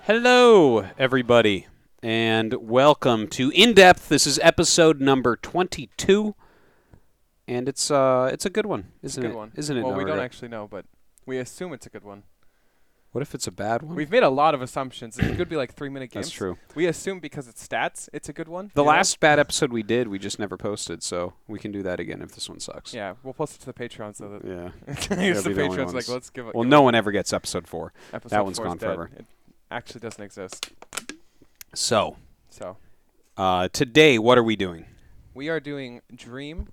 Hello, everybody, and welcome to In Depth. This is episode number 22, and it's a good one, isn't it? Good one. Isn't it? Well, we don't Norga? actually know, but we assume it's a good one. What if it's a bad one? We've made a lot of assumptions. It could be like 3-minute games. That's true. We assume because it's stats, it's a good one. The last bad episode we did, we just never posted, so we can do that again if this one sucks. Yeah, we'll post it to the Patreon so that Yeah. the Patreon's like, let's give it. Well, no one ever gets episode 4. Episode that one's 4 is gone dead. forever. It actually doesn't exist. So, So today, what are we doing? we are doing Dream.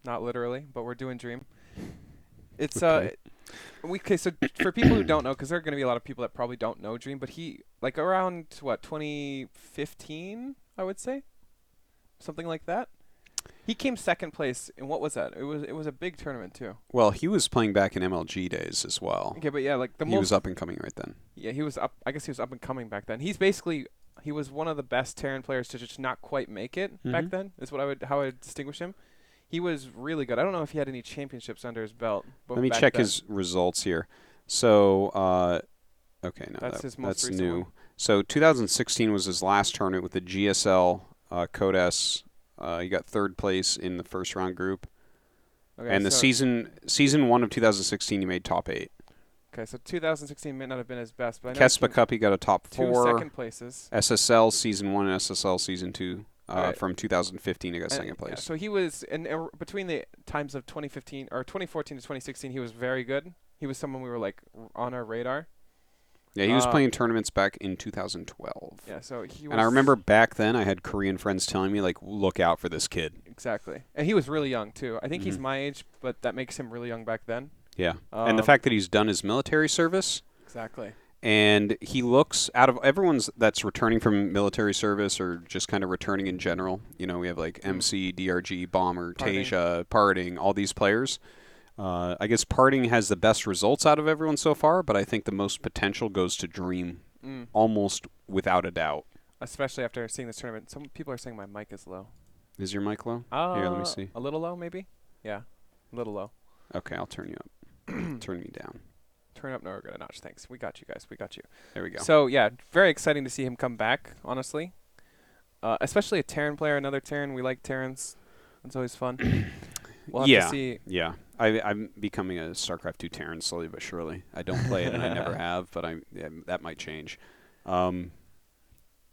Not literally, but we're doing Dream. It's Okay. so for people who don't know, because there are going to be a lot of people that probably don't know Dream, but he, like around, 2015, I would say? Something like that. He came second place in, what was that? It was a big tournament, too. Well, he was playing back in MLG days as well. Okay, but yeah, like He was up and coming right then. Yeah, he was up. I guess he was up and coming back then. He was one of the best Terran players to just not quite make it back then, is how I would distinguish him. He was really good. I don't know if he had any championships under his belt. But Let me check his results here. So, okay, no, That's his most that's recent new. one. So 2016 was his last tournament with the GSL Code S. He got third place in the first round group. Okay, And the season 1 of 2016, he made top 8. Okay, so 2016 may not have been his best, but I know Kespa Cup, he got a top 2 4. second places. SSL season 1 and SSL season 2. Right. From 2015, he got And, second yeah, place. so he was between the times of 2015 or 2014 to 2016, he was very good. He was someone we were like on our radar. Yeah, he was playing tournaments back in 2012. Yeah, so he was. And I remember back then, I had Korean friends telling me, like, look out for this kid. Exactly, and he was really young too. I think he's my age, but that makes him really young back then. Yeah, and the fact that he's done his military service. Exactly. And he looks, out of everyone's that's returning from military service or just kind of returning in general, you know, we have like MC, DRG, Bomber, Parting. Tasia, Parting, all these players. I guess Parting has the best results out of everyone so far, but I think the most potential goes to Dream, almost without a doubt. Especially after seeing this tournament. Some people are saying my mic is low. Is your mic low? Here, let me see. A little low, maybe? Yeah, a little low. Okay, I'll turn you up. Turn me down. Turn up Norga a notch. Thanks. We got you guys. We got you. There we go. So, yeah, very exciting to see him come back, honestly. Especially a Terran player, another Terran. We like Terrans. It's always fun. We'll have to see. Yeah. I'm becoming a StarCraft 2 Terran slowly but surely. I don't play it, and I never have, but that might change. Yeah,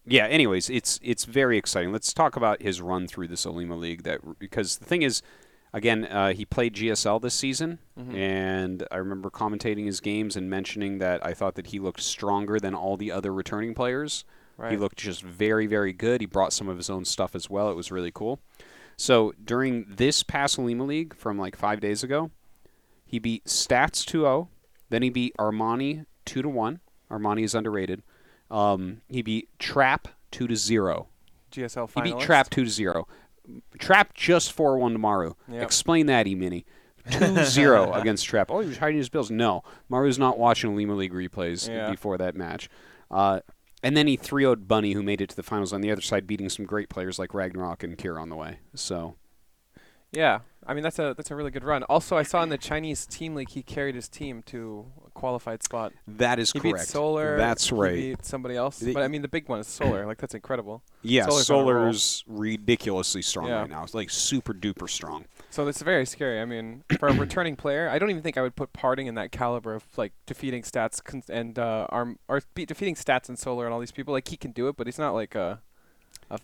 anyways, it's very exciting. Let's talk about his run through this Olimoleague, because the thing is, again, he played GSL this season, and I remember commentating his games and mentioning that I thought that he looked stronger than all the other returning players. Right. He looked just very, very good. He brought some of his own stuff as well. It was really cool. So during this past Olimoleague from like 5 days ago, he beat Stats 2-0. Then he beat Armani 2-1. Armani is underrated. He beat Trap 2-0. GSL finalist. He beat Trap 2-0. Trap just 4-1 to Maru. Yep. Explain that, E-Mini. 2-0 against Trap. Oh, he was hiding his bills. No, Maru's not watching Olimoleague replays before that match. And then he 3-0'd Bunny, who made it to the finals on the other side, beating some great players like Ragnarok and Kira on the way. So, yeah, I mean that's a really good run. Also, I saw in the Chinese team league he carried his team to a qualified spot. that is He correct. beat Solar. That's right. He beat somebody else. But I mean the big one is Solar. Like that's incredible. Yeah, Solar's on a roll. Solar's ridiculously strong Yeah. right now. It's like super duper strong. So it's very scary. I mean, for a returning player, I don't even think I would put Parting in that caliber of like defeating Stats defeating Stats and Solar and all these people. Like he can do it, but he's not like a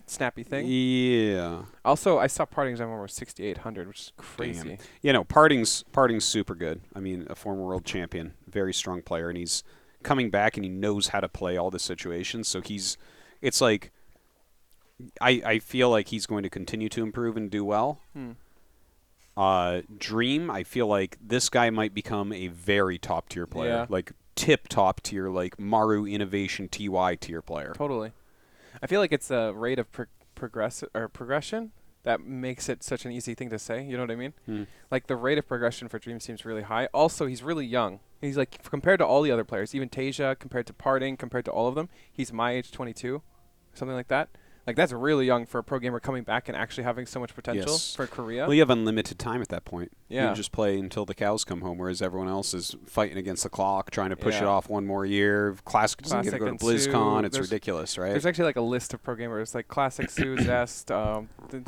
snappy thing. Yeah. Also, I saw Parting's MMR was 6,800, which is crazy. Damn. You know, Parting's super good. I mean, a former world champion, very strong player, and he's coming back and he knows how to play all the situations. So it's like, I feel like he's going to continue to improve and do well. Dream, I feel like this guy might become a very top tier player, Yeah. like tip top tier, like Maru Innovation TY tier player. Totally. I feel like it's the rate of progression that makes it such an easy thing to say. You know what I mean? Like the rate of progression for Dream seems really high. Also, he's really young. He's like compared to all the other players, even Tasia, compared to Parting, compared to all of them, he's my age, 22, something like that. Like, that's really young for a pro gamer coming back and actually having so much potential Yes. for Korea. Well, you have unlimited time at that point. You Yeah. can just play until the cows come home, whereas everyone else is fighting against the clock, trying to push it Yeah. off one more year. Classic doesn't get to Classic go to and Sue. BlizzCon. It's There's- ridiculous, right? There's actually like a list of pro gamers, like Classic, Sue, Zest.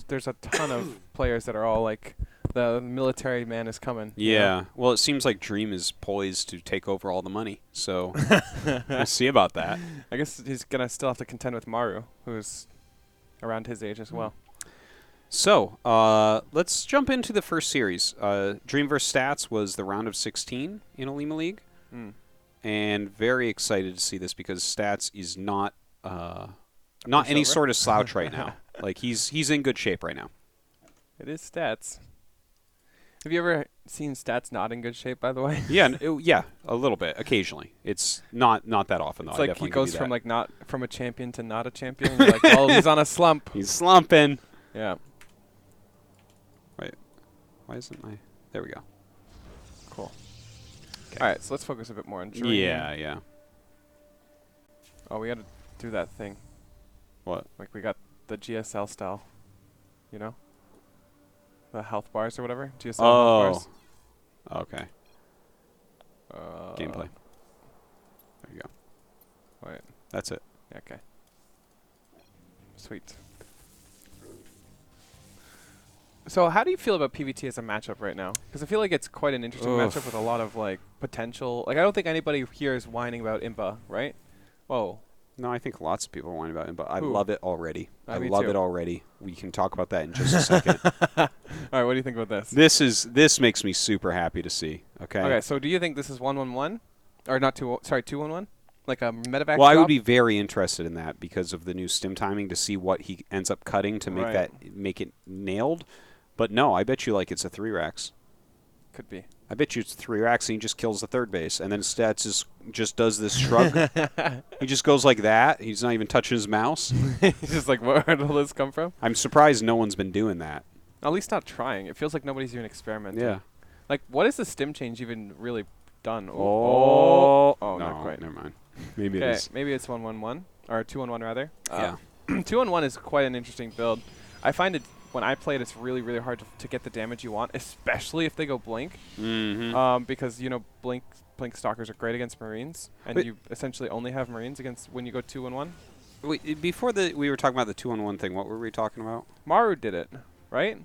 There's a ton of players that are all like, the military man is coming. you know? Yeah. Well, it seems like Dream is poised to take over all the money. So we'll see about that. I guess he's gonna still have to contend with Maru, who's around his age as well. So let's jump into the first series. Dream vs. Stats was the round of 16 in Olimoleague. And very excited to see this because Stats is not any Pushover? sort of slouch right now. Like he's in good shape right now. It is Stats. Have you ever seen Stats not in good shape, by the way? Yeah, yeah, a little bit occasionally. It's not that often though. It's I like definitely he give you goes from that. like not from a champion to not a champion. And you're like, well, he's on a slump. He's slumping. Yeah, Why isn't my? There we go. cool. Okay. All right, so let's focus a bit more on Dream. Yeah. Oh, we got to do that thing. What? Like we got the GSL style, you know, the health bars or whatever. GSL health bars. Okay. Gameplay. There you go. Wait. That's it. Okay. Sweet. So how do you feel about PVT as a matchup right now? Because I feel like it's quite an interesting matchup with a lot of like potential. Like I don't think anybody here is whining about Impa, right? Whoa. No, I think lots of people are whining about it, but I Who? love it already. I Me love too. it already. We can talk about that in just a second. All right, what do you think about this? This makes me super happy to see. Okay. Okay, so do you think this is 1-1-1, or not 2-1-1, like a medevac? Well, I would drop? be very interested in that because of the new stim timing to see what he ends up cutting to make Right. make it nailed. But no, I bet you like it's a 3 racks. Could be. I bet you it's 3 racks and he just kills the third base and then Stats just does this shrug. He just goes like that. He's not even touching his mouse. He's just like, where did this come from? I'm surprised no one's been doing that. At least not trying. It feels like nobody's even experimenting. Yeah. Like, what is the stim change even really done? Oh, no, no, not quite. Never mind. Maybe it Okay, is. maybe it's 1-1-1 or 2-1-1 rather. Yeah. 2-1-1 is quite an interesting build. I find it when I play it, it's really, really hard to get the damage you want, especially if they go blink. Mm-hmm. Because you know blink stalkers are great against Marines, and Wait. you essentially only have Marines against when you go 2-1-1. Wait, before we were talking about the 2-on-1 thing, what were we talking about? Maru did it, right?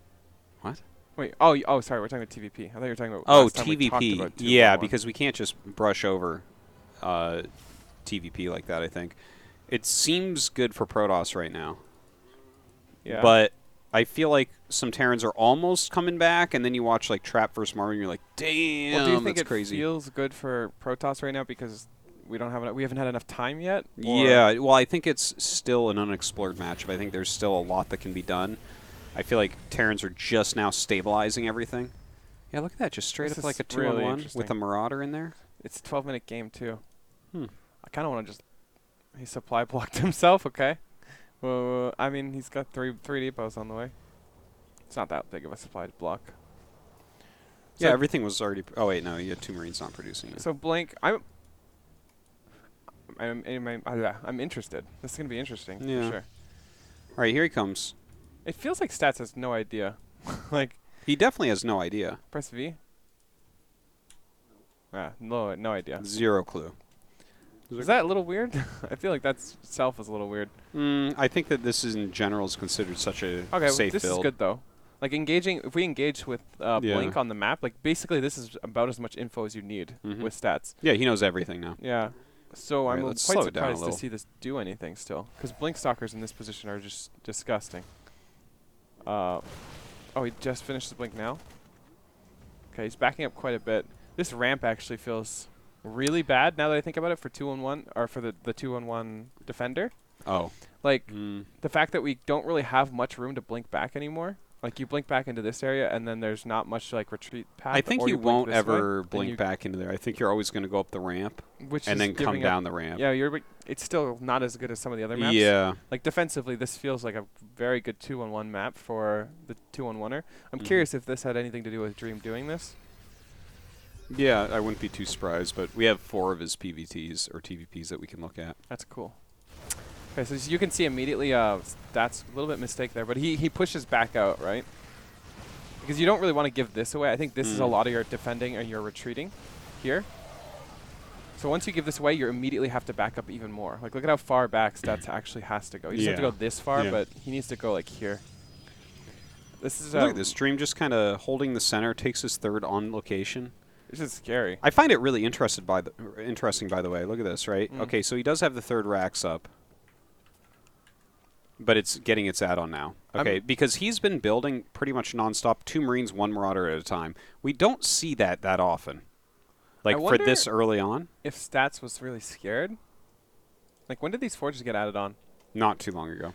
What? Wait. Oh, sorry. We're talking about TVP. I thought you were talking about. Oh, last time we talked TVP. about Yeah, 2-1-1. because we can't just brush over TVP like that, I think. It seems good for Protoss right now. Yeah. But I feel like some Terrans are almost coming back, and then you watch like Trap vs. Maru, and you're like, damn, well, do you think that's it crazy. feels good for Protoss right now because we haven't had enough time yet? Or Yeah, well, I think it's still an unexplored matchup. I think there's still a lot that can be done. I feel like Terrans are just now stabilizing everything. Yeah, look at that. Just straight This up like a is really 2-on-1 interesting. with a Marauder in there. It's a 12-minute game too. Hmm. I kind of want to just. He supply blocked himself. Okay. Well, I mean, he's got three depots on the way. It's not that big of a supply block. Yeah, So- everything was already. Oh wait, no, you had 2 Marines not producing it. So Blink, I'm interested. This is gonna be interesting. Yeah. For sure. All right, here he comes. It feels like Stats has no idea. Like, He definitely has no idea. press V. No idea. 0 clue. Is that a little weird? I feel like that's itself is a little weird. I think that this is in general is considered such a Okay, safe this build. is good though. Like if we engage with Blink on the map, like basically this is about as much info as you need Mhm. with Stats. Yeah, he knows everything now. Yeah. So Alright, I'm let's quite slow it down a surprised to little. see this do anything still, because Blink Stalkers in this position are just disgusting. Oh, he just finished the Blink now. Okay, he's backing up quite a bit. This ramp actually feels really bad now that I think about it for 2-on-1 or for the 2-on-1 defender. Oh. Like Mm. the fact that we don't really have much room to blink back anymore. Like you blink back into this area and then there's not much like retreat path. I think or you blink won't this way, ever then blink you- back into there. I think you're always going to go up the ramp which and is then come giving down up, the ramp. Yeah, it's still not as good as some of the other maps. Yeah. Like defensively, this feels like a very good 2-on-1 map for the 2-on-1er. I'm Mhm. curious if this had anything to do with Dream doing this. Yeah, I wouldn't be too surprised, but we have 4 of his PVTs or TVPs that we can look at. That's cool. Okay, so you can see immediately that's a little bit mistake there, but he pushes back out, right? Because you don't really want to give this away. I think this is a lot of your defending or your retreating here. So once you give this away, you immediately have to back up even more. Like, look at how far back Stats actually has to go. He doesn't have to go this far, but he needs to go, like, here. This is look at this. Dream just kind of holding the center, takes his third on location. This is scary. I find it really interesting, by the way. Look at this, right? Okay, so he does have the third racks up. But it's getting its add-on now. Okay, because he's been building pretty much nonstop, 2 Marines, 1 Marauder at a time. We don't see that often. Like, for this early on. If Stats was really scared. Like, when did these forges get added on? Not too long ago.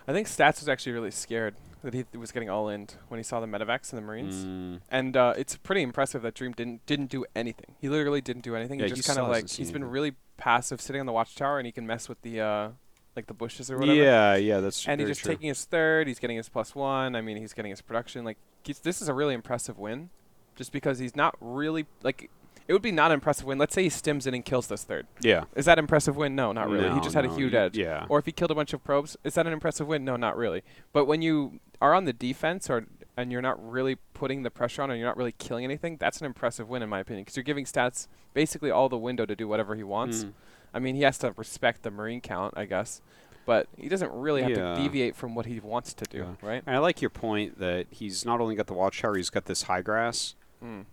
I think Stats was actually really scared that he was getting all-in when he saw the medevacs and the Marines. And it's pretty impressive that Dream didn't do anything. He literally didn't do anything. Yeah, he just kind of, like, he's been really passive sitting on the watchtower, and he can mess with the... like the bushes or whatever. Yeah, that's true. And he's just taking his third. He's getting his +1. I mean, he's getting his production. Like, this is a really impressive win, just because he's not really like. It would be not an impressive win. Let's say he stims in and kills this third. Yeah. Is that an impressive win? No, not really. He just had a huge edge. Yeah. Or if he killed a bunch of probes, is that an impressive win? No, not really. But when you are on the defense and you're not really putting the pressure on and you're not really killing anything, that's an impressive win in my opinion, because you're giving Stats basically all the window to do whatever he wants. I mean, he has to respect the Marine count, I guess. But he doesn't really have to deviate from what he wants to do, right? And I like your point that he's not only got the watchtower, he's got this high grass.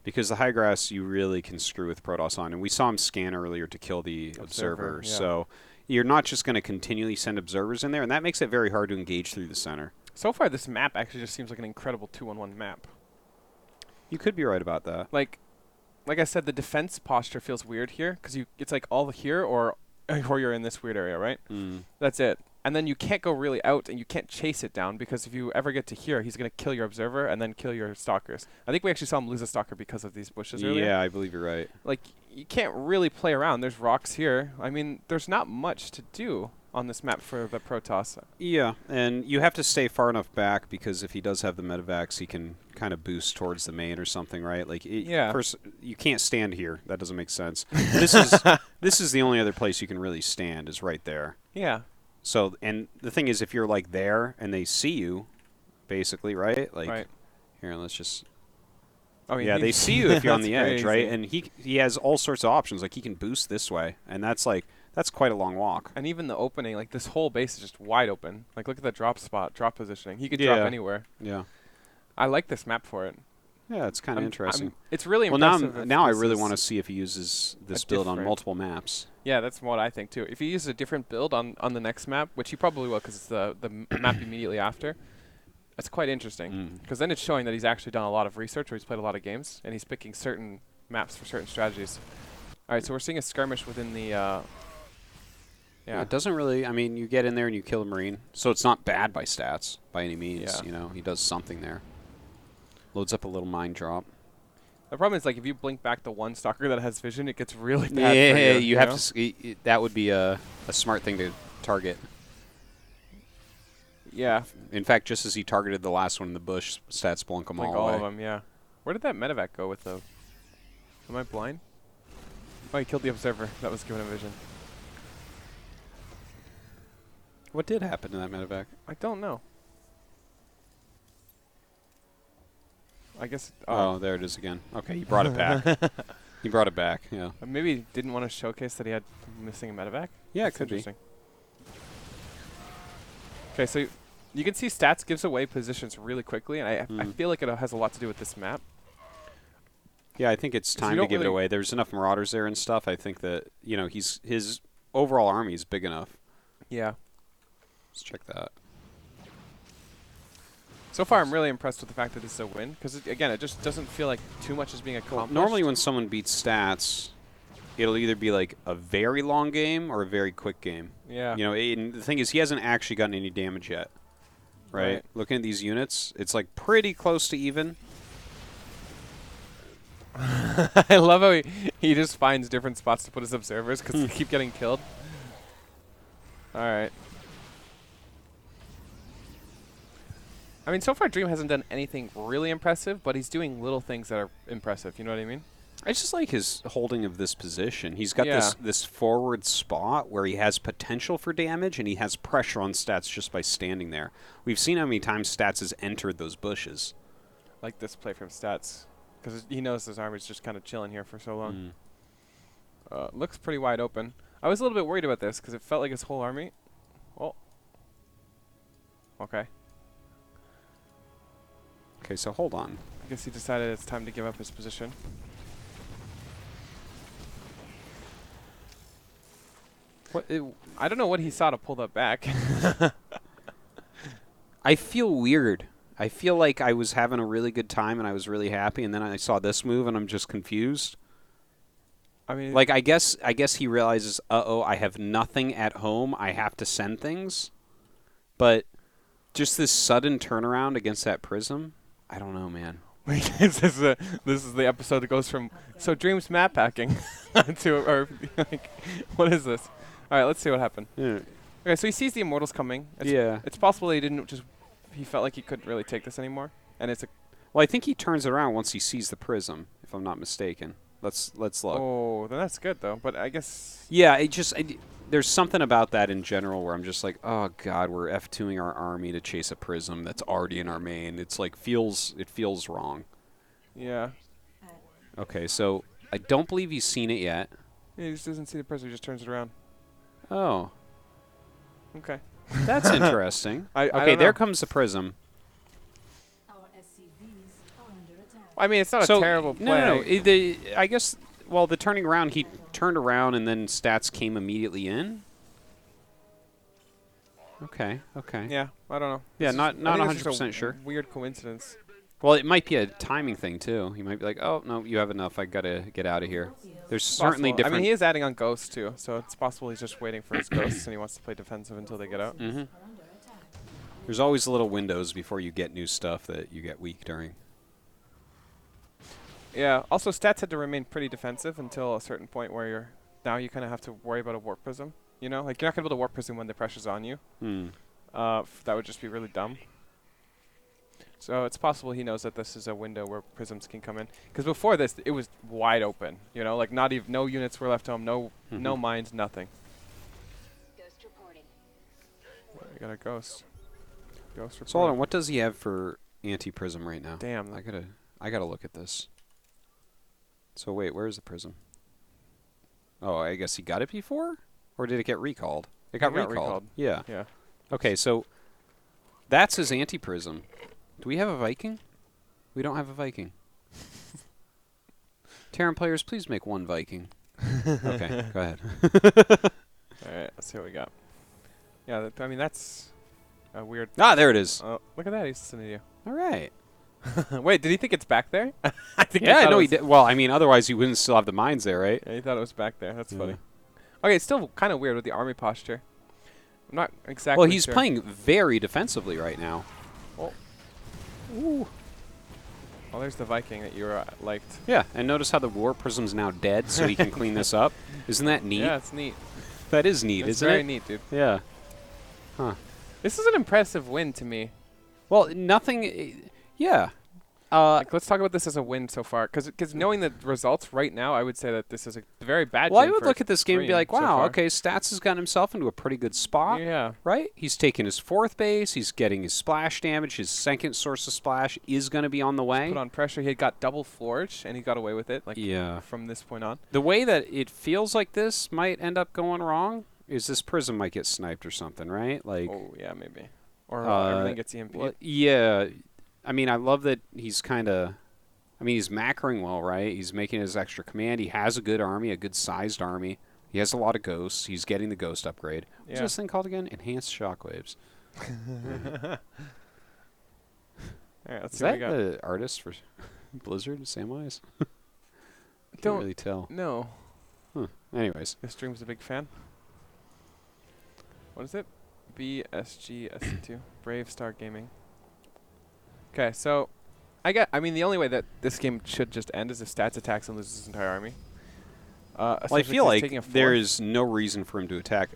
Because the high grass you really can screw with Protoss on. And we saw him scan earlier to kill the observer. Yeah. So you're not just going to continually send observers in there. And that makes it very hard to engage through the center. So far, this map actually just seems like an incredible 2-1-1 map. You could be right about that. Like I said, the defense posture feels weird here, because it's like all here or you're in this weird area, right? That's it. And then you can't go really out, and you can't chase it down, because if you ever get to here, he's going to kill your observer and then kill your stalkers. I think we actually saw him lose a stalker because of these bushes earlier. Yeah, I believe you're right. Like, you can't really play around. There's rocks here. I mean, there's not much to do on this map for the Protoss. Yeah, and you have to stay far enough back, because if he does have the medevacs, he can kind of boost towards the main or something, right? Like, first, you can't stand here. That doesn't make sense. This is the only other place you can really stand, is right there. Yeah. So, and the thing is, if you're like there and they see you, basically, right? Like, here, let's just. I mean, yeah, they see you if you're on the edge, crazy. right? And he has all sorts of options. Like, he can boost this way, and that's quite a long walk. And even the opening, like, this whole base is just wide open. Like, look at the drop positioning. He could drop anywhere. Yeah. I like this map for it. Yeah, it's kind of interesting. It's really impressive. Well, now I really want to see if he uses this build on multiple maps. Yeah, that's what I think too. If he uses a different build on the next map, which he probably will, because it's the map immediately after, that's quite interesting. Because then it's showing that he's actually done a lot of research, or he's played a lot of games, and he's picking certain maps for certain strategies. All right, so we're seeing a skirmish within the. Yeah, it doesn't really. I mean, you get in there and you kill a Marine, so it's not bad by Stats by any means. Yeah. You know, he does something there. Loads up a little mine drop. The problem is, like, if you blink back the one stalker that has vision, it gets really bad. Yeah, for you have to. That would be a smart thing to target. Yeah. In fact, just as he targeted the last one in the bush, Stats blunk them all away. All of them, yeah. Where did that medevac go with, though? Am I blind? Oh, he killed the observer. That was given a vision. What did happen to that medevac? I don't know. I guess. Oh, there it is again. Okay, he brought it back. He brought it back. Yeah. Maybe he didn't want to showcase that he had missing a medevac. Yeah, it could be. Okay, so you can see Stats gives away positions really quickly, and I feel like it has a lot to do with this map. Yeah, I think it's time to give it away. There's enough Marauders there and stuff. I think that his overall army is big enough. Yeah. Let's check that. So far, I'm really impressed with the fact that this is a win, because, again, it just doesn't feel like too much is being accomplished. Normally when someone beats Stats, it'll either be like a very long game or a very quick game. Yeah. You know, and the thing is, he hasn't actually gotten any damage yet. Right? Looking at these units, it's like pretty close to even. I love how he just finds different spots to put his observers, because they keep getting killed. All right. I mean, so far Dream hasn't done anything really impressive, but he's doing little things that are impressive. You know what I mean? I just like his holding of this position. He's got Yeah. this forward spot where he has potential for damage, and he has pressure on Stats just by standing there. We've seen how many times Stats has entered those bushes. Like this play from Stats. Because he knows his army's just kind of chilling here for so long. Looks pretty wide open. I was a little bit worried about this because it felt like his whole army. Oh. Okay. Okay, so hold on. I guess he decided it's time to give up his position. What? I don't know what he saw to pull that back. I feel weird. I feel like I was having a really good time and I was really happy, and then I saw this move and I'm just confused. I mean, Like I guess he realizes, I have nothing at home. I have to send things. But just this sudden turnaround against that prism, I don't know, man. this is the episode that goes from Dreams map packing to or like, what is this? All right, let's see what happened. Yeah. Okay, so he sees the Immortals coming. It's possible he didn't he felt like he couldn't really take this anymore, and it's a. Well, I think he turns it around once he sees the prism, if I'm not mistaken. Let's look. Oh, then that's good though. But I guess. Yeah, there's something about that in general where I'm just like, oh god, we're F2ing our army to chase a prism that's already in our main. It's like it feels wrong. Yeah. Okay, so I don't believe he's seen it yet. Yeah, he just doesn't see the pressure. He just turns it around. Oh, Okay. that's interesting. I Okay, don't there know. comes the prism. I mean, it's not So a terrible play. no. I guess. Well, the turning around, he turned around and then Stats came immediately in. Okay. Yeah, I don't know. Yeah, This is- not I think this is 100% a sure. Weird coincidence. Well, it might be a timing thing too. He might be like, "Oh no, you have enough. I gotta get out of here." There's certainly Possible. different. I mean, he is adding on ghosts too, so it's possible he's just waiting for his ghosts and he wants to play defensive until they get out. There's always little windows before you get new stuff that you get weak during. Yeah. Also, Stats had to remain pretty defensive until a certain point where you kind of have to worry about a warp prism. You know, like you're not gonna build a warp prism when the pressure's on you. That would just be really dumb. So it's possible he knows that this is a window where prisms can come in. Because before this, it was wide open. You know, like not even no units were left home, no mines, nothing. Ghost reporting. We got a ghost. Ghost report. So hold on, what does he have for anti-prism right now? Damn. I gotta look at this. So wait, where's the prism? Oh, I guess he got it before, or did it get recalled? It got recalled. Yeah. Yeah. Okay, so that's his anti-prism. Do we have a Viking? We don't have a Viking. Terran players, please make one Viking. Okay, go ahead. All right. Let's see what we got. Yeah. I mean, that's a weird. Ah, there it is. Oh, look at that. He's listening to you. All right. Wait, did he think it's back there? I think. Yeah, I thought know it he was- did. Well, I mean, otherwise he wouldn't still have the mines there, right? Yeah, he thought it was back there. That's Yeah. funny. Okay, it's still kind of weird with the army posture. I'm not exactly. Well, he's sure. playing very defensively right now. Oh. Ooh. Well, there's the Viking that you liked. Yeah, and notice how the war prism's now dead, so he can clean this up. Isn't that neat? Yeah, it's neat. That is neat, It's isn't very it? neat, dude. Yeah. Huh. This is an impressive win to me. Well, nothing. Yeah. Like, let's talk about this as a win so far, because knowing the results right now, I would say that this is a very bad. Well, I game would for look at this game and be Dream like, so wow, far. okay, Stats has gotten himself into a pretty good spot. Yeah. Right? He's taking his fourth base. He's getting his splash damage. His second source of splash is going to be on the way. Put on pressure. He had got double forge, and he got away with it. Like Yeah. from this point on. The way that it feels like this might end up going wrong is this prism might get sniped or something, right? Like, Oh yeah, maybe. Or everything gets EMP'd. well, yeah. I mean, I love that he's kind of. I mean, he's macroing well, right? He's making his extra command. He has a good army, a good sized army. He has a lot of ghosts. He's getting the ghost upgrade. What's this thing called again? Enhanced shockwaves. All right, let's Is see what we that got. the artist for Blizzard, Samwise? Can't Don't really tell. No. Huh. Anyways. This Dream's a big fan. What is it? BSGS2. Brave Star Gaming. Okay, so I mean, the only way that this game should just end is if Stats attacks and loses his entire army. Well, I especially feel 'cause like taking a there fourth. is no reason for him to attack.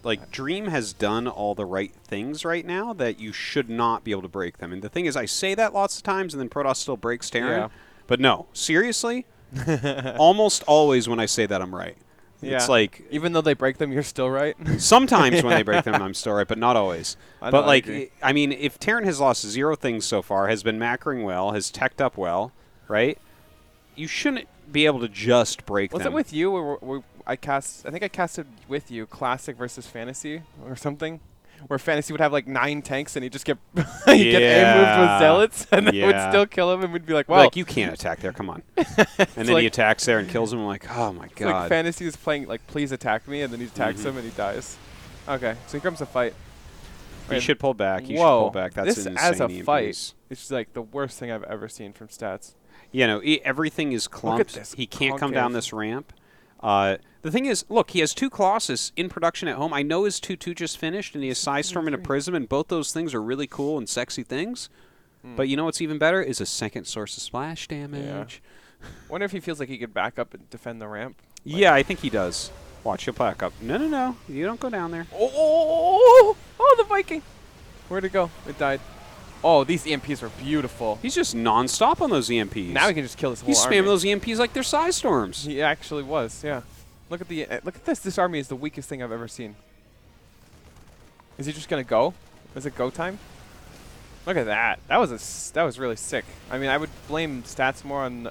Like, Dream has done all the right things right now that you should not be able to break them. And the thing is, I say that lots of times, and then Protoss still breaks Terran. Yeah. But no, seriously, Almost always when I say that, I'm right. Yeah. It's like even though they break them, you're still right. sometimes when they break them, I'm still right, but not always. I know, But I like, agree. I mean, if Terran has lost 0 things so far, has been macroing well, has teched up well, right? You shouldn't be able to just break Was them. it with you? I think I casted with you Classic versus Fantasy or something, where Fantasy would have like 9 tanks and he'd just get get A moved with Zealots and then would Yeah. still kill him and we'd be like, Well, wow. like, you can't attack there. Come on. And then he like- attacks there and kills him. I'm like, oh my It's like god. Fantasy is playing like, please attack me, and then he attacks Mhm. him and he dies. Okay, so here comes a fight. You should pull back. You should Whoa, pull back. That's this an as a insane fight, EMPs. it's like the worst thing I've ever seen from stats. You know, everything is clumped. this He can't come down concave. this ramp. The thing is, look, he has 2 Colossus in production at home. I know his 2/2 just finished, and he has Psystorm and a Prism, and both those things are really cool and sexy things. But you know what's even better is a second source of splash damage. Wonder if he feels like he could back up and defend the ramp. Yeah, I think he does. Watch, he'll back up. No. You don't go down there. Oh, the Viking! Where'd it go? It died. Oh, these EMPs were beautiful. He's just non-stop on those EMPs. Now he can just kill this whole He's army. spamming those EMPs like they're Psystorms. He actually was, yeah. Look at this. This army is the weakest thing I've ever seen. Is he just gonna go? Is it go time? Look at that. That was really sick. I mean, I would blame stats more on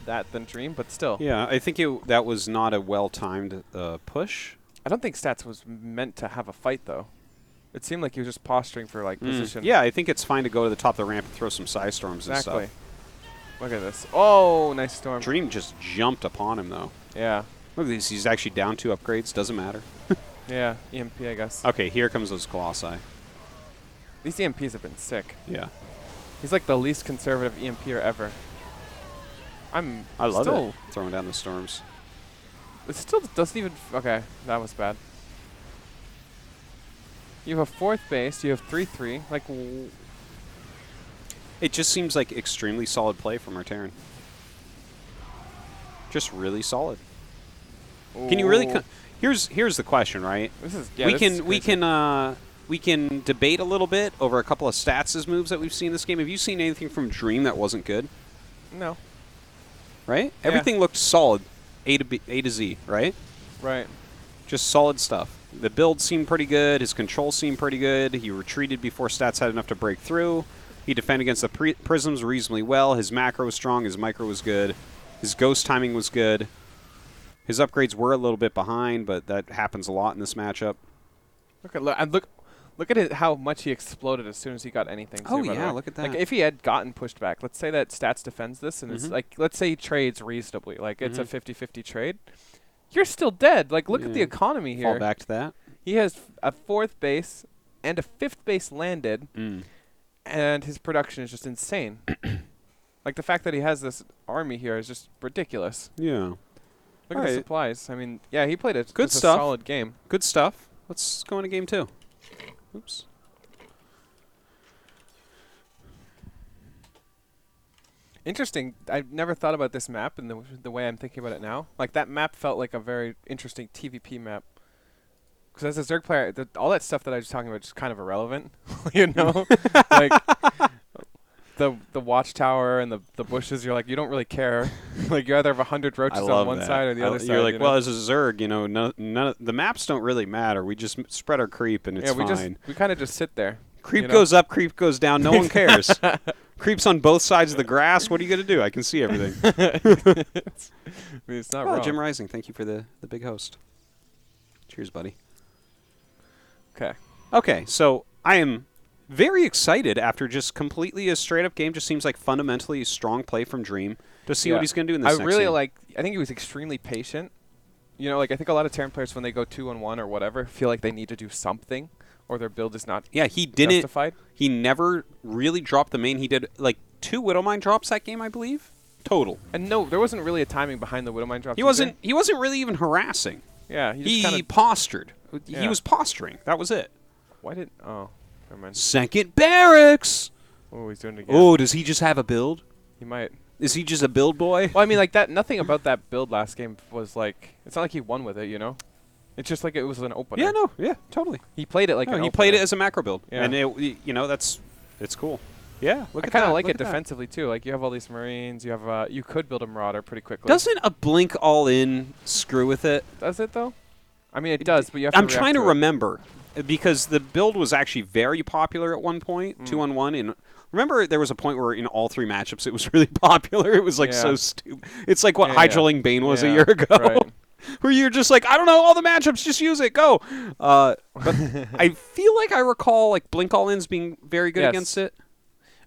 that than Dream, but still. Yeah, I think that was not a well-timed push. I don't think stats was meant to have a fight though. It seemed like he was just posturing for like position. Yeah, I think it's fine to go to the top of the ramp and throw some Psystorms and Exactly. stuff. Look at this. Oh, nice storm. Dream just jumped upon him, though. Yeah. Look at this. He's actually down 2 upgrades. Doesn't matter. Yeah. EMP, I guess. Okay, here comes those Colossi. These EMPs have been sick. Yeah. He's like the least conservative EMPer ever. I love still, it. Throwing down the storms. It still doesn't even. Okay, that was bad. You have a 4th base. You have 3/3. Like, It just seems like extremely solid play from our Terran. Just really solid. Can you really? Here's the question, right? This is. Yeah, we this can is we crazy. can we can debate a little bit over a couple of stats moves that we've seen in this game. Have you seen anything from Dream that wasn't good? No. Right? Yeah. Everything looked solid, A to Z, right? Right. Just solid stuff. The build seemed pretty good. His control seemed pretty good. He retreated before stats had enough to break through. He defended against the prisms reasonably well. His macro was strong. His micro was good. His ghost timing was good. His upgrades were a little bit behind, but that happens a lot in this matchup. Look at it, how much he exploded as soon as he got anything. Oh, too, by the yeah, way. look at Like that. if he had gotten pushed back, let's say that stats defends this, and it's Mhm. like, let's say he trades reasonably, like it's a Mhm. 50-50 trade. You're still dead. Like, look at the Yeah. economy here. Fall back to that. He has a 4th base and a 5th base landed, and his production is just insane. Like the fact that he has this army here is just ridiculous. Yeah. Look at the Alright. supplies. I mean, yeah, he played Good just stuff. a solid game. Good stuff. Let's go into game 2. Oops. Interesting. I've never thought about this map in the way I'm thinking about it now. Like that map felt like a very interesting TVP map. Because as a Zerg player, all that stuff that I was talking about is kind of irrelevant. You know, like the watchtower and the bushes. You're like, you don't really care. Like you either have 100 roaches on one side or the other side. You're like, you well, know? as a Zerg, you know, none of, the maps don't really matter. We just spread our creep and it's fine. we kind of just sit there. Creep you know? goes up, creep goes down. No one cares. Creep's on both sides of the grass. What are you going to do? I can see everything. I mean, it's not Oh, wrong. Jim Rising, thank you for the big host. Cheers, buddy. Okay. Okay, so I am very excited after just completely a straight-up game. Just seems like fundamentally strong play from Dream to see what he's going to do in this I next really game. I think he was extremely patient. You know, like I think a lot of Terran players when they go 2-on-1 or whatever feel like they need to do something or their build is not Yeah, he didn't. justified. He never really dropped the main. He did like 2 Widowmine drops that game, I believe. Total. And no, there wasn't really a timing behind the Widowmine drops. He wasn't really even harassing. Yeah, he He just kind of. postured. He Yeah. was posturing. That was it. Why didn't? Oh, never mind. Second barracks. Oh, he's doing it again. Oh, does he just have a build? He might. Is he just a build boy? Well, I mean, like that. Nothing about that build last game was like. It's not like he won with it, you know. It's just like it was an opener. Yeah, no, yeah, totally. He played it like. No, an he played opener. it as a macro build, Yeah. and it's cool. Yeah, look I at kind that. of like look it at that. defensively too. Like you have all these Marines. You have you could build a Marauder pretty quickly. Doesn't a blink all in screw with it? Does it though? I mean, it does, but you have to I'm react trying to it. remember because the build was actually very popular at one point, 2-on-1. And remember, there was a point where in all 3 matchups it was really popular. It was like Yeah. so stupid. It's like what Yeah, yeah. Hydraling Bane was a Yeah, year ago, right. where you're just like, I don't know all the matchups, just use it, go. But I feel like I recall like blink all ins being very good Yes. against it.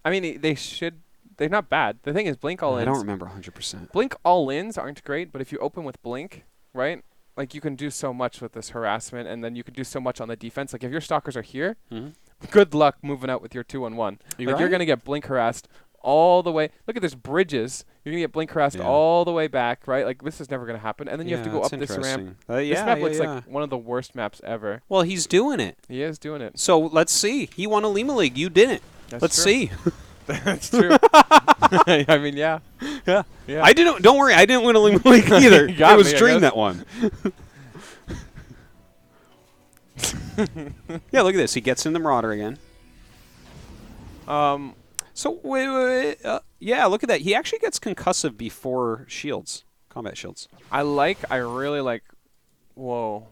I mean, they should. They're not bad. The thing is, blink all I ins. don't remember 100%. Blink all ins aren't great, but if you open with blink, right? Like you can do so much with this harassment, and then you can do so much on the defense. Like if your stalkers are here, good luck moving out with your 2-on-1. You're Like you're right. gonna get blink harassed all the way. Look at this bridges. You're gonna get blink harassed Yeah. all the way back, right? Like this is never gonna happen. And then you have to go that's up this ramp. interesting. This Yeah, map yeah, looks yeah. like one of the worst maps ever. Well, he's doing it. He is doing it. So let's see. He won Olimoleague. You didn't. That's Let's true. see. That's true. I mean, yeah. Yeah. Yeah. I didn't. Don't worry. I didn't win Olimoleague either. You got It was me, I Dream guess. that won. Yeah. Look at this. He gets in the Marauder again. So wait. Yeah. Look at that. He actually gets concussive before shields, combat shields. I really like. Whoa.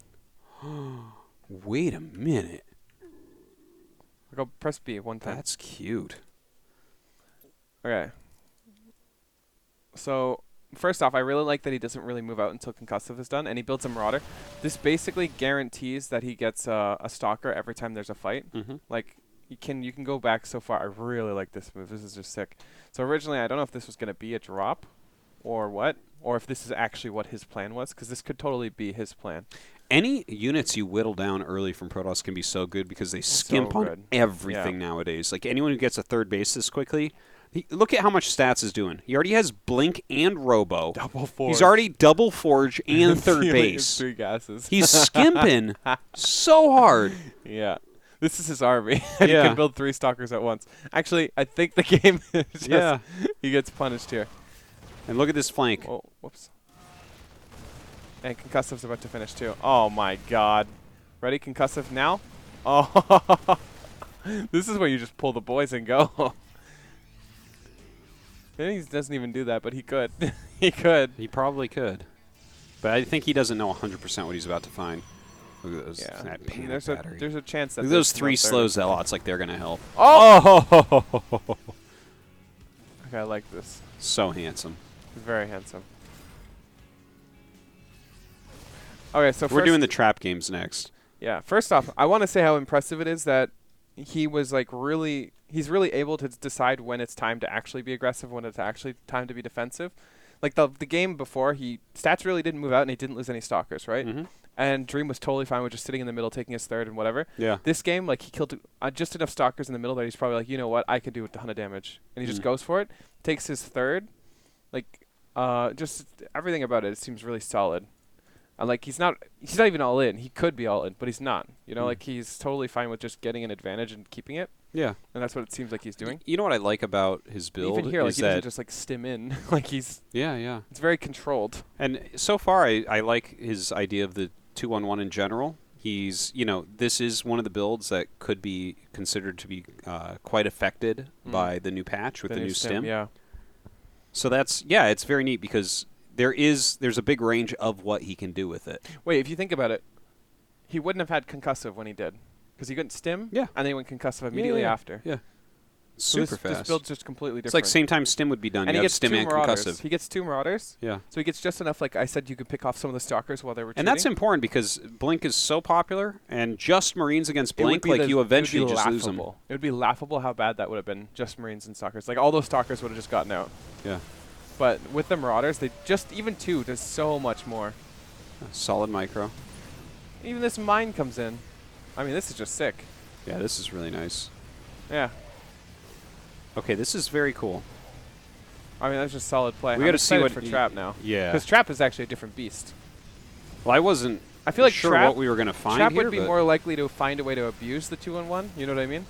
Wait a minute. Go press B one time. That's cute. Okay. So, first off, I really like that he doesn't really move out until concussive is done, and he builds a Marauder. This basically guarantees that he gets a Stalker every time there's a fight. Mm-hmm. Like, you can go back so far. I really like this move. This is just sick. So originally, I don't know if this was going to be a drop or what, or if this is actually what his plan was, because this could totally be his plan. Any units you whittle down early from Protoss can be so good because they skimp on good. everything nowadays. Like anyone who gets a third base this quickly, look at how much stats is doing. He already has Blink and Robo. Double forge. He's already double Forge and third base. 3 gases. He's skimping so hard. Yeah. This is his army. And Yeah. he can build 3 Stalkers at once. Actually, I think the game is just Yeah. he gets punished here. And look at this flank. Oh, whoops. And Concussive's about to finish too. Oh my god. Ready, Concussive now? Oh, this is where you just pull the boys and go. He doesn't even do that, but he could. He could. He probably could. But I think he doesn't know 100% what he's about to find. Look at those. Yeah. That panic There's battery. a chance that Look at those there's 3 no slow third. zealots like they're going to help. Oh! Okay, I like this. So handsome. He's very handsome. Okay, so We're first, doing the trap games next. yeah. First off, I want to say how impressive it is that he was like he's really able to decide when it's time to actually be aggressive, when it's actually time to be defensive. Like the game before, stats really didn't move out and he didn't lose any stalkers, right? Mm-hmm. And Dream was totally fine with just sitting in the middle, taking his third and whatever. Yeah. This game, like he killed just enough stalkers in the middle that he's probably like, you know what, I could do a ton of damage, and he just goes for it, takes his third, like just everything about it seems really solid. And like he's not even all in. He could be all in, but he's not. You know, like he's totally fine with just getting an advantage and keeping it. Yeah. And that's what it seems like he's doing. You know what I like about his build Even here, like is he doesn't that just like stim in. Like it's yeah. very controlled. And so far, I like his idea of the 2-on-1 in general. He's, this is one of the builds that could be considered to be quite affected by the new patch with the new stim. Yeah. So it's very neat because there's a big range of what he can do with it. Wait, if you think about it, he wouldn't have had concussive when he did, because he couldn't stim. Yeah. And then he went concussive immediately after. Yeah. So Super this fast. build's just completely different. It's like same time stim would be done. And You he have gets stim 2 and marauders. concussive. He gets 2 marauders. Yeah. So he gets just enough, like I said, you could pick off some of the stalkers while they were And that's important because Blink is so popular, and just Marines against It would Blink, be like the- you it would be eventually just lose them. laughable. It would be laughable how bad that would have been, just Marines and stalkers. Like all those stalkers would have just gotten out. Yeah. But with the marauders, they just even 2 does so much more. Solid micro. Even this mine comes in. I mean, this is just sick. Yeah, this is really nice. Yeah. Okay, this is very cool. I mean, that's just solid play. We I'm gotta see excited what for he- Trap now. Yeah. Because Trap is actually a different beast. Well, I wasn't I feel like sure Trap, what we were going to find Trap here, would be but more likely to find a way to abuse the 2-on-1. You know what I mean?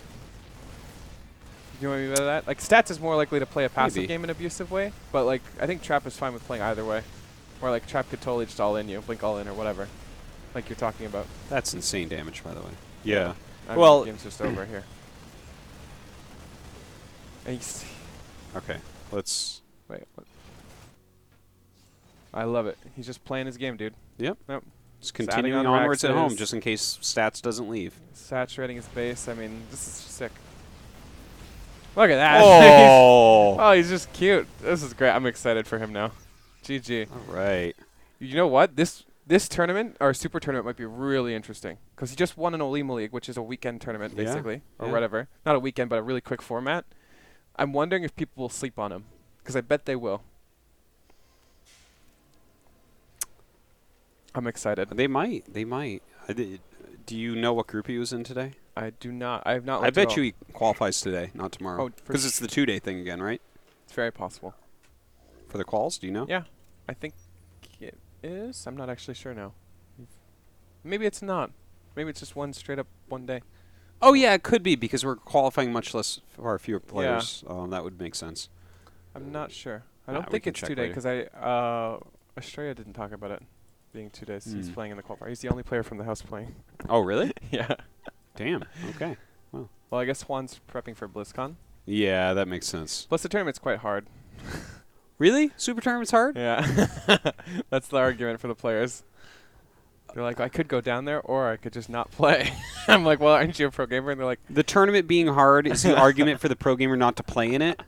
You know what I mean by that? Like, Stats is more likely to play a passive Maybe. game in an abusive way, but, like, I think Trap is fine with playing either way. Or, like, Trap could totally just all in you, blink all in or whatever, like you're talking about. that's insane damage, by the way. Yeah. I mean, Well- the game's just over here. And he's Okay, let's. wait. What? I love it. He's just playing his game, dude. Yep. Yep. Just Adding continuing on onwards at home, Rexes. just in case Stats doesn't leave. Saturating his base. I mean, this is sick. Look at that. Oh! Oh, he's just cute. This is great. I'm excited for him now. GG. All right. You know what? This tournament, or super tournament, might be really interesting. Because he just won an Olimoleague, which is a weekend tournament, Yeah, basically. Or yeah. whatever. Not a weekend, but a really quick format. I'm wondering if people will sleep on him. Because I bet they will. I'm excited. They might. They might. Do you know what group he was in today? I do not. I have not I looked at bet you all. he qualifies today, not tomorrow. Oh, for Because it's the 2-day thing again, right? It's very possible. For the quals, do you know? Yeah. I think it is. I'm not actually sure now. Maybe it's not. Maybe it's just one straight up one day. Oh, yeah, it could be because we're qualifying much less, far fewer players. That would make sense. I'm not sure. I Nah, don't we think can it's check 2 day later. because Australia didn't talk about it being 2 days. He's Hmm. playing in the qualifier. He's the only player from the house playing. Oh, really? Yeah. Damn. Okay. Well, I guess Juan's prepping for BlizzCon. Yeah, that makes sense. Plus, the tournament's quite hard. Really? Super tournament's hard? Yeah. That's the argument for the players. They're like, I could go down there or I could just not play. I'm like, well, aren't you a pro gamer? And they're like, The tournament being hard is the argument for the pro gamer not to play in it.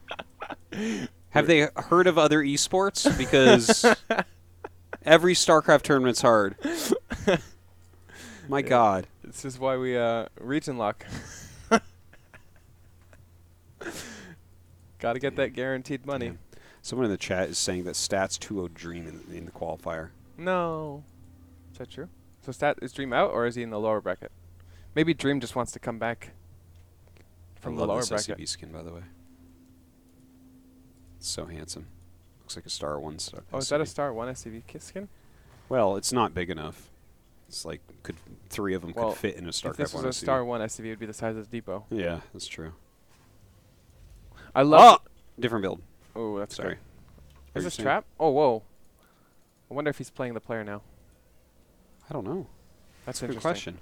Have they heard of other esports? Because every StarCraft tournament's hard. My God. this is why we region lock. Got to get that guaranteed money. Yeah. Someone in the chat is saying that Stats 2-0 Dream in the qualifier. No. Is that true? So is Dream out or is he in the lower bracket? Maybe Dream just wants to come back from I the love lower this bracket. SCV skin, by the way. It's so handsome. Looks like a Star 1 star. Oh, is that a SCV. Star 1 SCV skin? Well, it's not big enough. It's like three of them Well, could fit in a If StarCraft this 1 was a SCV. Star 1 SCV, it would be the size of the depot. Yeah, that's true. I love. Different build. Oh, that's Sorry. great. What Is were this you saying? trap? Oh, whoa. I wonder if he's playing the player now. I don't know. That's a good interesting.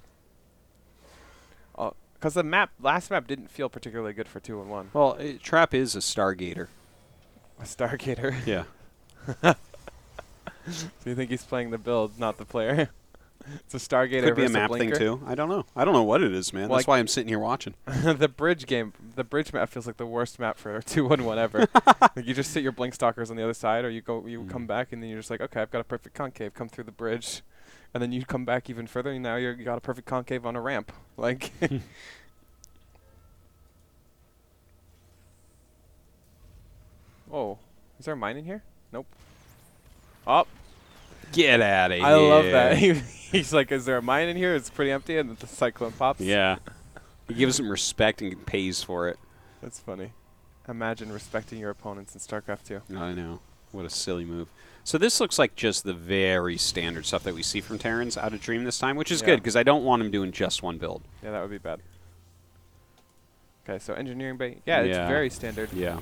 question. Because the last map didn't feel particularly good for 2-1. Well, Trap is a Stargater. A Stargater. Yeah. So you think he's playing the build, not the player? It's a Stargater Could be a versus map thing blinker. too. I don't know. I don't know what it is, man. Well, That's why I'm sitting here watching. The bridge map feels like the worst map for a 2-1-1 ever. Like you just sit your blink stalkers on the other side, or you come back and then you're just like, okay, I've got a perfect concave, come through the bridge, and then you come back even further, and now you got a perfect concave on a ramp. Like, oh, is there a mine in here? Nope. Oh, Get out of here. I love that. He's like, is there a mine in here? It's pretty empty, and the cyclone pops. Yeah. He gives him respect and pays for it. That's funny. Imagine respecting your opponents in StarCraft 2. I know. What a silly move. So this looks like just the very standard stuff that we see from Terrans out of Dream this time, which is Yeah. good because I don't want him doing just one build. Yeah, that would be bad. Okay, so engineering bay. Yeah, it's Yeah. very standard. Yeah.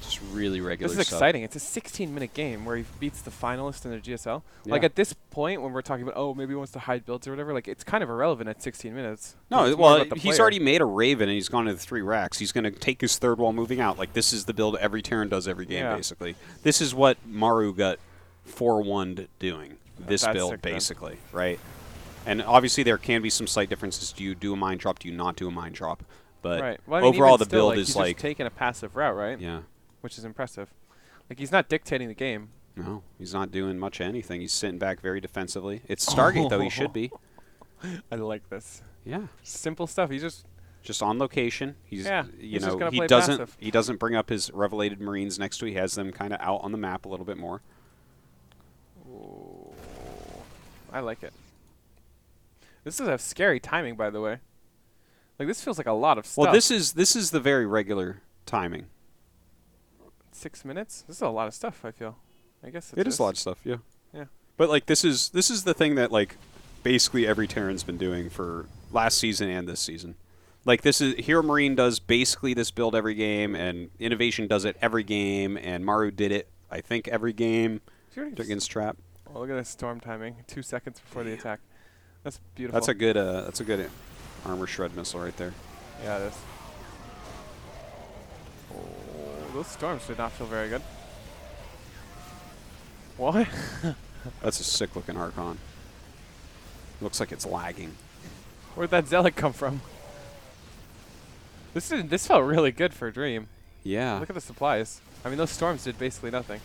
Just really regular This is stuff. exciting. It's a 16-minute game where he beats the finalist in the GSL. Like Yeah. at this point, when we're talking about, oh, maybe he wants to hide builds or whatever, like it's kind of irrelevant at 16 minutes. No, It's more well, about the he's player. already made a Raven and he's gone to the 3 racks. He's going to take his third wall moving out. Like, this is the build every Terran does every game, Yeah. basically. This is what Maru got 4-1'd doing. This That's build, sick, man. basically, right? And obviously there can be some slight differences. Do you do a mine drop? Do you not do a mine drop? But Right. Well, I mean, overall, even the still, build like, is he's like... just taking a passive route, right? Yeah. Which is impressive. Like he's not dictating the game. No, he's not doing much of anything. He's sitting back very defensively. It's Stargate, though. He should be. I like this. Yeah. Simple stuff. He just Just on location. He's, Yeah, you he's just know, gonna he play doesn't passive. he doesn't bring up his Revelated Marines next to. He has them kind of out on the map a little bit more. Ooh, I like it. This is a scary timing, by the way. Like this feels like a lot of stuff. Well, this is the very regular timing. 6 minutes. This is a lot of stuff. I feel. I guess It is a lot of stuff, yeah. Yeah. But like this is the thing that like basically every Terran's been doing for last season and this season. Like this is Hero Marine does basically this build every game, and Innovation does it every game, and Maru did it I think every game against Trap. Oh, look at this storm timing. 2 seconds before the attack. That's beautiful. That's a good armor shred missile right there. Yeah, it is. Oh. those storms did not feel very good. What? That's a sick looking Archon. Looks like it's lagging. Where'd that Zealot come from? This felt really good for Dream. Yeah. Look at the supplies. I mean, those storms did basically nothing.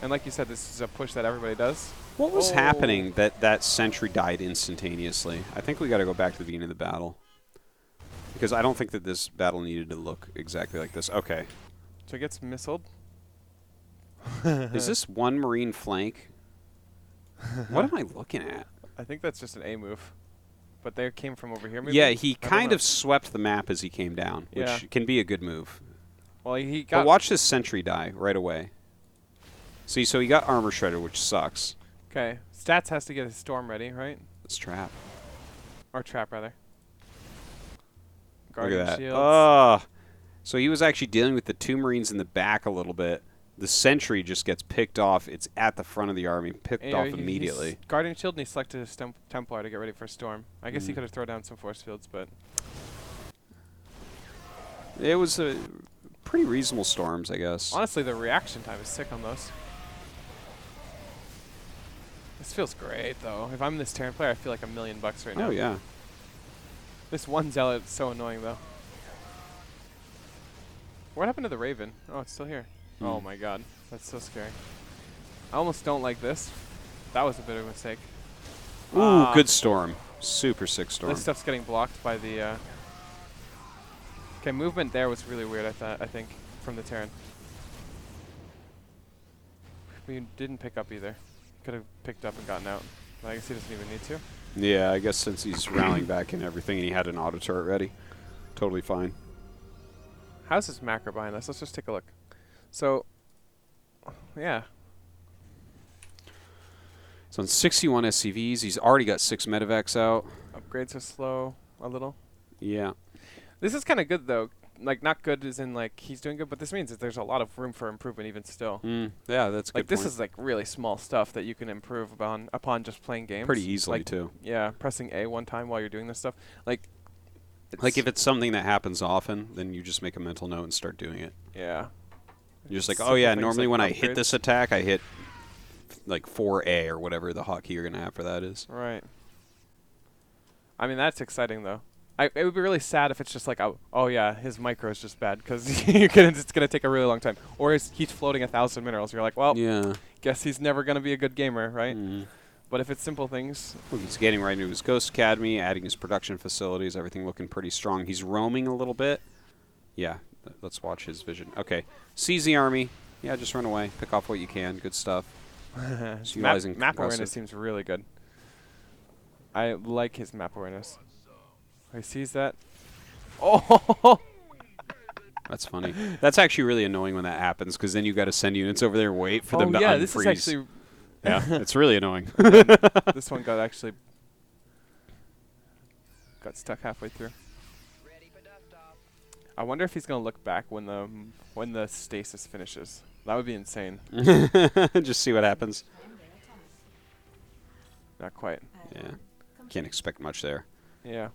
And like you said, this is a push that everybody does. What was happening that sentry died instantaneously? I think we got to go back to the beginning of the battle. Because I don't think that this battle needed to look exactly like this. Okay. So it gets missiled. Is this one Marine flank? What am I looking at? I think that's just an A move. But they came from over here, maybe? Yeah, he I don't kind know. of swept the map as he came down, which Yeah. can be a good move. Well, he But got... watch this sentry die right away. See, so he got armor shredded, which sucks. Okay. Stats has to get his storm ready, right? It's trap. Or trap, rather. Look Guardian at that. shields. Oh. So he was actually dealing with the 2 Marines in the back a little bit. The sentry just gets picked off. It's at the front of the army, picked You off know, immediately. Guardian shield, and he selected his Templar to get ready for storm. I guess he Mhm. could have thrown down some force fields, but... It was a pretty reasonable storms, I guess. Honestly, the reaction time is sick on those. This feels great, though. If I'm this Terran player, I feel like $1,000,000 right now. Oh, yeah. This one Zealot is so annoying, though. What happened to the Raven? Oh, it's still here. Oh my god. That's so scary. I almost don't like this. That was a bit of a mistake. Ooh, good storm. Super sick storm. This stuff's getting blocked by the... Okay, movement there was really weird, I think, from the Terran. We didn't pick up either. Could have picked up and gotten out. But I guess he doesn't even need to. Yeah, I guess since he's rallying back and everything and he had an auto turret ready, totally fine. How's this macro behind us? Let's just take a look. So, yeah. So on 61 SCVs, he's already got 6 medevacs out. Upgrades are slow a little. Yeah. This is kind of good, though. Like, not good as in, like, he's doing good, but this means that there's a lot of room for improvement even still. Yeah, that's a Like, good this point. is, like, really small stuff that you can improve upon just playing games. Pretty easily, like, too. Yeah, pressing A one time while you're doing this stuff. Like If it's something that happens often, then you just make a mental note and start doing it. Yeah. You're just like, Simple oh yeah, things normally like when I hit upgrades. this attack, I hit like 4A or whatever the hotkey you're going to have for that is. Right. I mean, that's exciting, though. It would be really sad if it's just like, oh yeah, his micro is just bad because it's going to take a really long time. Or he's floating 1,000 minerals. You're like, well, Yeah. guess he's never going to be a good gamer, right? Mhm. But if it's simple things, Well, he's getting right into his Ghost Academy, adding his production facilities, everything looking pretty strong. He's roaming a little bit. Yeah, let's watch his vision. Okay, seize the army. Yeah, just run away. Pick off what you can. Good stuff. Just utilizing map concussive. awareness seems really good. I like his map awareness. He sees that. Oh! That's funny. That's actually really annoying when that happens because then you got to send units over there and wait for them to yeah, unfreeze. this is actually... Yeah, it's really annoying. This one got stuck halfway through. I wonder if he's gonna look back when the stasis finishes. That would be insane. Just see what happens. Not quite. Yeah, can't expect much there. Yeah.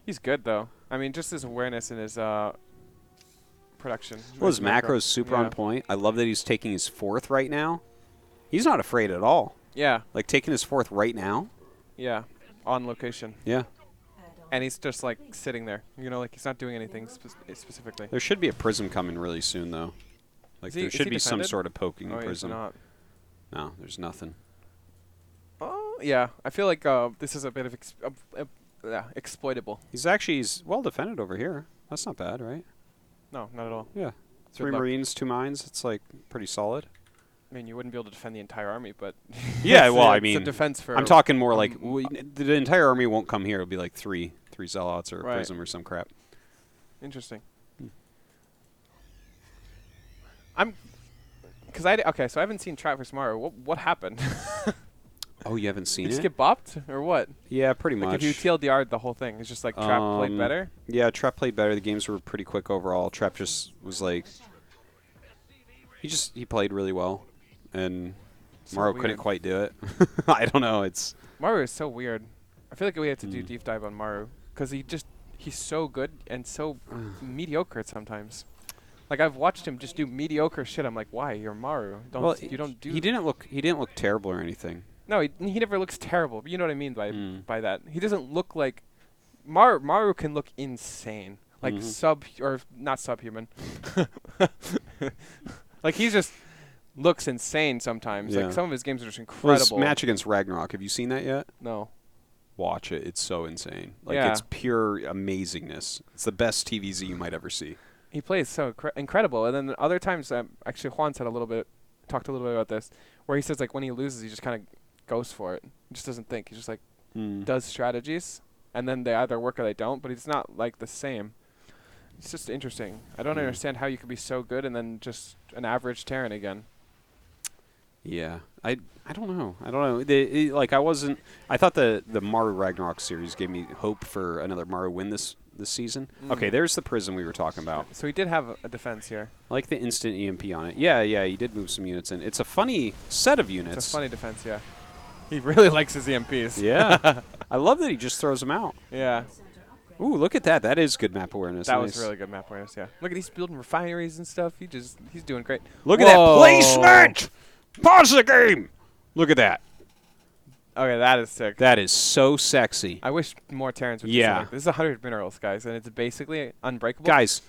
He's good though. I mean, just his awareness and his production. Well, his macro's super on point. I love that he's taking his 4th right now. He's not afraid at all. Yeah. Like taking his 4th right now. Yeah. On location. Yeah. And he's just like sitting there. You know, like he's not doing anything specifically. There should be a prism coming really soon, though. Like there should be some defended? sort of poking Oh, he's prism. not. No, there's nothing. Oh, yeah. I feel like this is a bit of exploitable. He's well defended over here. That's not bad, right? No, not at all. Yeah. 3 luck. Marines, 2 mines. It's like pretty solid. I mean, you wouldn't be able to defend the entire army, but Yeah, it's well, I it's mean, a defense for. I'm talking more like the entire army won't come here. It'll be like three zealots or a Right. prism or some crap. Interesting. Hmm. Okay, so I haven't seen Trap vs. Mario. What happened? Oh, you haven't Did seen you just it? get bopped or what? Yeah, pretty Like much. if you TLDR'd the whole thing, it's just like Trap played better. Yeah, Trap played better. The games were pretty quick overall. Trap just was like he played really well, and So Mario weird. couldn't quite do it. I don't know. It's Mario is so weird. I feel like we have to do deep dive on Mario because he's so good and so mediocre at sometimes. Like I've watched him just do mediocre shit. I'm like, why? You're Maru. You don't do. He didn't look terrible or anything. No, he never looks terrible. But you know what I mean by that. He doesn't look like Maru. Maru can look insane, like or not subhuman. Like he just looks insane sometimes. Yeah. Like some of his games are just Well, incredible. his match against Ragnarok. Have you seen that yet? No. Watch it. It's so insane. Like Yeah. it's pure amazingness. It's the best TVZ you might ever see. He plays so incredible. And then other times, actually Juan talked a little bit about this, where he says like when he loses, he just kind of goes for it. He just doesn't think. He just like does strategies, and then they either work or they don't. But he's not like the same. It's just interesting. I don't understand how you could be so good and then just an average Terran again. Yeah, I don't know. I thought the Maru Ragnarok series gave me hope for another Maru win this season. Okay, there's the prison we were talking about. So he did have a defense here. I like the instant EMP on it. Yeah, he did move some units in. It's a funny set of units. It's a funny defense, yeah. He really likes his EMPs. Yeah. I love that he just throws them out. Yeah. Ooh, look at that. That is good map awareness. That Nice. was really good map awareness, yeah. Look at he's building refineries and stuff. He's doing great. Look at that placement! Pause the game! Look at that. Okay, that is sick. That is so sexy. I wish more Terrans would do Yeah. something like this. This is 100 minerals, guys, and it's basically unbreakable. Guys,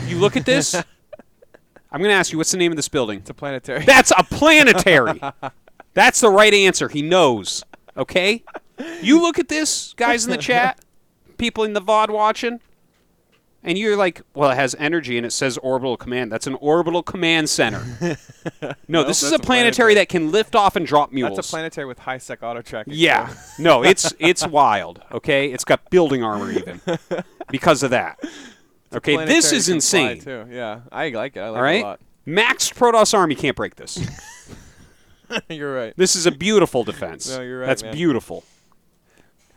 you look at this. I'm going to ask you, what's the name of this building? It's a planetary. That's a planetary. That's the right answer. He knows. Okay? You look at this, guys in the chat, people in the VOD watching, and you're like, well, it has energy and it says orbital command. That's an orbital command center. No, Nope, this is that's a planetary that can lift off and drop mules. That's a planetary with high sec auto tracking. Yeah. No, it's wild, okay? It's got building armor even because of that. Okay, this is insane. Too. Yeah, I like it. I like All right? it a lot. Maxed Protoss army can't break this. You're right. This is a beautiful defense. No, you're right, That's man. beautiful.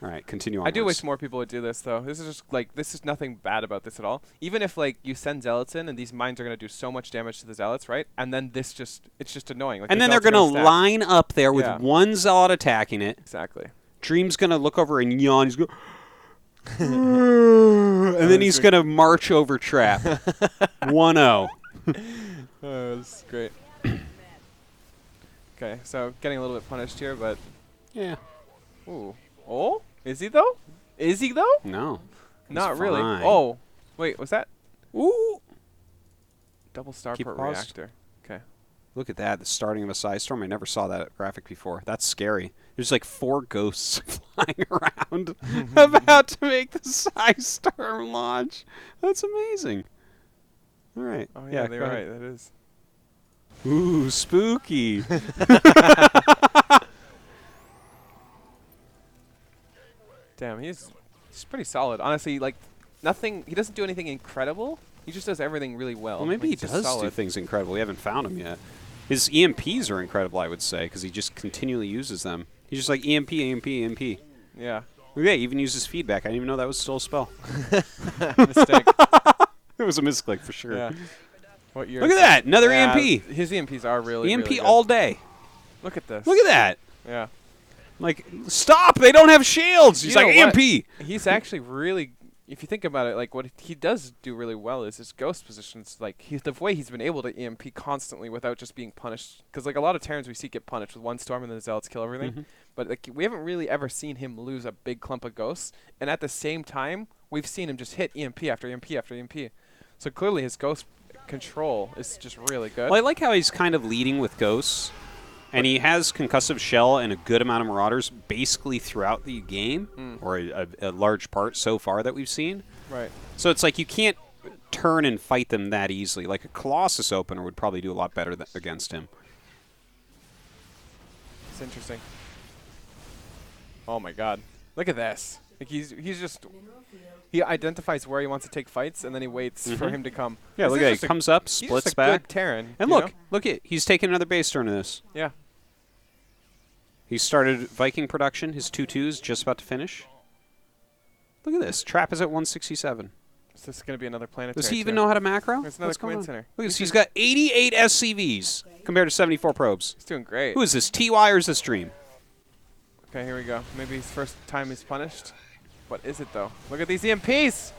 All right, continue on. I do wish more people would do this, though. This is just like this is nothing bad about this at all. Even if like you send zealots in and these mines are going to do so much damage to the zealots, right? And then it's just annoying. Like and the then they're zealots going are to stack. line up there with Yeah. one zealot attacking it. Exactly. Dream's going to look over and yawn. He's going, and then he's going to march over trap. 1-0. Oh, that's great. Okay, so getting a little bit punished here, but Yeah. ooh, oh, is he though? Is he though? No. He's Not really. fine. Oh, wait, was that Ooh. double starport Keep paused. reactor? Okay. Look at that, the starting of a Psy Storm. I never saw that graphic before. That's scary. There's like 4 ghosts flying around about to make the Psy Storm launch. That's amazing. All right. Oh yeah, go they're ahead. right. That is. Ooh, spooky. Damn, he's pretty solid. Honestly, like nothing. He doesn't do anything incredible. He just does everything really well. Well, maybe he Like, he's just does do solid. things incredible. We haven't found him yet. His EMPs are incredible, I would say, because he just continually uses them. He's just like EMP, EMP, EMP. Yeah. Yeah, he even uses feedback. I didn't even know that was still a spell. Mistake. It was a misclick for sure. Yeah. What year? Look is at that, another Yeah, EMP. His EMPs are really. EMP really good. all day. Look at this. Look at that. Yeah. Like, stop! They don't have shields. He's You like know what? EMP. He's actually really. If you think about it, like what he does do really well is his ghost positions. Like the way he's been able to EMP constantly without just being punished. Because like a lot of Terrans we see get punished with one storm and then the zealots kill everything. Mhm. But like we haven't really ever seen him lose a big clump of ghosts. And at the same time, we've seen him just hit EMP after EMP after EMP. So clearly his ghost control is just really good. Well, I like how he's kind of leading with ghosts, and he has concussive shell and a good amount of marauders basically throughout the game, or a large part so far that we've seen. Right. So it's like you can't turn and fight them that easily. Like a Colossus opener would probably do a lot better against him. It's interesting. Oh my god. Look at this. Like he's just he identifies where he wants to take fights and then he waits for him to come. Yeah, This look is at it. just He a- comes up, he's just splits a back. good Terran. And you look, know? look at he's taking another base turn in this. Yeah. He started Viking production. His 2-2's just about to finish. Look at this. Trap is at 167. Is this going to be another planetary? Does he even too? know how to macro? There's another What's going command on? center. Look at this. He's got 88 SCVs compared to 74 probes. He's doing great. Who is this? TY or is this Dream? Okay, here we go. Maybe his first time he's punished. What is it though? Look at these EMPs.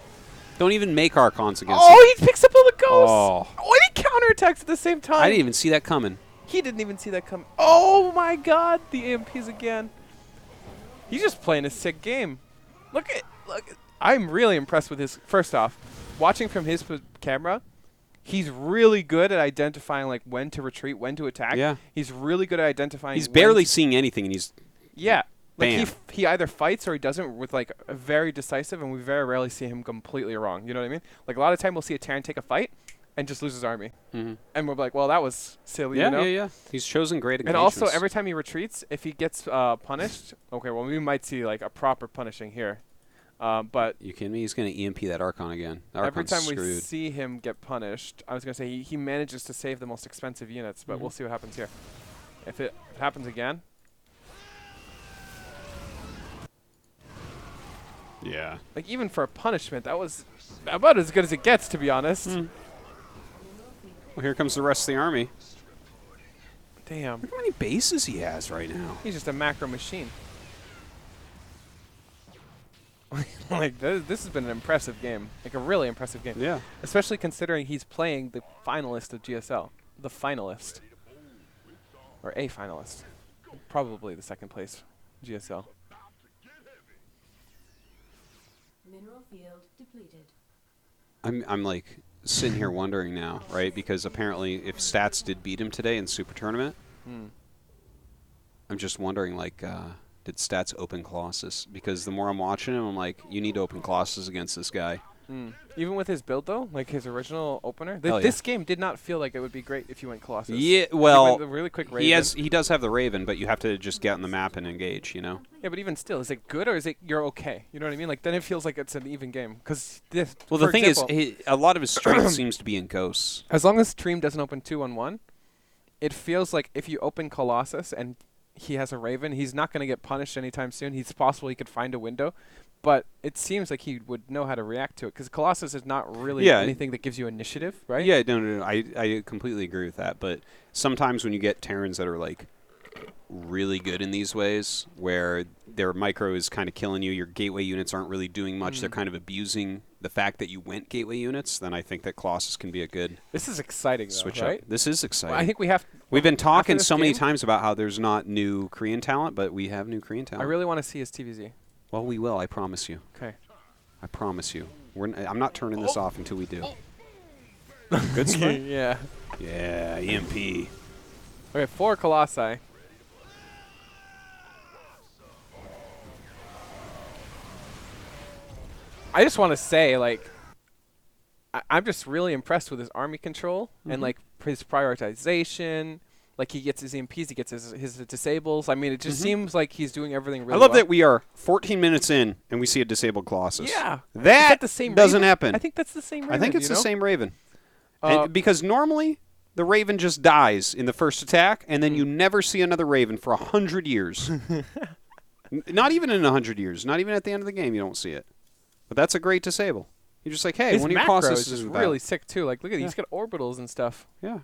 Don't even make Archons against him. Oh, he picks up all the Oh. Oh, and he counterattacks at the same time. I didn't even see that coming. He didn't even see that coming. Oh my god, the AMPs again. He's just playing a sick game. Look at. I'm really impressed with his. First off, watching from his camera, he's really good at identifying like when to retreat, when to attack. Yeah. He's really good at identifying. He's when barely to- seeing anything, and he's Yeah. Like Bam. he either fights or he doesn't with like a very decisive, and we very rarely see him completely wrong. You know what I mean? Like a lot of time we'll see a Terran take a fight and just lose his army, and we're like, well, that was silly. yeah, you know? yeah. He's chosen great And engagements. also, every time he retreats, if he gets punished, okay, well, we might see like a proper punishing here. But You kidding me? He's going to EMP that Archon again. Archon's every time we screwed. see him get punished, I was going to say he manages to save the most expensive units, but we'll see what happens here. If it happens again, Yeah. like even for a punishment, that was about as good as it gets, to be honest. Well, here comes the rest of the army. Damn. Look how many bases he has right now. He's just a macro machine. Like, this has been an impressive game. Like, a really impressive game. Yeah. Especially considering he's playing the finalist of GSL. The finalist. Or a finalist. Probably the second place GSL. Mineral field depleted. I'm like sitting here wondering now, right? Because apparently if Stats did beat him today in Super Tournament, I'm just wondering, like, did Stats open Colossus? Because the more I'm watching him, I'm like, you need to open Colossus against this guy. Even with his build, though, like his original opener, Hell yeah. this game did not feel like it would be great if you went Colossus. Yeah, He well, went the really quick Raven. he does have the Raven, but you have to just get on the map and engage, you know? Yeah, but even still, is it good or is it you're okay? You know what I mean? Like, then it feels like it's an even game. Because this. Well, for the thing example, is, a lot of his strength seems to be in ghosts. as long as Stream doesn't open 2-1-1, it feels like if you open Colossus and he has a Raven, he's not going to get punished anytime soon. It's possible he could find a window, but it seems like he would know how to react to it because Colossus is not really Yeah. anything that gives you initiative, right? Yeah, no. I completely agree with that. But sometimes when you get Terrans that are like really good in these ways, where their micro is kind of killing you, your gateway units aren't really doing much, they're kind of abusing the fact that you went gateway units, then I think that Colossus can be a good This is exciting, though, switch right? up. This is exciting. I think we have. We've been talking this so many game- times about how there's not new Korean talent, but we have new Korean I talent. really want to see his TVZ. Well, we will. I promise you. Okay. I promise you. I'm not turning this off until we do. Good spray. Yeah. Yeah, EMP. Okay, 4 Colossi. I just want to say, like, I'm just really impressed with his army control and, like, his prioritization. Like, he gets his EMPs, he gets his disables. I mean, it just seems like he's doing everything really I love well. that we are 14 minutes in and we see a disabled Colossus. Yeah. That Is that the same doesn't Raven? happen. I think that's the same Raven, I think it's you the know? same Raven. Uh, And because normally the Raven just dies in the first attack, and then you never see another Raven for 100 years. Not even in 100 years. Not even at the end of the game you don't see it. But that's a great disable. You're just like, hey, his one of your macro Colossus is is just without. really sick, too. Like, look at Yeah. He's got orbitals and stuff. Yeah.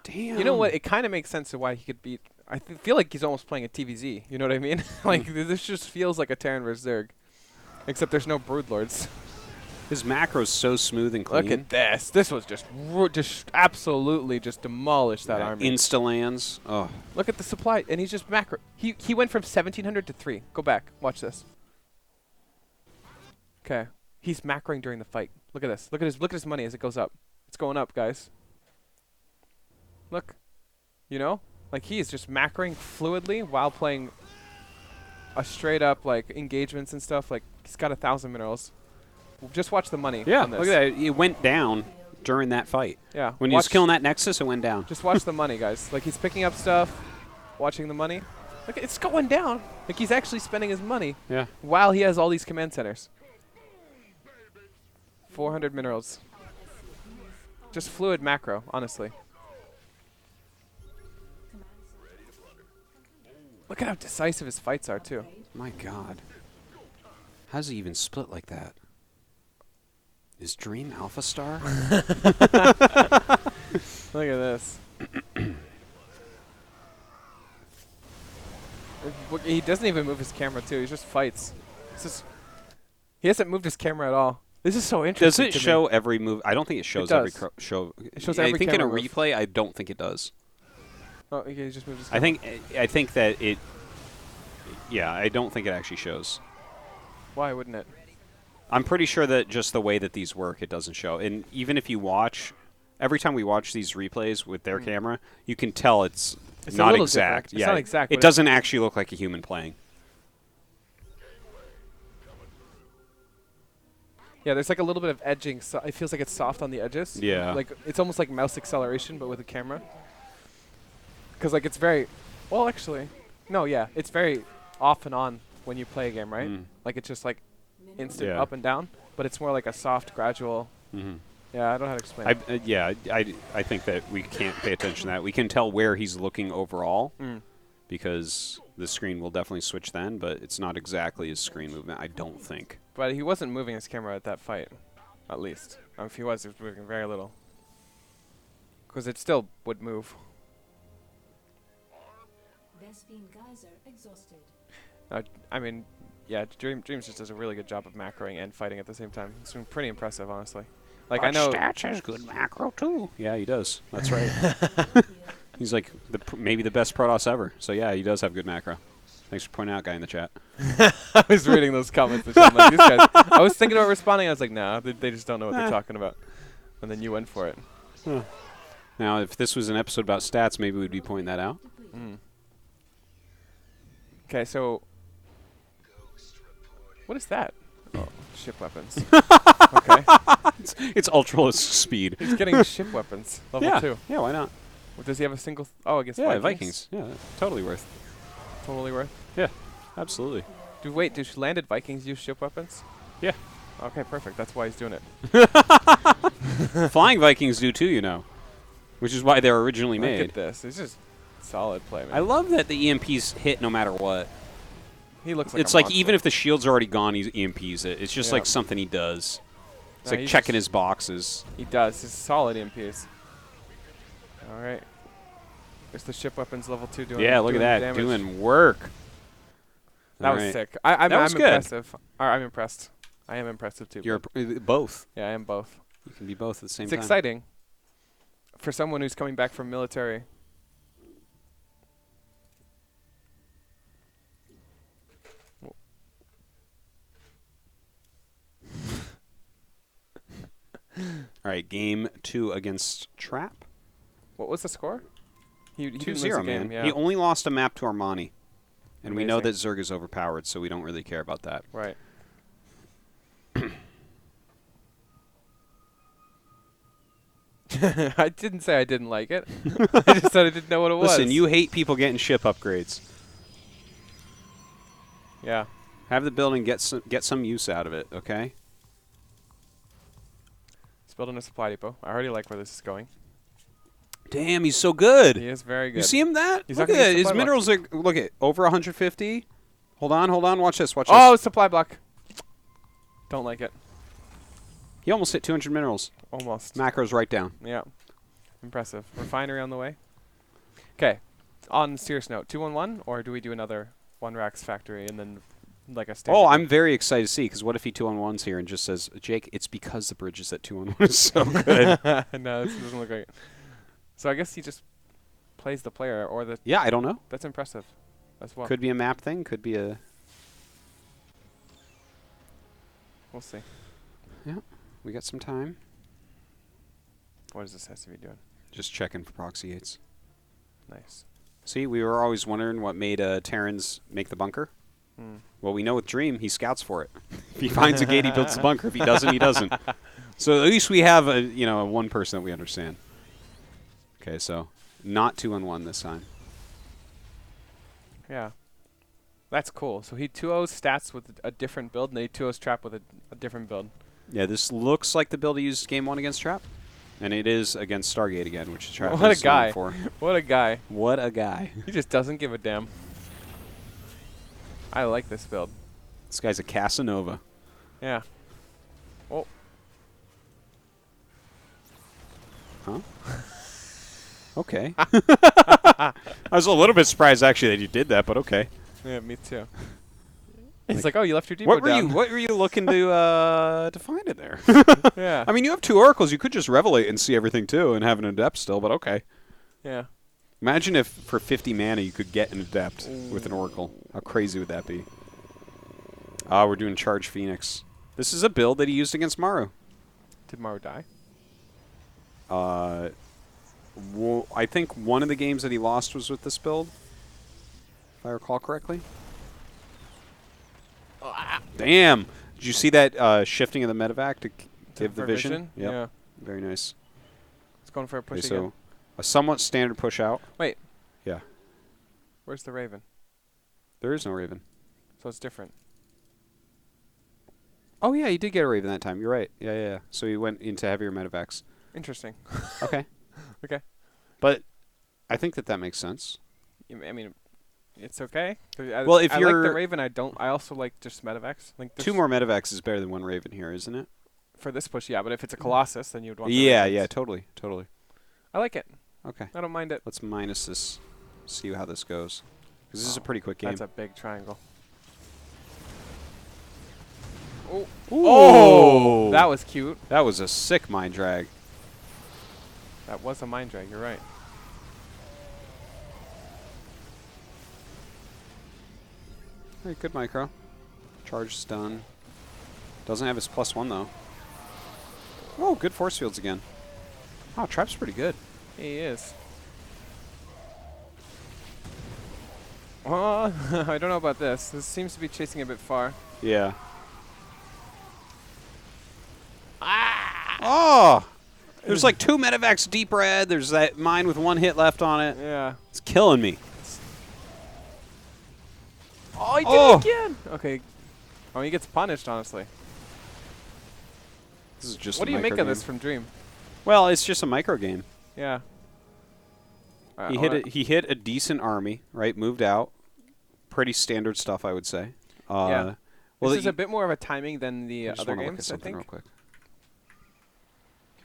Damn. You know what? It kind of makes sense to why he could beat. I feel like he's almost playing a TVZ. You know what I mean? Like this just feels like a Terran vs Zerg, except there's no Broodlords. His macro's so smooth and clean. Look at this. This was just absolutely just demolished that army. Insta-lands. Oh. Look at the supply, and he's just macro. He went from 1700 to 3. Go back. Watch this. Okay. He's macroing during the fight. Look at this. Look at his money as it goes up. It's going up, guys. Look. You know? Like, he is just macroing fluidly while playing a straight up, like, engagements and stuff. Like, he's got 1,000 minerals. Just watch the money. Yeah, on this. look at that. It went down during that fight. Yeah. When he was killing that Nexus, it went down. Just watch the money, guys. Like, he's picking up stuff, watching the money. Look, it's going down. Like, he's actually spending his money Yeah. while he has all these command centers. 400 minerals. Just fluid macro, honestly. Look at how decisive his fights are, too. My God. How's he even split like that? Is Dream Alpha Star? Look at this. He doesn't even move his camera, too. He just fights. He hasn't moved his camera at all. This is so Does interesting. it to me. show every move? I don't think it shows every does. show. It shows I every think in a camera move. replay, I don't think it does. Oh, okay, you just moved his I camera. think that it. Yeah, I don't think it actually shows. Why wouldn't it? I'm pretty sure that just the way that these work, it doesn't show. And even if you watch, every time we watch these replays with their camera, you can tell it's It's a not little exact. different. It's not exact, It but doesn't actually look like a human playing. Yeah, there's like a little bit of edging. So it feels like it's soft on the edges. Yeah. Like it's almost like mouse acceleration, but with a camera. Because like it's very, well, actually, no, yeah, it's very off and on when you play a game, right? Mm. Like it's just like instant Yeah. up and down, but it's more like a soft, gradual. Mm-hmm. Yeah, I don't know how to explain. it. I think that we can't pay attention to that. We can tell where he's looking overall Mm. because the screen will definitely switch then, but it's not exactly his screen movement, I don't think. But he wasn't moving his camera at that fight, at least. If he was moving very little. Because it still would move. Vespine Geyser exhausted. I mean, yeah, Dreams just does a really good job of macroing and fighting at the same time. It's been pretty impressive, honestly. Like I know Stats has good macro too. Yeah, he does. That's right. He's like maybe the best Protoss ever. So yeah, he does have good macro. Thanks for pointing out, guy in the chat. I was reading those comments. And I'm like, these guys. I was thinking about responding. I was like, nah, they just don't know what they're talking about. And then you went for it. Huh. Now, if this was an episode about stats, maybe we'd be pointing that out. Mm. Okay, so what is that? Oh, ship weapons. Okay, It's ultra speed. he's getting ship weapons level Yeah. 2. Yeah, why not? Well, does he have a single? Oh, I guess Yeah, Vikings. Vikings. Yeah, totally worth. Totally worth. Yeah, absolutely. Wait, do landed Vikings use ship weapons? Yeah. Okay, perfect. That's why he's doing it. Flying Vikings do too, you know, which is why they were originally Look made. at this. It's just solid play, man. I love that the EMPs hit no matter what. He looks like It's a like monster. even if the shield's already gone, he EMPs it. It's just Yeah. like something he does. It's No, like he's checking just- his boxes. He does. He's solid EMPs. All right. There's the ship weapons level 2 doing Yeah, look at doing that, damage. doing work. That All was right. sick. I'm That was good. impressive. I'm impressed. I am impressive too. You're but both. yeah, I am both. You can be both at the same It's time. exciting for someone who's coming back from military. All right, game 2 against Trap. What was the score? He didn't lose 2-0, a game. man. Yeah. He only lost a map to Armani. And we know that Amazing. Zerg is overpowered, so we don't really care about that. Right. I didn't say I didn't like it. I just said I didn't know what it was. Listen, you hate people getting ship upgrades. Yeah. Have the building get some use out of it, okay? He's building a supply depot. I already like where this is going. Damn, he's so good. He is very good. You see him that? He's Look not at gonna that. get His supply minerals are, look at, over 150. Hold on. Watch this. Oh, supply block. Don't like it. He almost hit 200 minerals. Almost. Macro's right down. Yeah. Impressive. Refinery on the way. Okay. On a serious note, 2-1-1, or do we do another one racks factory and then like a standard? Oh, I'm very excited to see, because what if he 2-on-1s here and just says, Jake, it's because the bridges at 2-on-1 is so good. No, this doesn't look like it. So I guess he just plays the player or the. Yeah, I don't know. That's impressive. As well. Could be a map thing. Could be a... We'll see. Yeah, we got some time. What does this has to be doing? Just checking for proxy gates. Nice. See, we were always wondering what made Terrans make the bunker. Hmm. Well, we know with Dream, he scouts for it. If he finds a gate, he builds the bunker. If he doesn't, he doesn't. So at least we have a one person that we understand. Okay, so not 2-on-1 this time. Yeah. That's cool. So he 2-0s stats with a different build, and then he 2-0s trap with a different build. Yeah, this looks like the build he used game 1 against Trap. And it is against Stargate again, which Trap What a is known guy. for. What a guy. What a guy. He just doesn't give a damn. I like this build. This guy's a Casanova. Yeah. Oh. Huh? Okay. I was a little bit surprised, actually, that you did that, but okay. Yeah, me too. It's like, oh, you left your depot down. What were you looking to find in there? Yeah. I mean, you have 2 oracles. You could just revelate and see everything too, and have an adept still. But okay. Yeah. Imagine if for 50 mana you could get an adept with an oracle. How crazy would that be? We're doing Charge Phoenix. This is a build that he used against Maru. Did Maru die? I think one of the games that he lost was with this build, if I recall correctly. Damn! Did you see that shifting of the medevac to give the vision? Yep. Yeah. Very nice. It's going for a push Okay, again. so a somewhat standard push out. Wait. Yeah. Where's the Raven? There is no Raven. So it's different. Oh yeah, he did get a Raven that time. You're right. Yeah. So he went into heavier medevacs. Interesting. Okay. Okay. But I think that makes sense. I mean, it's okay. Well, if I you're like the Raven, I also like just medevacs. Like 2 more medevacs is better than 1 Raven here, isn't it? for this push, yeah. But if it's a Colossus, then you would want. The Yeah, Ravens. yeah, totally. I like it. Okay. I don't mind it. Let's minus this. See how this goes. Because this is a pretty quick game. That's a big triangle. Oh. Ooh. Oh, that was cute. That was a sick mind drag. That was a mind drag. You're right. Very good micro. Charge stun. Doesn't have his +1 though. Oh, good force fields again. Wow, Trap's pretty good. He is. I don't know about this. This seems to be chasing a bit far. Yeah. Oh! There's like 2 medevacs deep red. There's that mine with 1 hit left on it. Yeah. It's killing me. Oh, he did Oh. it again. Okay. Oh, he gets punished, honestly. This is just What a do you make micro of this game. from Dream? Well, it's just a micro game. Yeah. He hit a decent army, right? Moved out. Pretty standard stuff, I would say. Yeah. Well, this is a bit more of a timing than the I just other wanna look at games, I something think. real quick.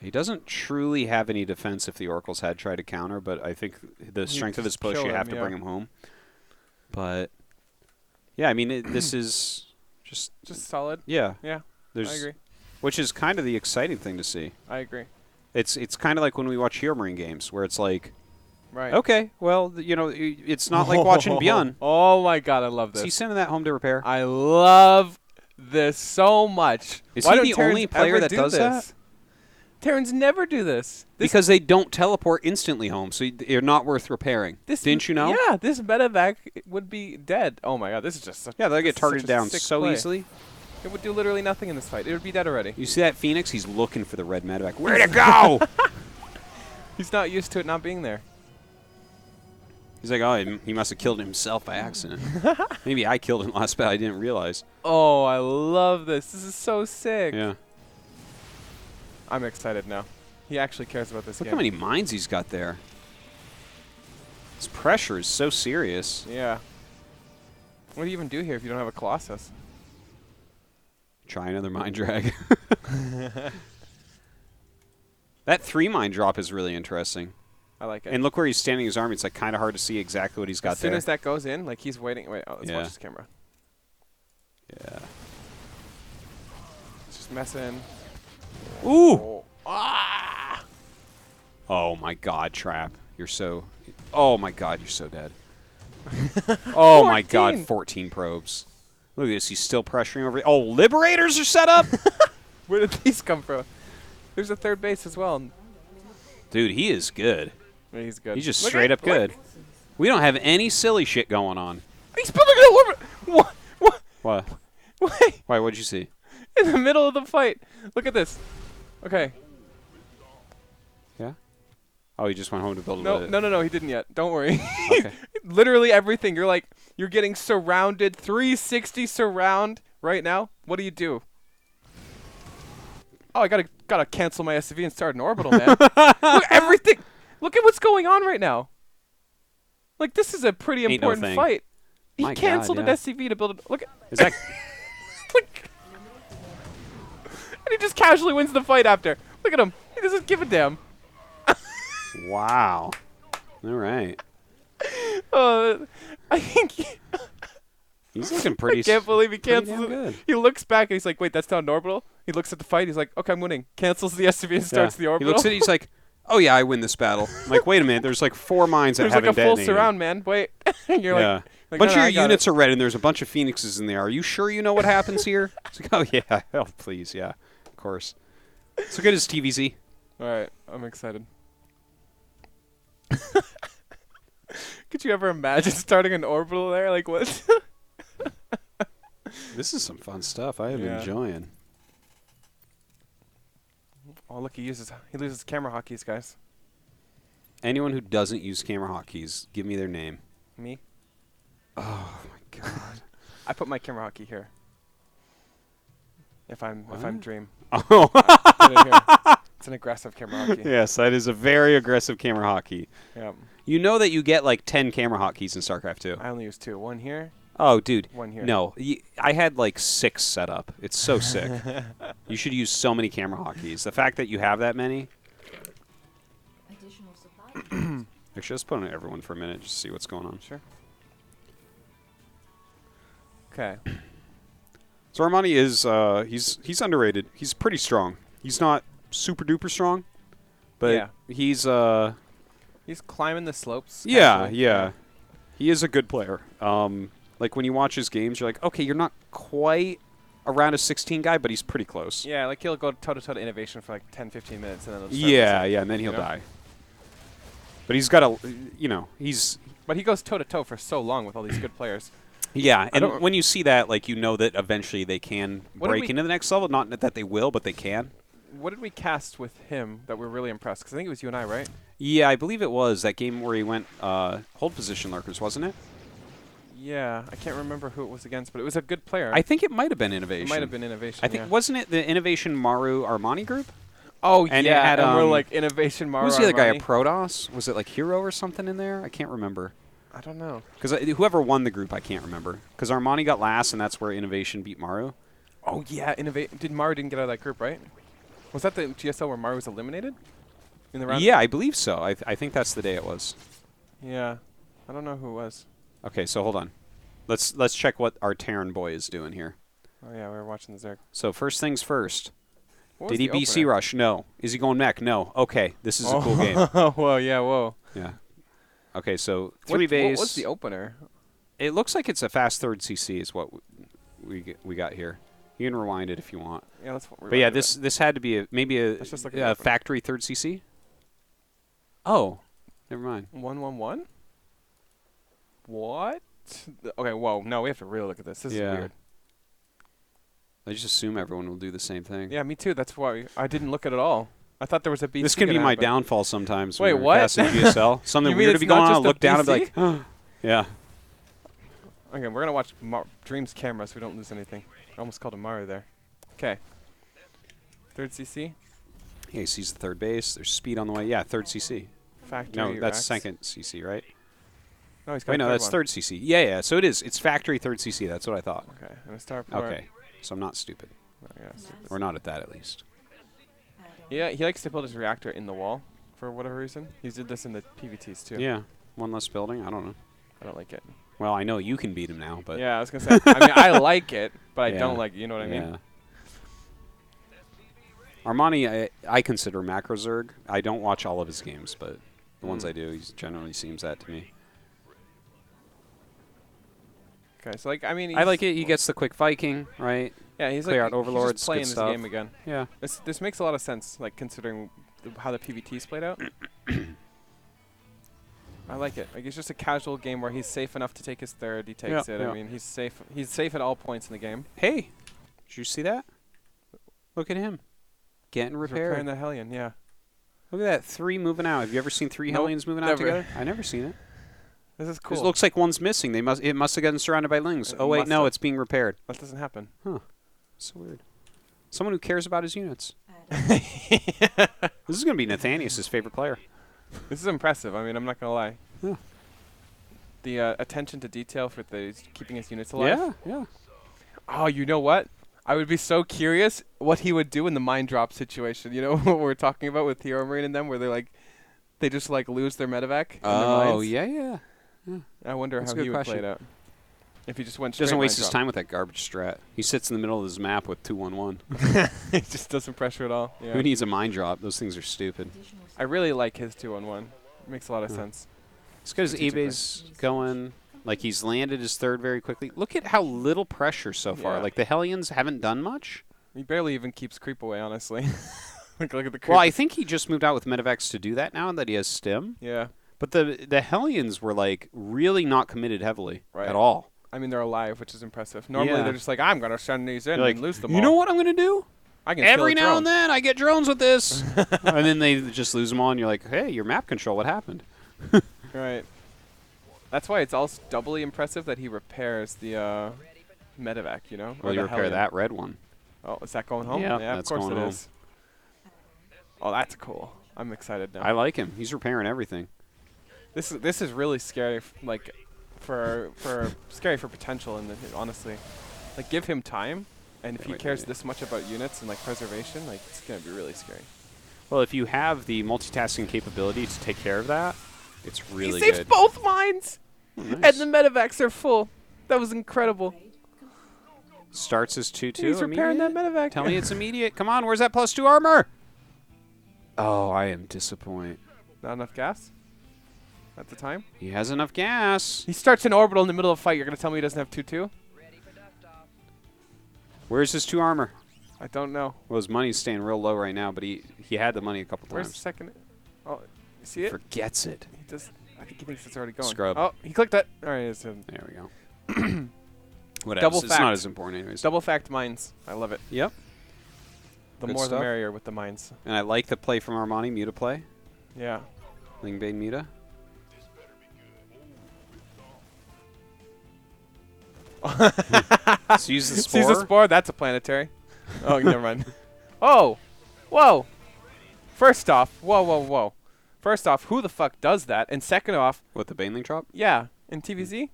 He doesn't truly have any defense if the Oracles had tried to counter, but I think the strength of his just push, kill you him, have to yeah. bring him home. But, yeah, I mean, this is just... Just solid. Yeah. Yeah, There's, I agree. Which is kind of the exciting thing to see. I agree. It's kind of like when we watch Hero Marine games, where it's like, Right. okay, well, you know, it's not like watching Beyond. Oh my god, I love Is he this. sending that home to repair? I love this so much. Is Why he don't the Terrans only player ever that do does this? that? Terrans never do this. Because they don't teleport instantly home, so you're not worth repairing. Didn't you know? Yeah, this medevac would be dead. Oh my god, this is just such, Yeah, they'll get this is such targeted a down sick so play. easily. It would do literally nothing in this fight. It would be dead already. You see that Phoenix? He's looking for the red medevac. Where'd it go? He's not used to it not being there. He's like, oh, he must have killed himself by accident. Maybe I killed him last battle. I didn't realize. Oh, I love this. This is so sick. Yeah. I'm excited now. He actually cares about this Look game. how many mines he's got there. His pressure is so serious. Yeah. What do you even do here if you don't have a Colossus? Try another mine drag. That 3 mine drop is really interesting. I like it. And look where he's standing his army. It's like kind of hard to see exactly what he's got as soon there. as that goes in, like he's waiting. Wait, let's Yeah. watch this camera. Yeah. Let's just mess in. Ooh! Oh. Ah! Oh my god, Trap. You're so... Oh my god, you're so dead. Oh my god, 14. 14 probes. Look at this, he's still pressuring over... Oh, Liberators are set up? Where did these come from? There's a third base as well. Dude, he is good. Yeah, he's good. He's just Look straight at- up good. We don't have any silly shit going on. He's building an orbit. What? What? What? Wait. Why, what'd you see? In the middle of the fight. Look at this. Okay. Yeah? Oh, he just went home to build No, a... no, he didn't yet. Don't worry. Okay. Literally everything. You're getting surrounded, 360 surround right now. What do you do? Oh, I gotta cancel my SCV and start an orbital, man. Look, everything. Look at what's going on right now. Like, this is a pretty Ain't no important thing. fight. He My God, canceled yeah. an SCV to build it. Look at. Is that... Look. And he just casually wins the fight after. Look at him. He doesn't give a damn. Wow. All right. I think. He's looking pretty. I can't believe he pretty cancels damn it. good. He looks back and he's like, wait, that's not an orbital? He looks at the fight. He's like, okay, I'm winning. Cancels the SUV and starts the He orbital. looks at it. He's like, "Oh yeah, I win this battle." I'm like, wait a minute. There's like 4 mines that There's like haven't a full detonated. surround, man. Wait. You're Yeah. like, A bunch no, of I your got units it. are red, and there's a bunch of phoenixes in there. Are you sure you know what happens here? It's like, oh yeah, oh please, yeah, of course. So good as TVZ. All right, I'm excited. Could you ever imagine starting an orbital there? Like what? This is some fun stuff. I am Yeah. enjoying. Oh, look, he loses camera hotkeys, guys. Anyone who doesn't use camera hotkeys, give me their name. Me? Oh my god. I put my camera hotkey here. If I'm What? Dream. Oh. Put it here. It's an aggressive camera hotkey. Yes, that is a very aggressive camera hotkey. Yeah. You know that you get like 10 camera hotkeys in StarCraft 2. I only use 2. One here, Oh, dude. one here. No, I had like 6 set up. It's so sick. You should use so many camera hotkeys. The fact that you have that many. Additional supply. Actually, let's put on everyone for a minute just to see what's going on. Sure. Okay. So Armani is he's underrated. He's pretty strong. He's not super duper strong, but Yeah. he's climbing the slopes. yeah, casually. yeah. He is a good player. Like when you watch his games, you're like, okay, you're not quite around a 16 guy, but he's pretty close. Yeah, like he'll go toe-to-toe to innovation for like 10, 15 minutes, and then he'll start Yeah, losing, yeah, and then he'll you know? die. But he's got a, he's But he goes toe-to-toe for so long with all these good players. yeah, and don't- when you see that, like you know that eventually they can What did break we- into the next level. Not that they will, but they can. What did we cast with him that we're really impressed? Because I think it was you and I, right? Yeah, I believe it was that game where he went hold position lurkers, wasn't it? Yeah, I can't remember who it was against, but it was a good player. I think it might have been Innovation. It might have been Innovation. I think yeah. wasn't it the Innovation Maru Armani group? Oh, and it yeah, had, and we're um, like Innovation Maru Who was the other guy? A Armani. Protoss? Was it like Hero or something in there? I can't remember. I don't know. Because whoever won the group, I can't remember. Because Armani got last, and that's where Innovation beat Maru. Oh, yeah, Maru didn't get out of that group, right? Was that the GSL where Maru was eliminated? In the round? Yeah, I believe so. I think that's the day it was. Yeah. I don't know who it was. Okay, so hold on. Let's check what our Terran boy is doing here. Oh, yeah, we were watching the Zerg. So first things first. What Did was he the BC opener? rush? No. Is he going mech? No. Okay, this is a cool game. Oh, whoa, yeah, whoa. Yeah. Okay, so What- 3 base. What's the opener? It looks like it's a fast third CC is what we got here. You can rewind it if you want. Yeah, let's. But yeah, this had to be maybe Let's just look at the a opener. factory third CC. Oh, never mind. 1-1-1. What? Okay, whoa. No, we have to really look at this. This Yeah. is weird. I just assume everyone will do the same thing. Yeah, me too. That's why I didn't look at it all. I thought there was a BC. This can be gonna my happen. downfall sometimes. Wait, when we're what? casting GSL. Something You mean weird to it's be not going on. just I'll a look down and be BC? like, yeah. Okay, we're gonna watch Dream's camera so we don't lose anything. I almost called him Mario there. Okay. Third CC. He sees the third base. There's speed on the way. Yeah, third CC. Factory. No, that's Rex. second CC, right? No, he's got Wait, a no, third that's one. third CC. Yeah, yeah. So it is. It's factory third CC. That's what I thought. Okay, and a starport. Okay, so I'm not stupid. Oh, yeah, stupid. Or not at that, at least. Yeah, he likes to build his reactor in the wall for whatever reason. He did this in the PVTs too. Yeah, one less building. I don't know. I don't like it. Well, I know you can beat him now, but Yeah, I was gonna say. I mean, I like it, but I Yeah. don't like it. You know what I mean? yeah. Armani, I consider macro Zerg. I don't watch all of his games, but the ones I do, he generally seems that to me. Okay, so like, I mean, I like it. He gets the quick Viking, right? Yeah, he's clear like out overlords, He's just playing good his stuff. game again. Yeah. This makes a lot of sense, like considering how the PVTs played out. I like it. Like it's just a casual game where he's safe enough to take his third. He takes Yeah, it. yeah. I mean, he's safe. He's safe at all points in the game. Hey, did you see that? Look at him, getting He's repaired. repairing the Hellion. Yeah. Look at that, 3 moving out. Have you ever seen 3 Nope, Hellions moving out never. together? I never seen it. This is 'Cause cool. It looks like one's missing. It must have gotten surrounded by lings. It Oh wait, must no, have. it's being repaired. That doesn't happen. So weird. Someone who cares about his units. Add This is gonna be Nathanius' favorite player. This is impressive. I mean, I'm not gonna lie. Yeah. The attention to detail for keeping his units alive. Yeah, yeah. Oh, you know what? I would be so curious what he would do in the mine drop situation. You know what we're talking about with Hero Marine and them, where they just like lose their medevac. in their Oh mines? yeah, yeah. I wonder That's a how good he would play question. it out. If he just went straight Doesn't waste line his drop. time with that garbage strat. He sits in the middle of his map with 2-1-1. He just doesn't pressure at all. Yeah. Who needs a mine drop? Those things are stupid. Additional I really like his 2-on-1. Makes a lot of Huh. sense. It's because Strategically. eBay's going, like he's landed his third very quickly. Look at how little pressure so far. Yeah. Like the Hellions haven't done much. He barely even keeps creep away, honestly. Look at the creep. Well, I think he just moved out with Medivacs to do that now that he has stim. Yeah. But the Hellions were like really not committed heavily Right. at all. I mean, they're alive, which is impressive. Normally, Yeah. they're just like, I'm going to send these in They're like, and lose them you all. know what I'm going to do? I can Every kill a now drone. and then I get drones with this. And then they just lose them all and you're like, hey, your map control, what happened? Right. That's why it's also doubly impressive that he repairs the medevac, you know? Well, or you the repair Hellion. that red one. Oh, is that going home? Yeah, of that's course going it home. is. Oh, that's cool. I'm excited now. I like him. He's repairing everything. This is really scary, like, for scary for potential. And honestly, like, give him time, and if Yeah, he wait, cares wait. this much about units and like preservation, like, it's gonna be really scary. Well, if you have the multitasking capability to take care of that, it's really he saves good. both mines, Oh, and nice. the medevacs are full. That was incredible. Starts as 2-2. He's repairing that immediate? medevac. Tell me it's immediate. Come on, where's that +2 armor? Oh, I am disappointed. Not enough gas at the time. He has enough gas. He starts an orbital in the middle of a fight. You're gonna tell me he doesn't have 2-2? Where's his 2 armor? I don't know. Well, his money's staying real low right now, but he had the money a couple Where's the times. second? Oh, you see it? Forgets it. He does. I think he thinks it's already going. Scrub. Oh, he clicked that. All right, it's There we go. Whatever. Double It's fact. not as important anyways. double fact mines. I love it. Yep. The Good more the stuff. merrier with the mines. And I like the play from Armani, Muta play. Yeah. Lingbane Muta. So use the spore. Sees the spore. That's a planetary. Oh, never mind. Oh, whoa. First off, whoa. First off, who the fuck does that? And second off, What, the Baneling drop? yeah, in TVZ.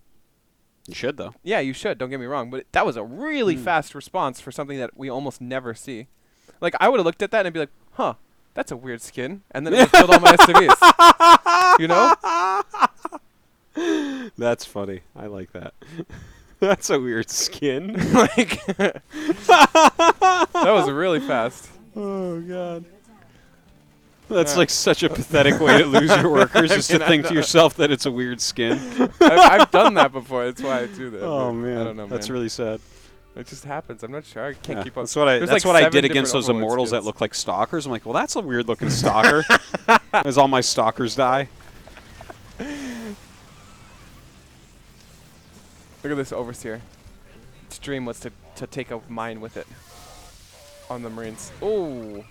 You should, though. Yeah, you should. Don't get me wrong, but that was a really fast response for something that we almost never see. Like, I would have looked at that and be like, "Huh, that's a weird skin," and then it would have killed all my SCVs. You know? That's funny. I like that. That's a weird skin. Like, that was really fast. Oh, God. That's Yeah. like such a pathetic way to lose your workers, is to I think to know. yourself that it's a weird skin. I've done that before. That's why I do that. Oh, but man. I don't know, That's man. really sad. It just happens. I'm not sure. I can't Yeah, keep up. That's what I. There's That's like what I 7 did against different those Overlord immortals that skins. look like stalkers. I'm like, well, that's a weird looking stalker. As all my stalkers die. Look at this overseer. Its dream was to take a mine with it on the Marines. Oh.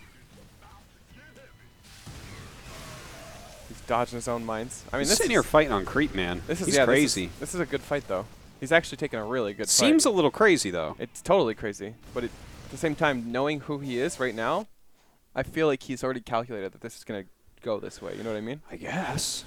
He's dodging his own mines. I mean, He's this sitting is, here fighting on creep, man. this is He's yeah, crazy. This is a good fight though. He's actually taking a really good Seems fight. a little crazy though. It's totally crazy, but at the same time, knowing who he is right now, I feel like he's already calculated that this is gonna go this way. You know what I mean? I guess.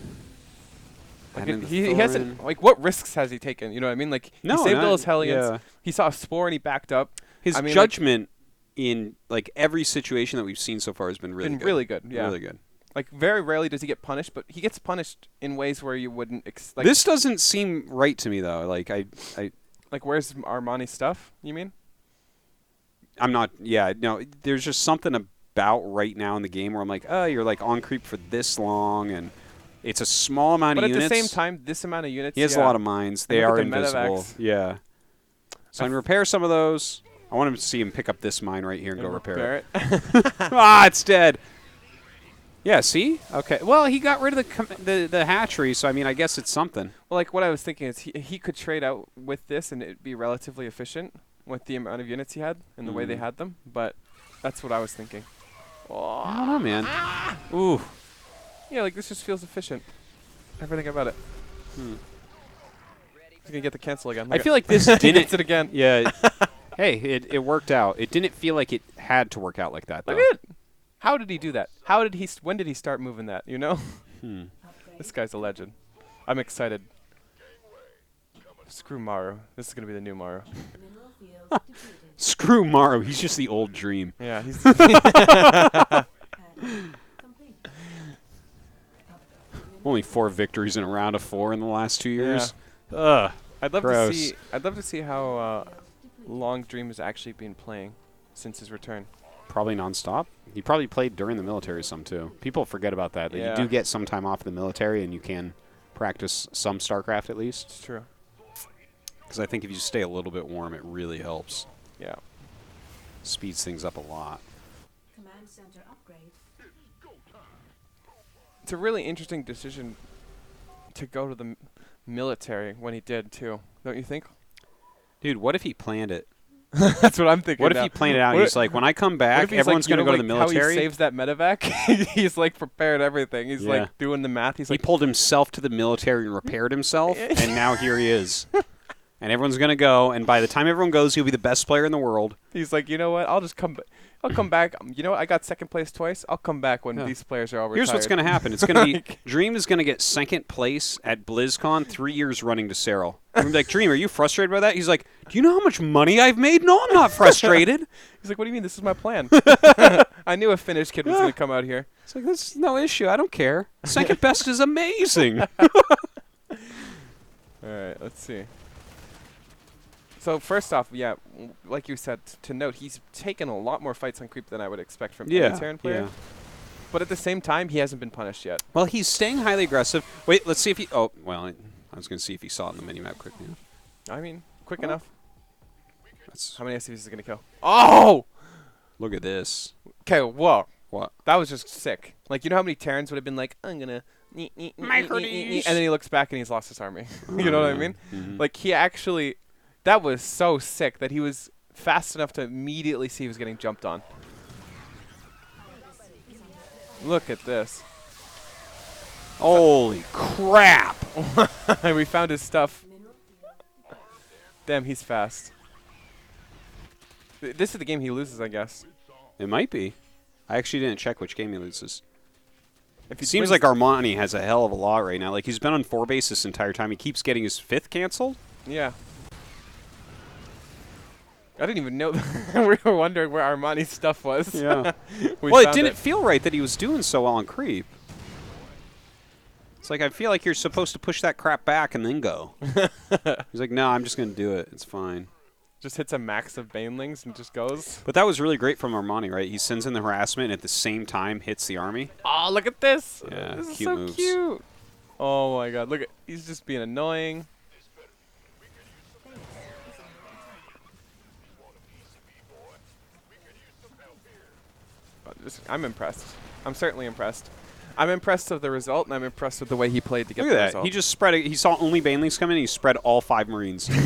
Like Adding the he hasn't. Thorin. Like, what risks has he taken? You know what I mean? Like, No, he saved all not- his Hellions. yeah. He saw a spore and he backed up. His I mean, like, judgment in like every situation that we've seen so far has been really good. really good. Yeah. Really good. Like, very rarely does he get punished, but he gets punished in ways where you wouldn't. Like, This doesn't seem right to me though. Like like, where's Armani stuff? You mean? I'm not. Yeah, no. There's just something about right now in the game where I'm like, oh, you're like on creep for this long, and it's a small amount But of at units. the same time, this amount of units. he has a yeah. lot of mines. They look at are the invisible. medevacs. Yeah. So I'm gonna repair some of those. I want to see him pick up this mine right here and go repair it. Ah, it's dead. Yeah. See? Okay. Well, he got rid of the hatchery, so I mean, I guess it's something. Well, like, what I was thinking is he could trade out with this and it'd be relatively efficient with the amount of units he had and the way they had them. But that's what I was thinking. Oh. I don't know, man. Ooh. Yeah, like, this just feels efficient. Everything about it. He's gonna get the cancel again. I feel like this He didn't. gets it again. Yeah. Hey, it worked out. It didn't feel like it had to work out like that, though. Look at it. How did he do that? How did he? When did he start moving that? You know, this guy's a legend. I'm excited. Screw Maru. This is gonna be the new Maru. Mineral field depleted. Screw Morrow. He's just the old dream. Yeah, he's. Added. Complete. Only 4 victories in a round of 4 in the last 2 years. Ugh. I'd love Gross. to see. I'd love to see how long Dream has actually been playing since his return. Probably nonstop. He probably played during the military some too. People forget about that. That Yeah. you do get some time off the military, and you can practice some StarCraft at least. It's true. Because I think if you stay a little bit warm, it really helps. Yeah. Speeds things up a lot. Command center upgrade. It's a really interesting decision to go to the military when he did too. Don't you think? Dude, what if he planned it? That's what I'm thinking. What if now. he planned it out? What He's like, when I come What back, if he's everyone's like, going to go to the How military. he saves that medevac? He's like prepared everything. He's Yeah. like doing the math. He's He like, pulled himself to the military and repaired himself, and now here he is. And everyone's going to go, and by the time everyone goes, he'll be the best player in the world. he's like, you know what? I'll just come. I'll come back. You know what? I got second place twice. I'll come back when Yeah. these players are all retired. Here's what's going to happen. It's going to be Dream is going to get second place at BlizzCon 3 years running to Cyril. I'm like, Dream, are you frustrated by that? He's like, do you know how much money I've made? No, I'm not frustrated. He's like, what do you mean? This is my plan. I knew a Finnish kid was Yeah. going to come out here. It's like, this is no issue. I don't care. Second best is amazing. All right, let's see. So first off, yeah, like you said, to note, he's taken a lot more fights on creep than I would expect from any Terran player. yeah. But at the same time, he hasn't been punished yet. Well, he's staying highly aggressive. Wait, let's see if he... Oh, well, I was going to see if he saw it in the minimap quickly. I mean, quick enough. That's, How many SCVs is it going to kill? Oh! look at this. Okay, whoa. What? That was just sick. Like, you know how many Terrans would have been like, I'm going to... And then he looks back and he's lost his army. You know what I mean? Mhm. Like, he actually... That was so sick that he was fast enough to immediately see he was getting jumped on. Look at this. Holy crap. We found his stuff. Mineral field. Damn, he's fast. This is the game he loses, I guess. It might be. I actually didn't check which game he loses. If It seems like Armani has a hell of a lot right now. Like, he's been on 4 base this entire time. He keeps getting his 5th canceled. Yeah. I didn't even know that. We were wondering where Armani's stuff was. Yeah. We Well, it found didn't feel right that he was doing so well on creep. It's like, I feel like you're supposed to push that crap back and then go. He's like, no, I'm just going to do it. It's fine. Just hits a max of Banelings and just goes. But that was really great from Armani, right? He sends in the harassment and at the same time hits the army. Oh, look at this. Yeah, This is cute so moves. cute. Oh, my God. Look at... He's just being annoying. I'm impressed. I'm certainly impressed. I'm impressed with the result, and I'm impressed with the way he played to get Look the at that. result. He just spread it. He saw only Banelings come in and he spread all 5 Marines. He's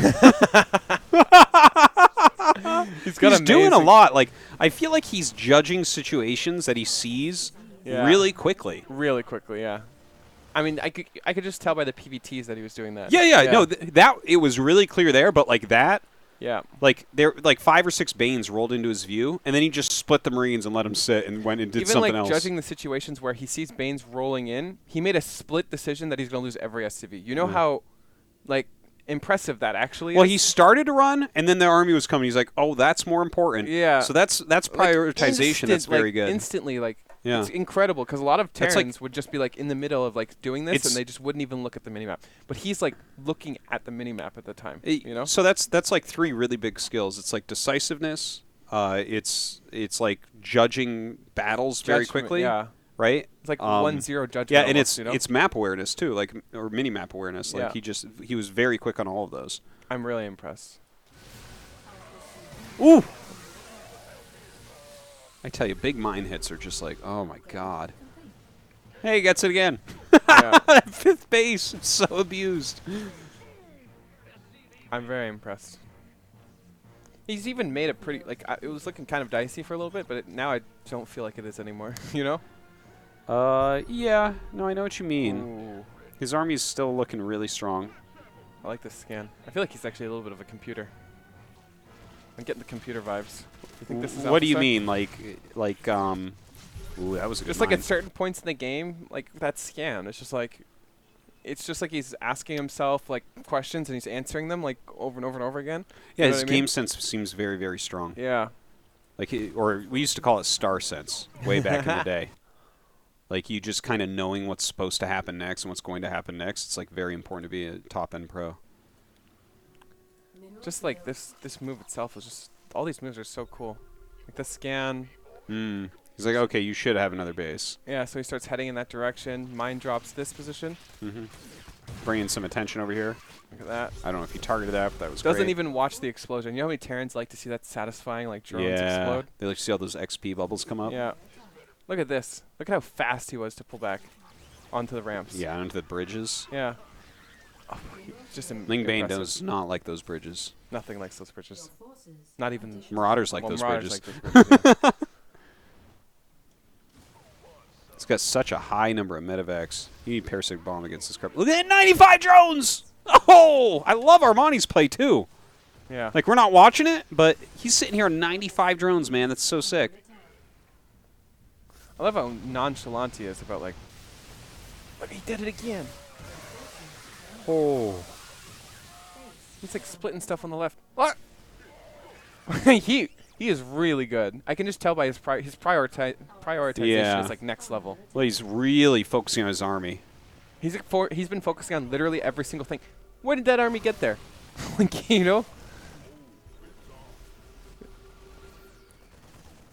got He's doing a amazing- lot. Like, I feel like he's judging situations that he sees Yeah. really quickly. Really quickly, yeah. I mean, I could just tell by the PVTs that he was doing that. Yeah. No, that it was really clear there, but like that, Yeah. like there, like 5 or 6 Banes rolled into his view, and then he just split the Marines and let them sit and went and did Even something like else. judging the situations where he sees Banes rolling in, he made a split decision that he's going to lose every SCV. You know Yeah. how, like, impressive that actually Well, is? he started to run, and then the army was coming. He's like, "Oh, that's more important." Yeah. So that's Like, prioritization. That's very like, good. Instantly, like, Yeah. it's incredible because a lot of That's like- Terrans would just be like in the middle of like doing this, It's- and they just wouldn't even look at the minimap. But he's like looking at the minimap at the time. You know? So that's like 3 really big skills. It's like decisiveness. It's like judging battles very Judgment, quickly. Yeah. Right. It's like 1-0 judgment. Yeah, and almost, you know? it's map awareness too, like or mini map awareness. Like Yeah. he was very quick on all of those. I'm really impressed. Ooh. I tell you, big mine hits are just like, oh my god. Hey, he gets it again. Yeah. 5th base, it's so abused. I'm very impressed. He's even made it pretty, like, it was looking kind of dicey for a little bit, but now I don't feel like it is anymore, you know? Yeah. No, I know what you mean. Ooh, His army's still looking really strong. I like this scan. I feel like he's actually a little bit of a computer. I'm getting the computer vibes. You think this is What do you Alpha mean? Like, ooh, that was a good Just like mine. at certain points in the game, like that scan, it's just like he's asking himself like questions and he's answering them like over and over and over again. Yeah, You know his what I mean? game sense seems very, very strong. Yeah. Like, or we used to call it star sense way back in the day. Like, you just kind of knowing what's supposed to happen next and what's going to happen next. It's like very important to be a top end pro. Just like this move itself is just, all these moves are so cool. Like the scan. He's like, okay, you should have another base. Yeah, so he starts heading in that direction. Mine drops this position. Bringing some attention over here. Look at that. I don't know if he targeted that, but that was Doesn't great. even watch the explosion. You know how many Terrans like to see that satisfying, like, drones Yeah. explode? They like to see all those XP bubbles come up. Yeah. Look at this. Look at how fast he was to pull back onto the ramps. Yeah, onto the bridges. Yeah. Oh, just Ling Bane impressive. does not like those bridges. Nothing likes those bridges. Your forces Not even Marauders like well, those Marauders bridges. like those bridges, yeah. It's got such a high number of medevacs. You need Parasitic Bomb against this crap. Look at that, 95 drones! Oh! I love Armani's play, too. Yeah. Like, we're not watching it, but he's sitting here on 95 drones, man. That's so sick. I love how nonchalant he is about, like, look, he did it again. Oh. He's like splitting stuff on the left. What? he is really good. I can just tell by his prioritization Yeah. is like next level. Well, he's really focusing on his army. He's been focusing on literally every single thing. When did that army get there? Like, you know?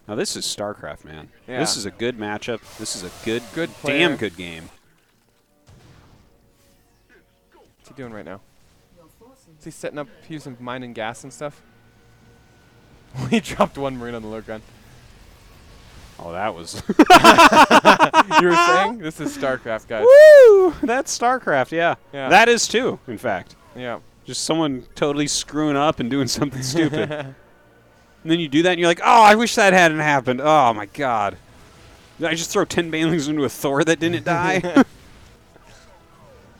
Now, this is StarCraft, man. Yeah. This is a good matchup. This is a good player. damn good game. What's he doing right now? your forces Is he setting up, using mine and gas and stuff? He dropped one Marine on the low gun. Oh, that was... You were saying? This is StarCraft, guys. Woo! That's StarCraft, yeah. Yeah. That is, too, in fact. Yeah. Just someone totally screwing up and doing something stupid. And then you do that, and you're like, oh, I wish that hadn't happened. Oh, my God. Did I just throw 10 Banelings into a Thor that didn't die?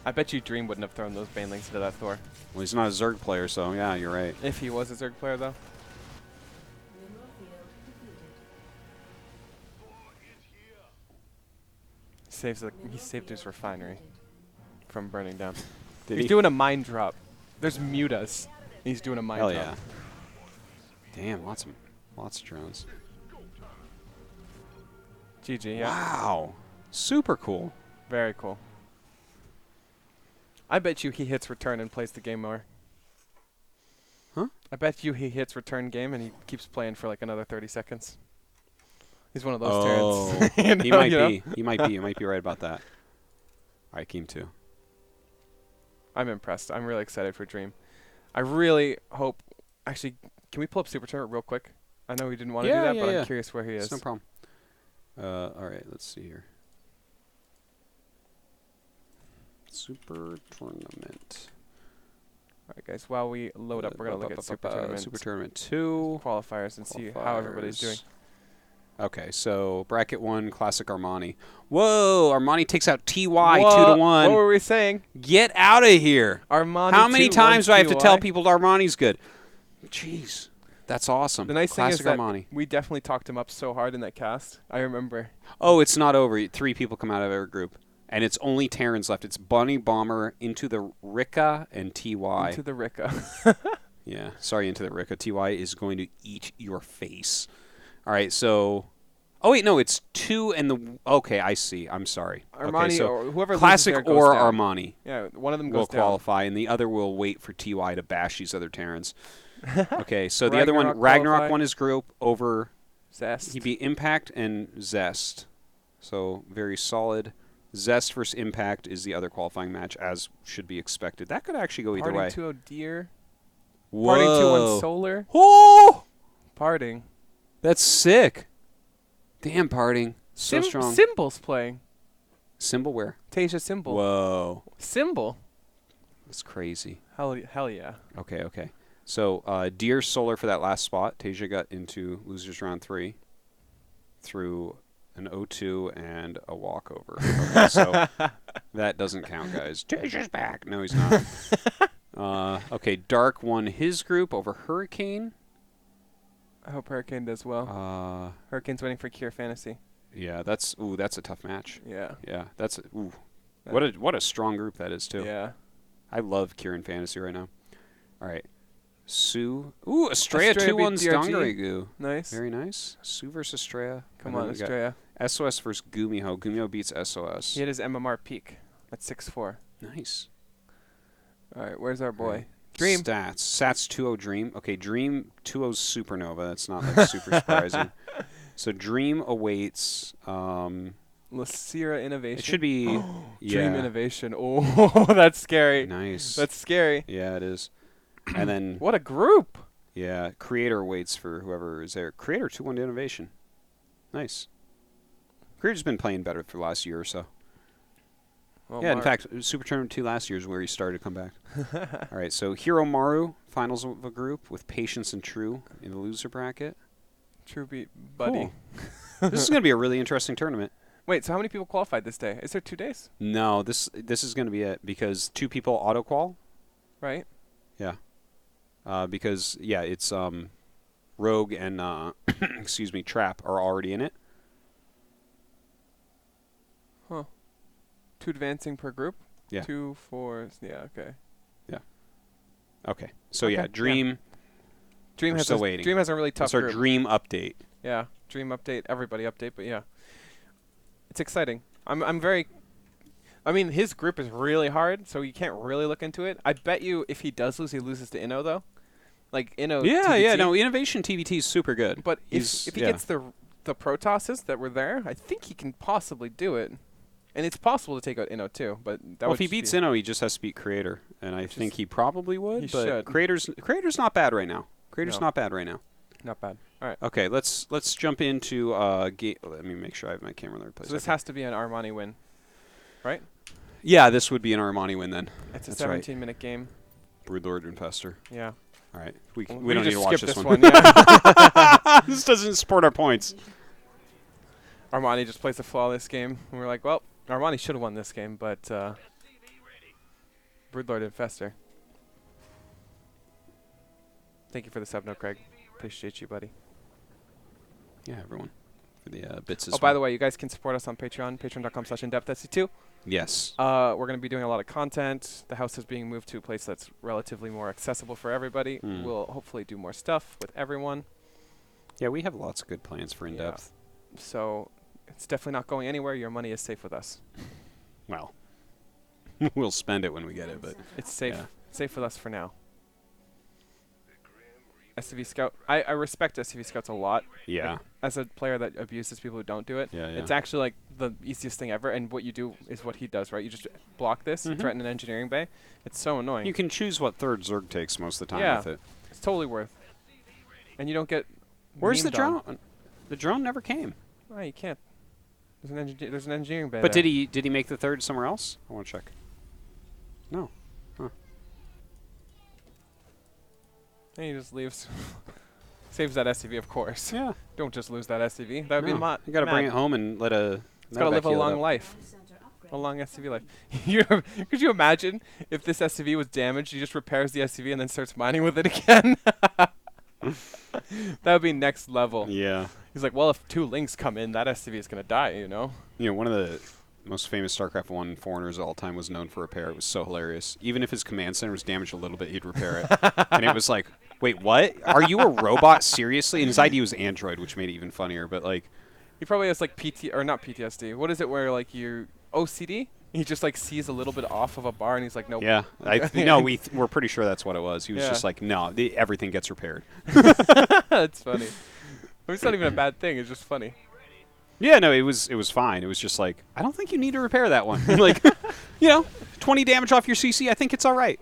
I bet you Dream wouldn't have thrown those Banelings into that Thor. Well, he's not a Zerg player, so yeah, you're right. If he was a Zerg player, though. mineral field depleted. He saved his refinery from burning down. Did He's he? doing a mine drop. There's mutas. He's doing a mine Hell drop. yeah. Damn, lots of drones. GG, yeah. Wow. Super cool. Very cool. I bet you he hits return and plays the game more. Huh? I bet you he hits return game and he keeps playing for like another 30 seconds. He's one of those Terrans. You know, He might you know? be. He might be. You might be right about that. All right, Keem 2. I'm impressed. I'm really excited for Dream. I really hope... Actually, can we pull up Super Turret real quick? I know we didn't want to do that, but I'm curious where he is. It's no problem. All right, let's see here. Super Tournament. All right, guys. While we load up, we're going to look at Super Tournament Super Tournament 2. qualifiers and see how everybody's doing. Okay, so bracket 1, Classic Armani. Whoa, Armani takes out TY 2 What? to 1. What were we saying? Get out of here. Armani. How many 2-1 times do I have to tell TY? people Armani's good? Jeez. That's awesome. The nice Classic thing is Armani. that we definitely talked him up so hard in that cast. I remember. Oh, it's not over. 3 people come out of our group. And it's only Terrans left. It's Bunny, Bomber, Into the Rika, and TY. Into the Rika. Yeah, sorry, Into the Rika. TY is going to eat your face. All right, so... Oh, wait, no, it's 2 and the... Okay, I see. I'm sorry. Armani okay, so or whoever loses Classic there goes or down. Armani Yeah, one of them will goes down. qualify, and the other will wait for TY to bash these other Terrans. Okay, so the other one, Ragnarok Ragnarok qualify. won his group over... Zest. He beat Impact and Zest. So, very solid. Zest versus Impact is the other qualifying match, as should be expected. That could actually go either Parting way. 2-0 Deer. Whoa. Parting 2-1 Solar. Oh! Parting. That's sick. Damn, Parting. So strong. Symbol's playing. Symbol where? Tasia Symbol. Whoa. Symbol. That's crazy. Hell yeah. Okay, okay. So, Deer Solar for that last spot. Tasia got into Losers Round 3 through an 0-2 and a walkover. Okay, so that doesn't count, guys. Tasia's back. No, he's not. Okay, Dark won his group over Hurricane. I hope Hurricane does well. Hurricane's waiting for Cure Fantasy. Yeah, that's a tough match. Yeah. Yeah, that's what a strong group that is too. Yeah. I love Kieran Fantasy right now. All right, Sue. Ooh, Estrella Estrella 2-1 beat DRG. Stongarigoo. Nice. Very nice. Sue versus Estrella. Come And then on, we got Estrella. SOS versus Gumiho. Gumiho beats SOS. He hit his MMR peak at 6-4. Nice. All right, where's our boy? Right. Dream. Stats 2-0 Dream. Okay, Dream 2-0 Supernova. That's not like super surprising. So Dream awaits. Lacira Innovation. It should be Dream yeah. Innovation. Oh, that's scary. Nice. That's scary. Yeah, it is. And then What a group. yeah, Creator waits for whoever is there. Creator 2-1 Innovation. Nice. Creator's been playing better for the last year or so. Oh, Yeah, in Mark. fact, Super Tournament 2 last year is where he started to come back. All right, so Hiro Maru, finals of a group with Patience and True in the loser bracket. True beat, buddy. Cool. This is going to be a really interesting tournament. Wait, so how many people qualified this day? Is there 2 days? No, this is going to be it because 2 people auto-qual. Right? Yeah. Because, yeah, it's Rogue and, excuse me, Trap are already in it. Huh. 2 advancing per group? Yeah. 2, 4, yeah, okay. Okay. So, yeah, Okay, Dream. Dream We're has still a, waiting. Dream has a really tough That's our group. Dream update. Yeah, Dream update, everybody update, but yeah. It's exciting. I'm very I mean, his group is really hard, so you can't really look into it. I bet you if he does lose, he loses to Inno though. Like Inno Yeah, TBT. yeah, no, Innovation TBT is super good. But He's- if he yeah. gets the Protosses that were there, I think he can possibly do it. And it's possible to take out Inno too, but that Well, would if he just beats be, Inno, he just has to beat Creator, and I think he probably would. he But should. Creator's not bad right now. Creator's No. not bad right now. not bad. All right. Okay, let's jump into let me make sure I have my camera in the right place. So this Okay. has to be an Armani win, right? Yeah, this would be an Armani win then. It's a That's right. 17-minute game. Broodlord Infester. Yeah. All right, we We don't need just to watch skip this one. yeah. This doesn't support our points. Armani just plays a flawless game. And we're like, well, Armani should have won this game, but Broodlord Infester. Thank you for the sub note, Craig. Appreciate you, buddy. Yeah, everyone for the bits as Oh, well. by the way, you guys can support us on Patreon, patreon.com/indepthsc2. Yes. We're going to be doing a lot of content. The house is being moved to a place that's relatively more accessible for everybody. Mm. We'll hopefully do more stuff with everyone. Yeah, we have lots of good plans for in Yeah. depth. So it's definitely not going anywhere. Your money is safe with us. Well, we'll spend it when we get it, but It's safe. Yeah. Safe with us for now. SCV Scout. I respect SCV Scouts a lot. yeah, As a player that abuses people who don't do it. yeah, yeah. It's actually like the easiest thing ever. And what you do is what he does, right? You just block this, Mhm. threaten an engineering bay. It's so annoying. You can choose what third Zerg takes most of the time Yeah. with it. It's totally worth. And you don't get. Where's the memed on. drone? The drone never came. Oh, you can't. There's an engineering bay. But there. did he make the third somewhere else? I want to check. No. And he just leaves. Saves that SCV, of course. Yeah. Don't just lose that SCV. That would be No. mad. You got to bring it home and let a. It's got to live a long life. A long SCV life. Could you imagine if this SCV was damaged, he just repairs the SCV and then starts mining with it again? That would be next level. Yeah. He's like, well, if 2 links come in, that SCV is going to die, you know? You know, one of the most famous StarCraft 1 foreigners of all time was known for repair. It was so hilarious. Even if his command center was damaged a little bit, he'd repair it. And it was like, wait, what? Are you a robot? Seriously? And his ID was Android, which made it even funnier. But, like, He probably has, like, or not PTSD. What is it where, like, you OCD? He just, like, sees a little bit off of a bar, and he's like, nope. yeah. No, we're pretty sure that's what it was. He was Yeah. just like, no, everything gets repaired. That's funny. It's not even a bad thing. It's just funny. Yeah, no, it was fine. It was just like, I don't think you need to repair that one. Like, 20 damage off your CC, I think it's all right.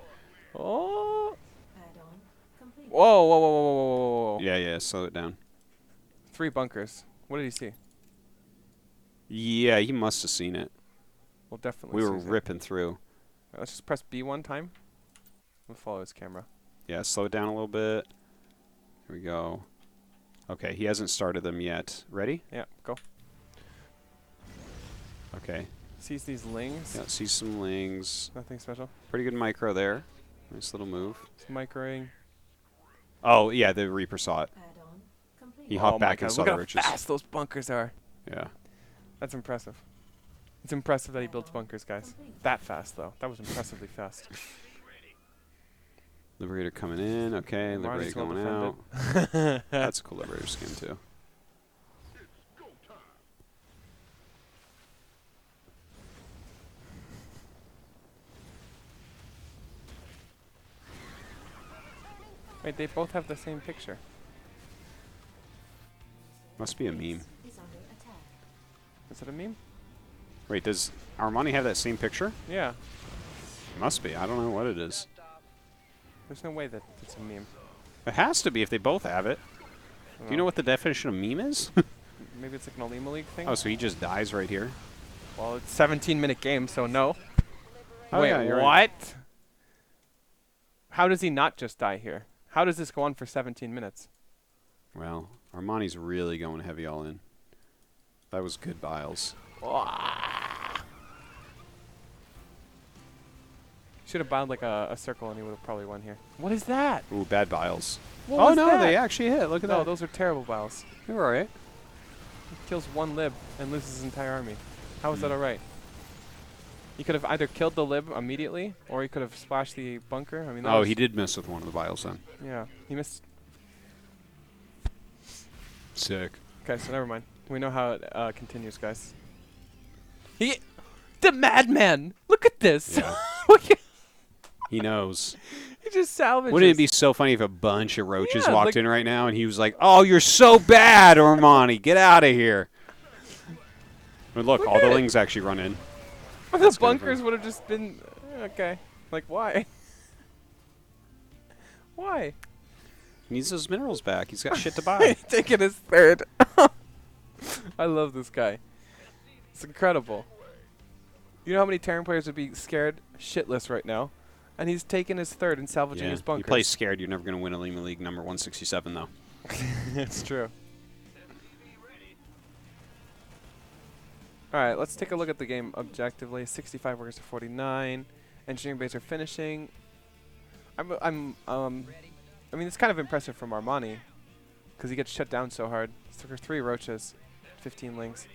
Oh. Add-on complete. Whoa, whoa, whoa, whoa, whoa, whoa, whoa. Yeah, slow it down. 3 bunkers. What did he see? Yeah, he must have seen it. We'll definitely We were see it. ripping through. Alright, let's just press B one time. We'll follow his camera. Yeah, slow it down a little bit. Here we go. Okay, he hasn't started them yet. Ready? Yeah, go. Okay. Sees these lings. Yeah, see some lings. Nothing special. Pretty good micro there. Nice little move. Some microing. Oh, yeah, the Reaper saw it. Add-on complete. He hopped Oh my back and God, saw look the how riches. fast those bunkers are. Yeah. That's impressive. It's impressive that he builds bunkers, guys. That fast, though. That was impressively fast. Liberator coming in. Okay, Marty's Liberator well going out. That's a cool Liberator skin, too. Wait, they both have the same picture. Must be a meme. Is under attack. Is it a meme? Wait, does Armani have that same picture? Yeah. Must be. I don't know what it is. There's no way that it's a meme. It has to be if they both have it. Do you know what the definition of meme is? Maybe it's like an Olimoleague thing? Oh, so he just dies right here? Well, it's 17-minute game, so no. Oh, Wait, yeah, you're what? right. How does he not just die here? How does this go on for 17 minutes? Well, Armani's really going heavy all in. That was good Biles. Should have bound like a circle and he would have probably won here. What is that? Ooh, bad Biles. What Oh, was no, that? they actually hit. Look at No, that. those are terrible battles. They were alright. He kills one lib and loses his entire army. How is that Hmm. alright? He could have either killed the lib immediately, or he could have splashed the bunker. I mean, that Oh, was- he did miss with one of the Biles then. Yeah, he missed. Sick. Okay, so never mind. We know how it continues, guys. The madman! Look at this! Yeah. Look at- He knows. he just salvages. Wouldn't it be so funny if a bunch of roaches Yeah, walked like- in right now and he was like, "Oh, you're so bad, Armani. Get out of here." But look, Look all at the it. lings actually run in. the That's kinda bunkers would have just been okay. Like why? Why? He needs those minerals back. He's got shit to buy. Taking his third. I love this guy. It's incredible. You know how many Terran players would be scared shitless right now? And he's taking his third and salvaging his You bunkers. play scared, you're never going to win Olimoleague number 167, though. It's true. Alright, let's take a look at the game objectively. 65 workers to 49. Engineering bays are finishing. I mean, it's kind of impressive from Armani, because he gets shut down so hard. He took her 3 roaches, 15 lings.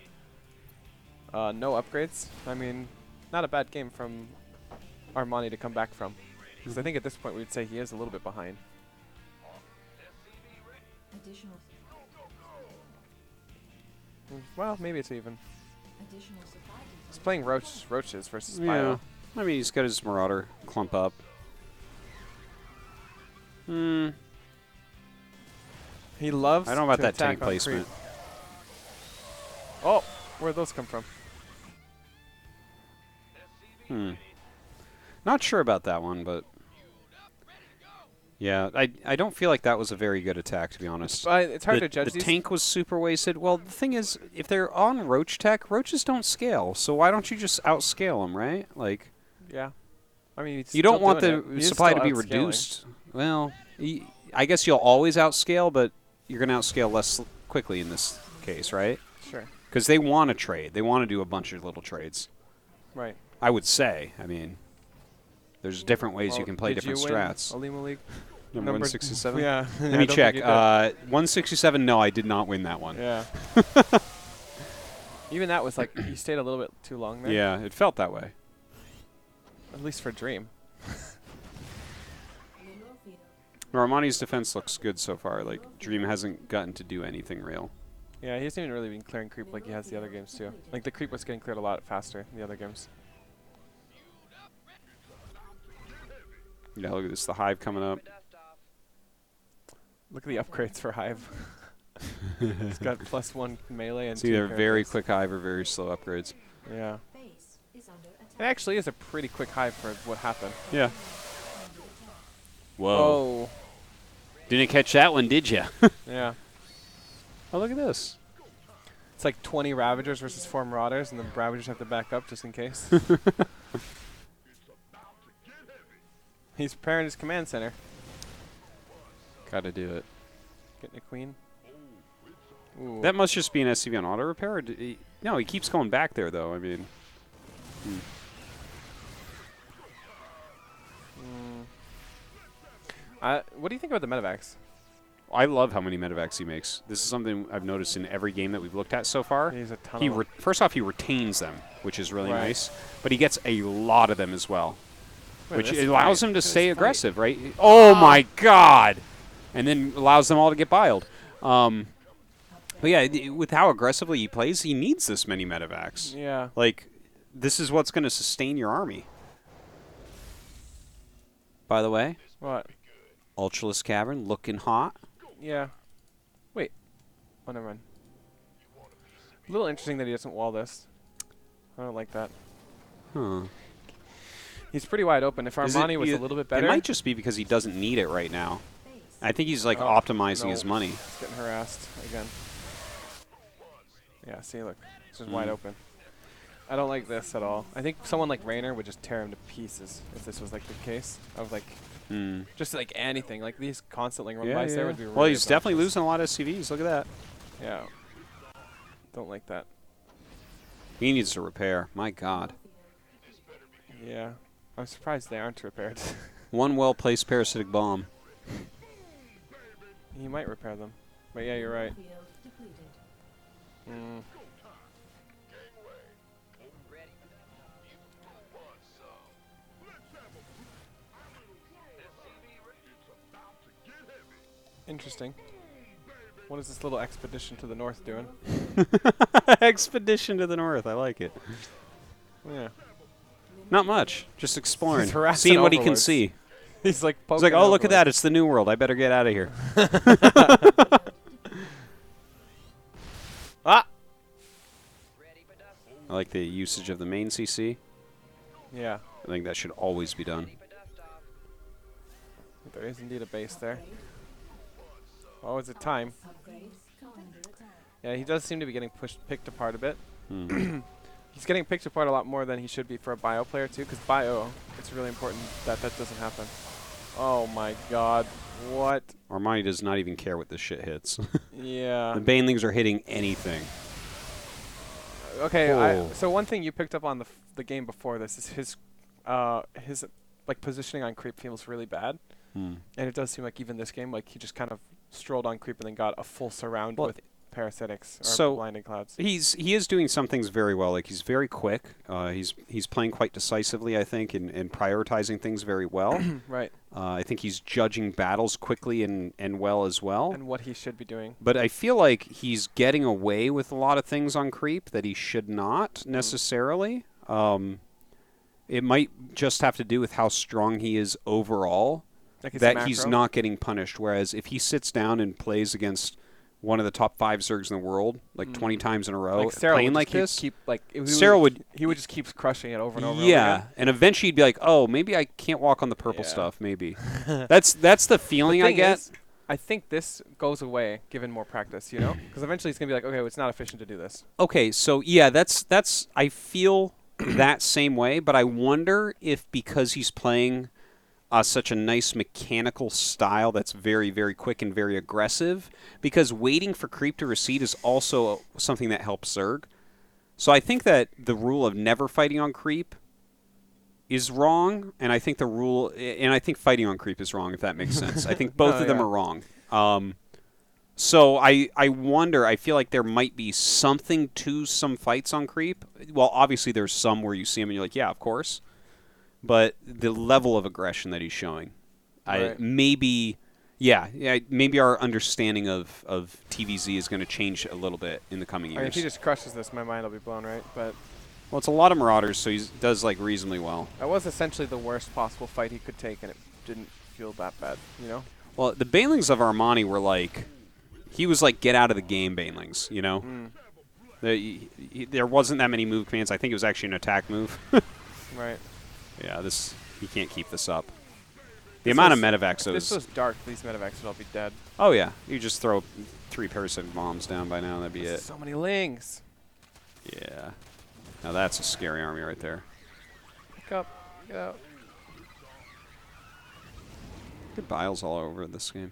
No upgrades. I mean, not a bad game from Armani to come back from. Because I think at this point we'd say he is a little bit behind. Additional Well, maybe it's even. additional supply He's details. playing roaches versus Yeah. Bio. I mean, he's got his Marauder clump up. He loves I don't know about to that attack tank on placement. creep. Oh, where'd those come from? Not sure about that one, but... Yeah, I don't feel like that was a very good attack, to be honest. It's hard the, to judge the these. tank was super wasted. Well, the thing is, if they're on roach tech, roaches don't scale. So why don't you just outscale them, right? Like, Yeah. I mean, he's you don't still want doing the it. He is supply to still be outscaling. reduced. Well, I guess you'll always outscale, but you're going to outscale less quickly in this case, right? Sure. Because they want to trade. They want to do a bunch of little trades. Right. I would say. I mean, there's different ways you Well, can play did different you win strats. Olimoleague? Number 167? Yeah. Let me check. 167, no, I did not win that one. Yeah. Even that was like, you stayed a little bit too long there. Yeah, it felt that way. At least for Dream. Mineral feeder. Armani's defense looks good so far. Like, Dream hasn't gotten to do anything real. Yeah, he hasn't even really been clearing creep like he has the other games too. Like the creep was getting cleared a lot faster in the other games. Yeah, look at this. The Hive coming up. Look at the upgrades for Hive. It's got +1 melee and It's 2 either very paraclips. quick Hive or very slow upgrades. Yeah. Base is under It attack. actually is a pretty quick Hive for what happened. Yeah. Whoa. Oh. Didn't catch that one, did you? Yeah. Oh, look at this. It's like 20 Ravagers versus 4 Marauders, and the Ravagers have to back up just in case. He's preparing his command center. Gotta do it. Getting a queen. Ooh. That must just be an SCV on auto repair? Or no, he keeps going back there, though. I mean... What do you think about the medevacs? I love how many medevacs he makes. This is something I've noticed in every game that we've looked at so far. He's a ton He of them. first off, he retains them, which is really Right. nice. But he gets a lot of them as well, Wait, which this allows fight. him to This stay fight. aggressive, right? Oh my God! And then allows them all to get biled. But yeah, with how aggressively he plays, he needs this many medevacs. Yeah. Like, this is what's going to sustain your army. By the way, What? Ultraless Cavern looking hot. Yeah. Wait. Oh, never mind. A little interesting that he doesn't wall this. I don't like that. Huh. He's pretty wide open. If Is it- Armani was you- a little bit better, It might just be because he doesn't need it right now. Base. I think he's like Oh, optimizing no. his money. He's getting harassed again. Yeah, see, look. It's just wide open. I don't like this at all. I think someone like Raynor would just tear him to pieces if this was like the case of like Hmm. just like anything. Like these constantly run Yeah, bys there yeah. would be really Well, he's definitely obnoxious. losing a lot of SCVs. Look at that. Yeah. Don't like that. He needs to repair. My God. Yeah. I'm surprised they aren't repaired. One well-placed parasitic bomb. He might repair them. But yeah, you're right. Field depleted. Mm. Interesting. What is this little expedition to the north doing? Expedition to the north. I like it. Yeah. Not much. Just exploring. He's harassing Seeing what he can overlords. see. He's like He's poking like, oh, look at overlords. that. It's the new world. I better get out of here. Ah! I like the usage of the main CC. Yeah. I think that should always be done. There is indeed a base there. Oh, is it time? Upgrades under attack. Yeah, he does seem to be getting picked apart a bit. Hmm. He's getting picked apart a lot more than he should be for a bio player too, because bio, it's really important that that doesn't happen. Oh my god. What? Armani does not even care what this shit hits. Yeah. The Banelings are hitting anything. Okay, Whoa. so one thing you picked up on the game before this is his like positioning on creep feels really bad. Hmm. And it does seem like even this game, like he just kind of strolled on creep and then got a full surround Well, with parasitics or so blinding clouds. He is doing some things very well. Like he's very quick. He's playing quite decisively, I think, and prioritizing things very well. Right. I think he's judging battles quickly and well as well. And what he should be doing. But I feel like he's getting away with a lot of things on creep that he should not necessarily. It might just have to do with how strong he is overall, Like his that he's macro. not getting punished. Whereas if he sits down and plays against one of the top 5 Zergs in the world, like 20 times in a row, Like Sarah playing would like just this, keep like he Sarah he would just keep crushing it over and over. And yeah, over again. and eventually he'd be like, "Oh, maybe I can't walk on the purple Yeah. stuff." Maybe that's the feeling The I thing get. is, I think this goes away given more practice. You know, because eventually it's gonna be like, okay, well, it's not efficient to do this. Okay, so yeah, that's I feel that same way, but I wonder if because he's playing such a nice mechanical style that's very, very quick and very aggressive, because waiting for creep to recede is also something that helps Zerg. So I think that the rule of never fighting on creep is wrong, and I think I think fighting on creep is wrong, if that makes sense. I think both No, of them yeah. are wrong. So I wonder, I feel like there might be something to some fights on creep. Well, obviously there's some where you see him and you're like, yeah, of course. But the level of aggression that he's showing, Right. maybe our understanding of TVZ is going to change a little bit in the coming I mean, if years. he just crushes this, my mind will be blown, right? But Well, it's a lot of Marauders, so he does like reasonably well. that was essentially the worst possible fight he could take, and it didn't feel that bad. You know? Well, the Banelings of Armani were like, he was like, get out of the game, Banelings, you know? There wasn't that many move commands. I think it was actually an attack move. Right. Yeah, he can't keep this up. The This amount of was- medevacs If this those. was dark, these medevacs would all be dead. Oh yeah, you just throw 3 parasitic bombs down by now, and that'd be it. So many lings. Yeah. Now that's a scary army right there. Pick up. Get out. Good biles all over this game.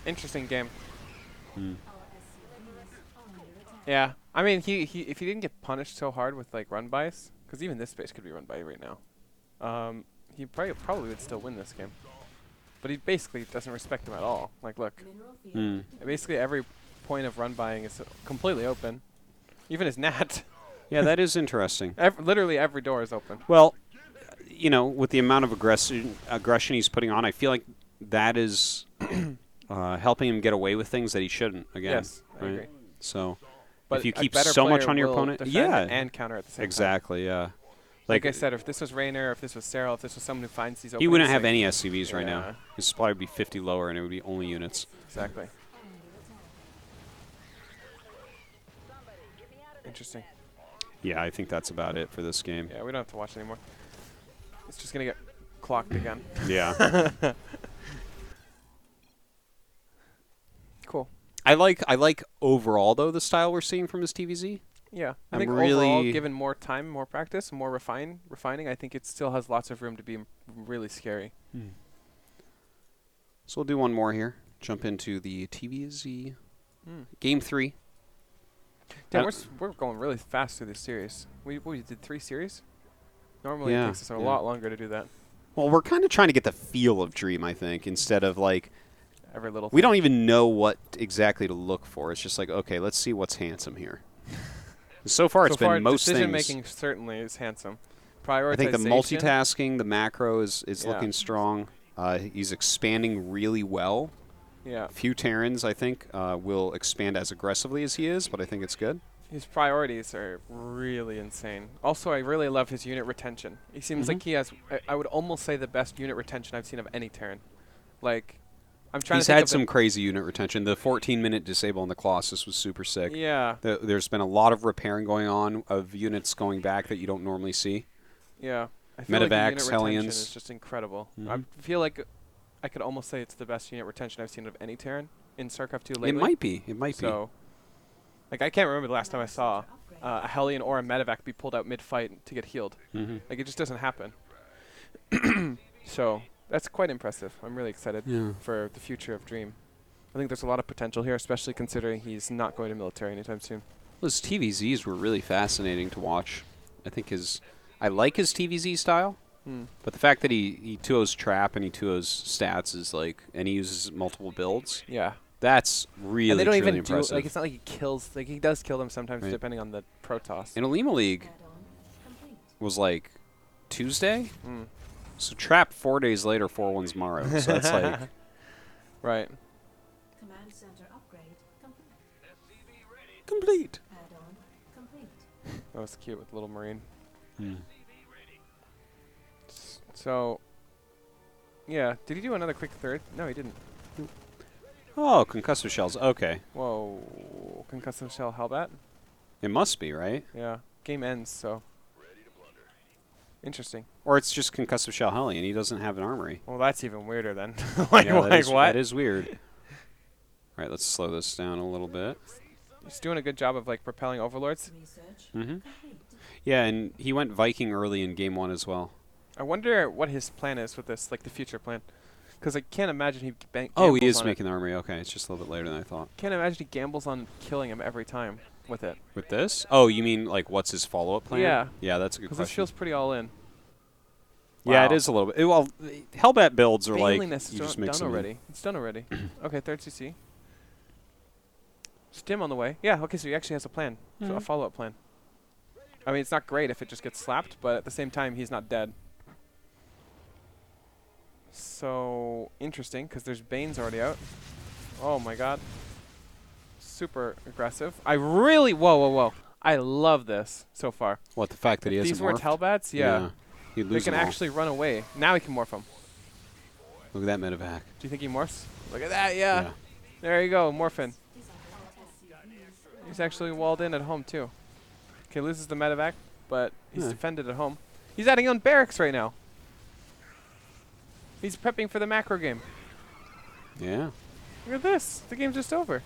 Interesting game. Our SCVs are under attack. Yeah. I mean, he if he didn't get punished so hard with like run bys, because even this base could be run by right now, he probably would still win this game. But he basically doesn't respect him at all. Like, look, Mineral field Hmm. basically every point of run buying is completely open. Even his nat. Yeah, that is interesting. Literally every door is open. Well, you know, with the amount of aggression he's putting on, I feel like that is helping him get away with things that he shouldn't. Again, Yes, I right? agree. So But if you a keep better so much player on your will opponent, defend yeah, and counter at the same time. exactly, yeah. Like I said, if this was Raynor, if this was Serral, if this was someone who finds these openings, he wouldn't have like, any SCVs right yeah. now. His supply would be 50 lower, and it would be only units. Exactly. Interesting. Yeah, I think that's about it for this game. Yeah, we don't have to watch anymore. It's just gonna get clocked again. Yeah. Cool. I like overall though the style we're seeing from his TVZ. Yeah, I I'm think really- overall, given more time, more practice, more refining, I think it still has lots of room to be really scary. So we'll do one more here. Jump into the TVZ Hmm. game 3. Damn, Uh, we're going really fast through this series. We did 3 series. Normally Yeah, it takes us a yeah. lot longer to do that. Well, we're kind of trying to get the feel of Dream, I think, instead of like Every little. we thing. don't even know what exactly to look for. It's just like, okay, let's see what's handsome here. So far, it's been most decision things. making certainly is handsome. I think the Prioritization. multitasking, the macro is Yeah. looking strong. He's expanding really well. Yeah, Few Terrans, I think, will expand as aggressively as he is, but I think it's good. his priorities are really insane. Also, I really love his unit retention. He seems like he has. I would almost say the best unit retention I've seen of any Terran. Like, I'm trying He's to think had of some crazy unit retention. The 14-minute disable on the Colossus was super sick. Yeah, There's been a lot of repairing going on of units going back that you don't normally see. yeah. I feel like the Medevacs, unit retention Hellions. is just incredible. Mhm. I feel like I could almost say it's the best unit retention I've seen of any Terran in StarCraft 2 lately. It might be. It might So, like, I can't remember the last time I saw a Hellion or a Medevac be pulled out mid-fight to get healed. be. Mm-hmm. Like, it just doesn't happen. So, that's quite impressive. I'm really excited Yeah. for the future of Dream. I think there's a lot of potential here, especially considering he's not going to military anytime soon. Well, his TVZs were really fascinating to watch. I like his TVZ style, but the fact that he 2-0's trap and he 2-0's stats is like, and he uses multiple builds, Yeah. that's really, And they don't truly even do impressive. like, it's not like he kills, like, he does kill them sometimes Right. depending on the Protoss. In Olimoleague Add-on complete. was like Tuesday, Mm. so trap 4 days later, 4-1's Morrow. So that's like, Right. Command center upgrade complete. complete. Add-on complete. That was cute with Little Marine. Hmm. So, yeah. Did he do another quick third? No, he didn't. Oh, concussive shells. Okay. Whoa. Concussive Shell Hellbat? It must be, right? Yeah. Game ends, so. Interesting. Or it's just concussive shell Hellion. He doesn't have an armory. Well, that's even weirder then. like, Yeah, like what? That is weird. All right, let's slow this down a little bit. He's doing a good job of, like, propelling Overlords. Research Mm-hmm. complete. Yeah, and he went Viking early in game 1 as well. I wonder what his plan is with this, like, the future plan. Because I can't imagine he Oh, he gambles is on making the armory. Okay, it's just a little bit later than I thought. Can't imagine he gambles on killing him every time with it. With this? Oh, you mean like what's his follow-up plan? Yeah. Yeah, that's a good Because this question. feels pretty all in. Yeah, it Wow. is a little bit. Well, Hellbat builds are like Baneliness you is just done mix them in. already. It's done already. Okay, third CC. Stim on the way. Yeah, okay, so he actually has a plan. So a Mhm. follow-up plan. I mean, it's not great if it just gets slapped, but at the same time, he's not dead. So, interesting, because there's Bane's already out. Oh my god. Super aggressive. I really... Whoa. I love this so far. What, the fact that he If hasn't these weren't morphed? Hellbats, yeah. He'd They lose can them all. actually run away. Now he can morph them. Look at that medevac. Do you think he morphs? Look at that, yeah. There you go, morphin. He's actually walled in at home, too. Okay, loses the medevac, but he's Yeah. defended at home. He's adding on barracks right now. He's prepping for the macro game. Yeah. Look at this. The game's just over.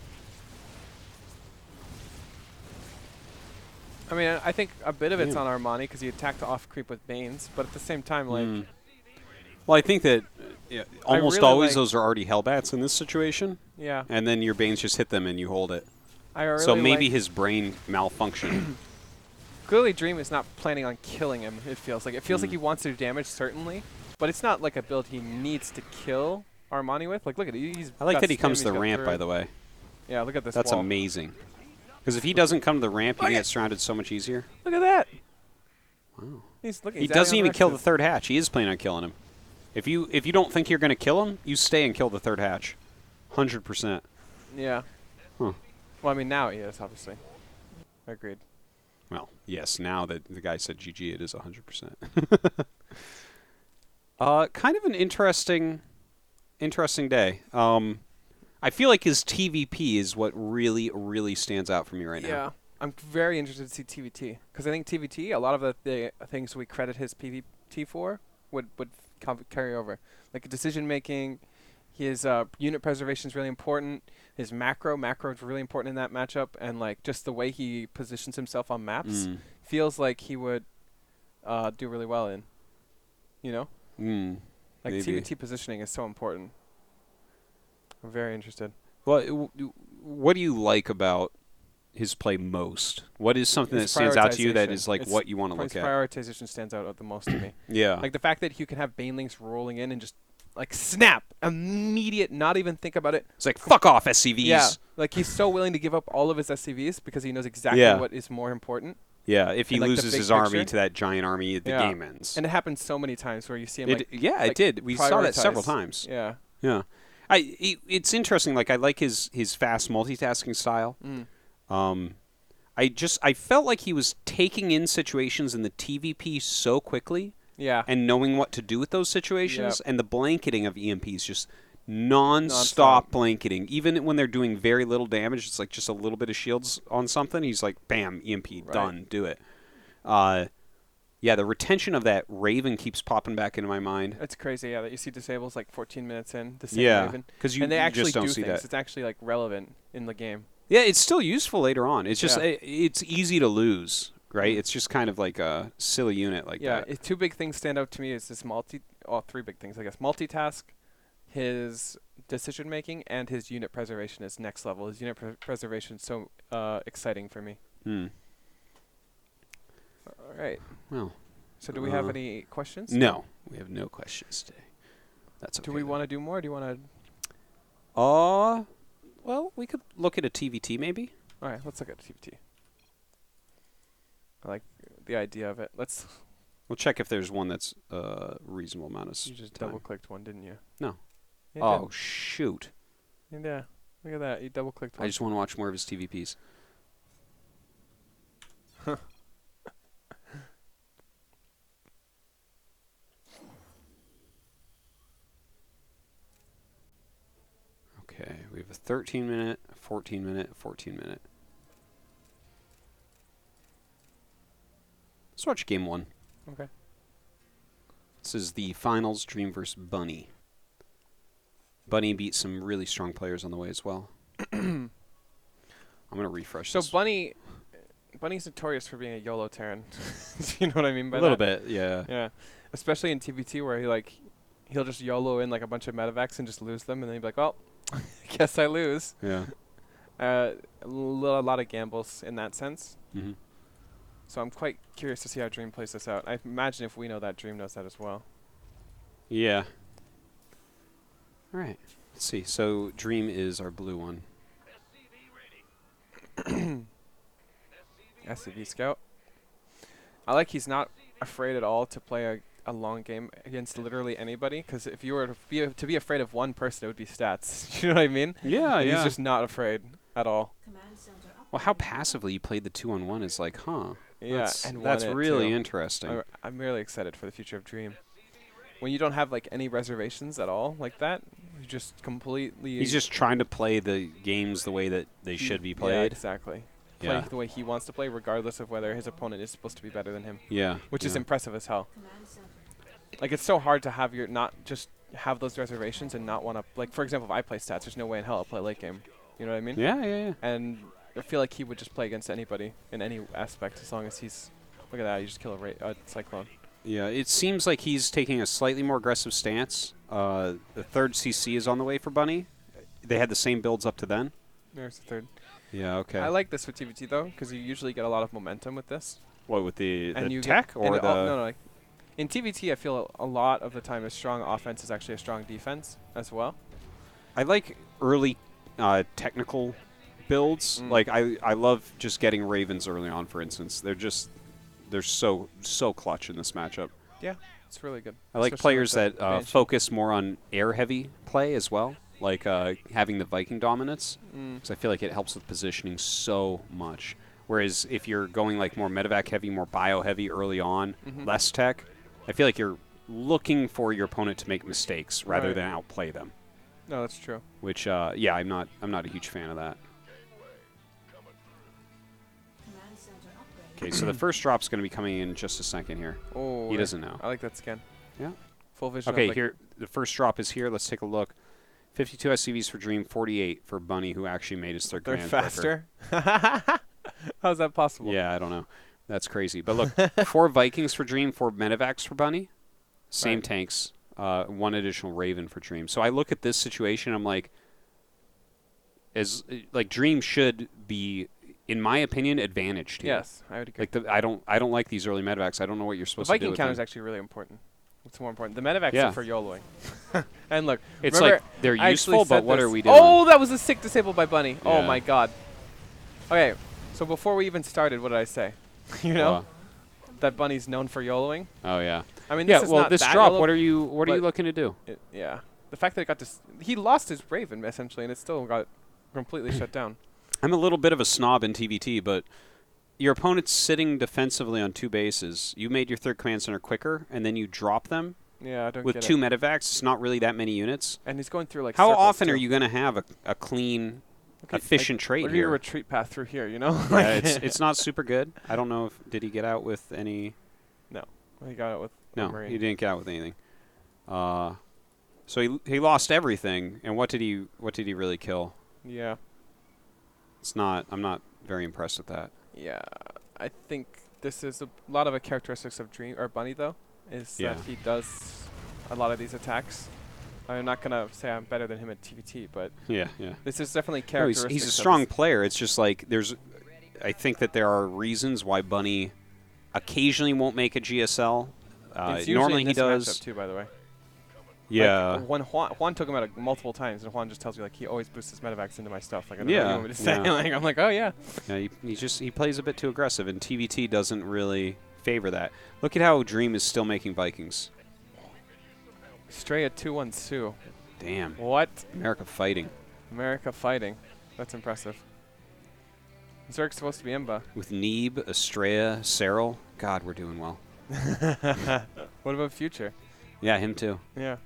I mean, I think a bit of it's Yeah. on Armani because he attacked off creep with Banes, but at the same time, like, Mm. Well, I think that almost really always like- those are already Hellbats in this situation, yeah. and then your Banes just hit them and you hold it. I really So maybe like his brain malfunctioned. clearly Dream is not planning on killing him, it feels like. It feels like he wants to do damage, certainly, but it's not like a build he needs to kill Armani with. Like, look at it. He's I like got that he stim, comes to he's the got ramp, by through. the way. Yeah, look at this That's wall. amazing. Because if he doesn't come to the ramp, you Look get at- surrounded so much easier. Look at that. Wow. He's He doesn't even kill the third hatch. He is planning on killing him. If you don't think you're going to kill him, you stay and kill the third hatch. 100%. Yeah. Huh. Well, I mean, now he is, obviously. Agreed. Well, yes, now that the guy said GG, it is 100%. Kind of an interesting day. I feel like his TVP is what really, really stands out for me right now. Yeah. I'm very interested to see TVT. Because I think TVT, a lot of the things we credit his PVT for would carry over. Like decision making, his unit preservation is really important. His macro is really important in that matchup. And like just the way he positions himself on maps feels like he would do really well in. You know? Like Maybe. TVT positioning is so important. I'm very interested. Well, what do you like about his play most? What is something that His stands out to you that prioritization. is like It's what you want to look his at? prioritization stands out the most to me. Yeah. Like the fact that you can have banelings rolling in and just like snap, immediate, not even think about it. It's like, fuck off, SCVs. Yeah, like he's so willing to give up all of his SCVs because he knows exactly Yeah. what is more important. Yeah, if he And, like, the loses big his army picture. to that giant army, the Yeah. game ends. And it happens so many times where you see him It, like yeah, like, it did. We saw that several prioritize. times. Yeah. Yeah. It's interesting. Like, I like his fast multitasking style. I felt like he was taking in situations in the TVP so quickly Yeah. and knowing what to do with those situations, Yep. and the blanketing of EMPs just non-stop Non-stop. blanketing. Even when they're doing very little damage, it's like just a little bit of shields on something. He's like, bam, EMP, Right. done, do it. Yeah, the retention of that Raven keeps popping back into my mind. It's crazy, yeah, that you see disables like 14 minutes in, the same Yeah, Raven. because And they you actually just don't do see things. that. It's actually like relevant in the game. Yeah, it's still useful later on. It's just Yeah. it's easy to lose, right? It's just kind of like a silly unit like Yeah, that. two big things stand out to me is this three big things, I guess. Multitask, his decision making, and his unit preservation is next level. His unit preservation is so exciting for me. All right. Well, So do we have any questions? no, we have no questions today. That's okay. Do we want to do more? Do you want to? Well, we could look at a TVT maybe. All right, let's look at TVT. I like the idea of it. We'll check if there's one that's a reasonable amount of You just time. double clicked one, didn't you? No. You Oh, shoot. did. Yeah. Look at that. You double clicked one. I just want to watch more of his TVPs. Okay, we have a 13-minute, 14-minute, 14-minute. Let's watch game one. Okay. This is the finals, Dream vs. Bunny. Bunny beat some really strong players on the way as well. I'm going to refresh So this. Bunny's notorious for being a YOLO Terran. You know what I mean by A little that? bit, yeah. Yeah. Especially in TVT where he'll just YOLO in like a bunch of medevacs and just lose them and then he'll be like, well, I guess I lose. Yeah. A lot of gambles in that sense. Mm-hmm. So I'm quite curious to see how Dream plays this out. I imagine if we know that, Dream knows that as well. Yeah. All right. Let's see. So Dream is our blue one. SCV Scout. I like he's not afraid at all to play a long game against literally anybody. Because if you were to be afraid of one person, it would be Stats. You know what I mean? Yeah, And he's just not afraid at all. Command center up. Well, how passively you played the 2-on-1 is like, huh? Yeah, That's, and that's won it really too. interesting. I'm really excited for the future of Dream. When you don't have like any reservations at all like that, you just completely. He's just trying to play the games the way that they should be Yeah, played. exactly. Play Yeah. the way he wants to play, regardless of whether his opponent is supposed to be better than him. Yeah. Which is yeah. impressive as hell. Command center. Like it's so hard to have not just have those reservations and not want to. Like for example, if I play Stats, there's no way in hell I'll play late game. You know what I mean? Yeah, yeah, yeah. And I feel like he would just play against anybody in any aspect as long as he's. Look at that! You just kill a Cyclone. Yeah, it seems like he's taking a slightly more aggressive stance. The third CC is on the way for Bunny. They had the same builds up to then. There's the third. Yeah, okay. I like this with TVT though, because you usually get a lot of momentum with this. What, with the And you tech get, or the... no, like, in TVT, I feel a lot of the time a strong offense is actually a strong defense as well. I like early technical builds. Mm. Like, I love just getting Ravens early on, for instance. They're so clutch in this matchup. Yeah, it's really good. I like Especially players with that the Banshee. focus more on air-heavy play as well. like having the Viking dominance, Mm. because I feel like it helps with positioning so much. Whereas if you're going like more medevac heavy, more bio heavy early on, Mhm. less tech, I feel like you're looking for your opponent to make mistakes rather Right. than outplay them. No, that's true. Which, yeah, I'm not a huge fan of that. Command center upgrade. Okay, so the first drop's going to be coming in just a second here. Oh, He doesn't know. I like that skin. Yeah. Full vision. Okay, of, like, here the first drop is here. Let's take a look. 52 SCVs for Dream, 48 for Bunny, who actually made his third They're command quicker. faster. How's that possible? Yeah, I don't know. That's crazy. But look, 4 Vikings for Dream, 4 Medivacs for Bunny. Same Right. tanks. 1 additional Raven for Dream. So I look at this situation, I'm like, Dream should be, in my opinion, advantaged here. Yes, I would agree. Like I don't like these early Medivacs. I don't know what you're The supposed to do Viking with counter is them. actually really important. What's more important? The medevacs Yeah. are for YOLOing. And look, It's remember, like they're I actually useful, but said what this. are we doing? Oh, that was a sick disable by Bunny. Oh Yeah. my god. Okay, so before we even started, what did I say? You know, that Bunny's known for YOLOing. Oh yeah. I mean, Yeah. this is Well, not this that drop. YOLO, What are you but- looking to do? yeah, the fact that it got he lost his Raven essentially, and it still got completely shut down. I'm a little bit of a snob in TVT, but your opponent's sitting defensively on 2 bases. You made your third command center quicker, and then you drop them Yeah, I don't with get 2 it. Medivacs. It's not really that many units. And he's going through like. How circles, often too. are you going to have a clean, Look at- efficient trade Look at your here? retreat path through here. You know. Yeah, it's not super good. I don't know if did he get out with any. He got it with No, Marine. he didn't get out with anything. So he lost everything. And what did he really kill? Yeah. It's not. I'm not very impressed with that. Yeah, I think this is a lot of the characteristics of Dream or Bunny though, is Yeah. that he does a lot of these attacks. I'm not gonna say I'm better than him at TVT, but Yeah, yeah. this is definitely No, he's characteristics. a of strong this- player. It's just like I think that there are reasons why Bunny occasionally won't make a GSL. It's usually Normally in he this matchup does. too, by the way. Yeah. Like, when Juan took him out multiple times, and Juan just tells you like he always boosts his medevacs into my stuff. Like I don't know what Yeah, you want me to say. yeah. Like I'm like, oh yeah. Yeah, he plays a bit too aggressive, and TVT doesn't really favor that. Look at how Dream is still making Vikings. Stray at 2-1-2. Damn. What? America fighting. America fighting. That's impressive. Zerg's supposed to be Imba. With Neeb, Estrella, Cyril. God, we're doing well. What about Future? Yeah, him too. Yeah.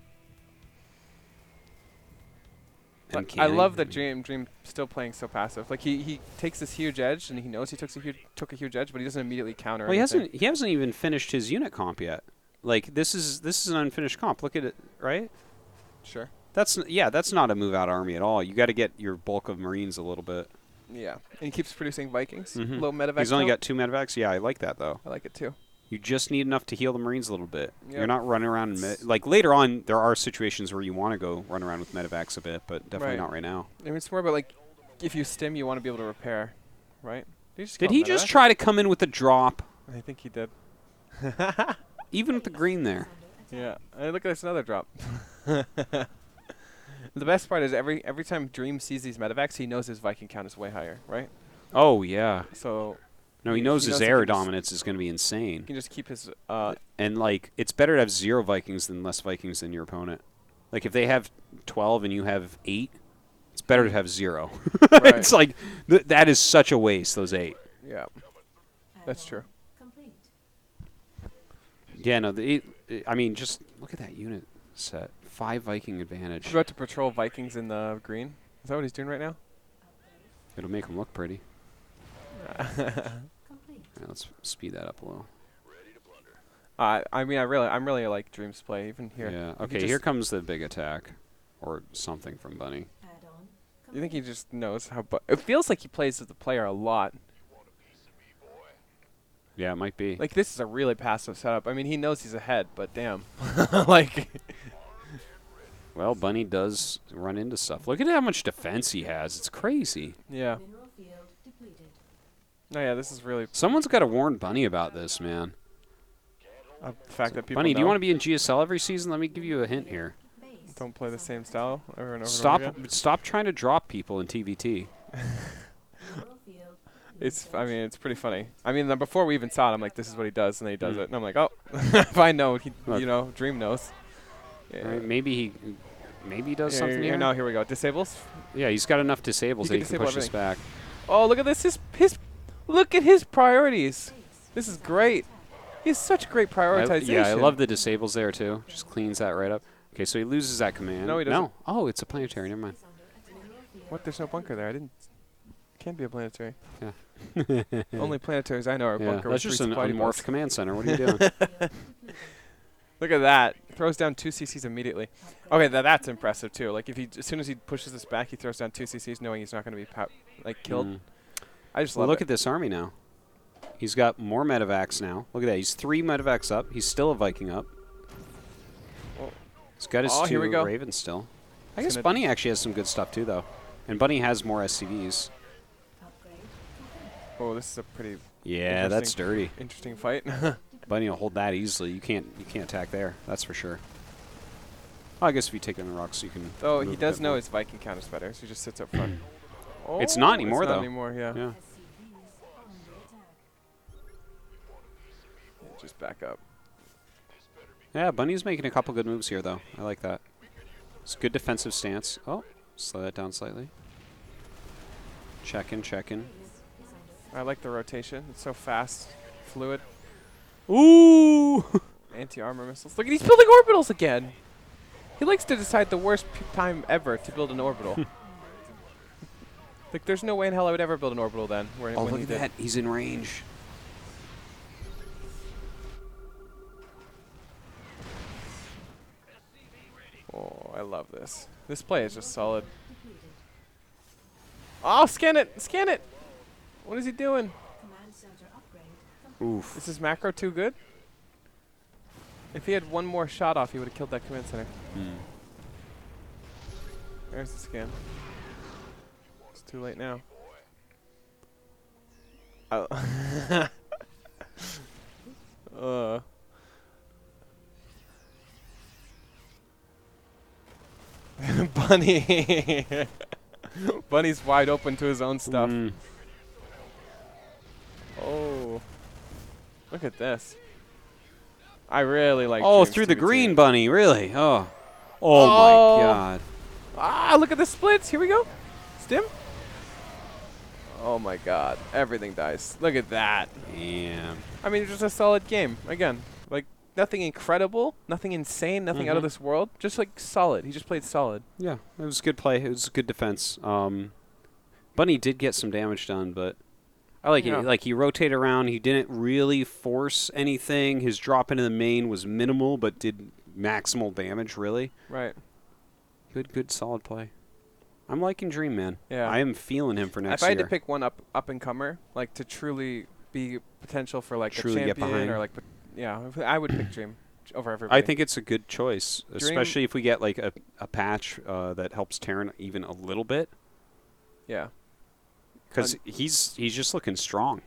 And I Canning. love that Dream still playing so passive. Like he takes this huge edge, and he knows he took a huge edge, but he doesn't immediately counter. Well, he anything. hasn't even finished his unit comp yet. Like this is an unfinished comp. Look at it, right? Sure. That's not a move out army at all. You got to get your bulk of Marines a little bit. Yeah, and he keeps producing Vikings. Mhm. Low medevac. He's only count. got 2 medevacs. Yeah, I like that though. I like it too. You just need enough to heal the Marines a little bit. Yep. You're not running around like later on. There are situations where you want to go run around with medevacs a bit, but definitely Right. not right now. I mean, it's more about like if you stim, you want to be able to repair, right? Did he just try to come in with a drop, I think he did. even with the green there? Yeah. Hey, look at this another drop. The best part is every time Dream sees these medevacs, he knows his Viking count is way higher, right? Oh yeah. So No, he He knows knows his he air can just- dominance is going to be he insane. can just keep his And like, it's better to have 0 Vikings than less Vikings than your opponent. Like if they have 12 and you have 8, it's better to have 0. Right. It's like that is such a waste. Those 8. yeah. That's Add-on true. Complete. Yeah, no. I mean, just look at that unit set. 5 Viking advantage. He's about to patrol Vikings in the green. Is that what he's doing right now? It'll make them look pretty. Complete. All right, let's speed that up a little. I mean, I'm really like Dream's play even here. Yeah. Like, he Okay. just- Here comes the big attack, or something from Bunny. Add-on. You think he just knows how? It feels like he plays with the player a lot. Yeah, it might be. Like this is a really passive setup. I mean, he knows he's ahead, but damn, like Well, Bunny does run into stuff. Look at how much defense he has. It's crazy. Mineral yeah. field depleted. No, yeah, this is really Someone's got to warn Bunny about this, man. the fact that people Bunny, do you know want to be in GSL every season? Let me give you a hint here. Base. don't play the same style over and over Stop and over again. stop trying to drop people in TVT. Mineral field. I mean, it's pretty funny. I mean, before we even saw it, I'm like, this is what he does, and then he does Mm. it, and I'm like, oh, if I know, Look. Dream knows. Yeah. Right, maybe maybe he does something here. No, here we go. Disables. Yeah, he's got enough disables that He he can can disable push this back. Oh, look at this. Look at his priorities. This is great. He has such great prioritization. Yeah, I love the disables there too. Just cleans that right up. Okay, so he loses that command. No, he doesn't. No. Oh, it's a planetary. Never mind. What? There's no bunker there. I didn't. Can't be a planetary. Yeah. Only planetaries I know are Yeah, bunker. that's with just 3 an supply unmorphed depots. command center. What are you doing? Look at that. Throws down 2 CCs immediately. Okay, that's impressive too. Like as soon as he pushes this back, he throws down 2 CCs, knowing he's not going to be killed. Mm. I just Well, love look it. at this army now. He's got more medevacs now. Look at that. He's 3 medevacs up. He's still a Viking up. Oh. He's got his Here 2 we go. Ravens still. I It's guess gonna Bunny actually has some good stuff too, though. And Bunny has more SCVs. Oh, this is a pretty Yeah, that's Interesting. dirty. interesting fight. Bunny will hold that easily. You can't attack there. That's for sure. Well, I guess if you take on the rocks, you can. Though move he a does bit know more. his Viking counters better, so he just sits up front. Oh, It's not anymore, it's not though. anymore, yeah. Yeah. Just back up. Yeah, Bunny's making a couple good moves here, though. I like that. It's a good defensive stance. Oh, slow that down slightly. Check in. I like the rotation. It's so fast, fluid. Ooh! Anti-armor missiles. Look at he's building orbitals again. He likes to decide the worst time ever to build an orbital. Like, there's no way in hell I would ever build an orbital then. Oh, when look he at did. that. He's in range. Oh, I love this. This play is just solid. Oh, scan it! Scan it! What is he doing? Oof. Is his macro too good? If he had one more shot off, he would have killed that command center. Hmm. There's the scan. It's too late now. Oh. Bunny. Bunny's wide open to his own stuff. Mm. Oh. Look at this. I really like Oh, James through the TBT. green, Bunny. Really? Oh. Oh, Oh. my God. Ah, look at the splits. Here we go. Stim. Oh my god. Everything dies. Look at that. Yeah. I mean, it's just a solid game. Again, like, nothing incredible, nothing insane, nothing out of Mhm. this world. Just, like, solid. He just played solid. Yeah, it was good play. It was good defense. Bunny did get some damage done, but I like Yeah. it. Like, he rotated around. He didn't really force anything. His drop into the main was minimal, but did maximal damage, really. Right. Good, solid play. I'm liking Dream Man. Yeah. I am feeling him for next If I year. had to pick one up and comer, like, to truly be potential for, like, Truly a get champion behind. or, like, yeah, I would pick Dream over everybody. I think it's a good choice, especially if we get like a patch that helps Terran even a little bit, Yeah. because he's just looking strong,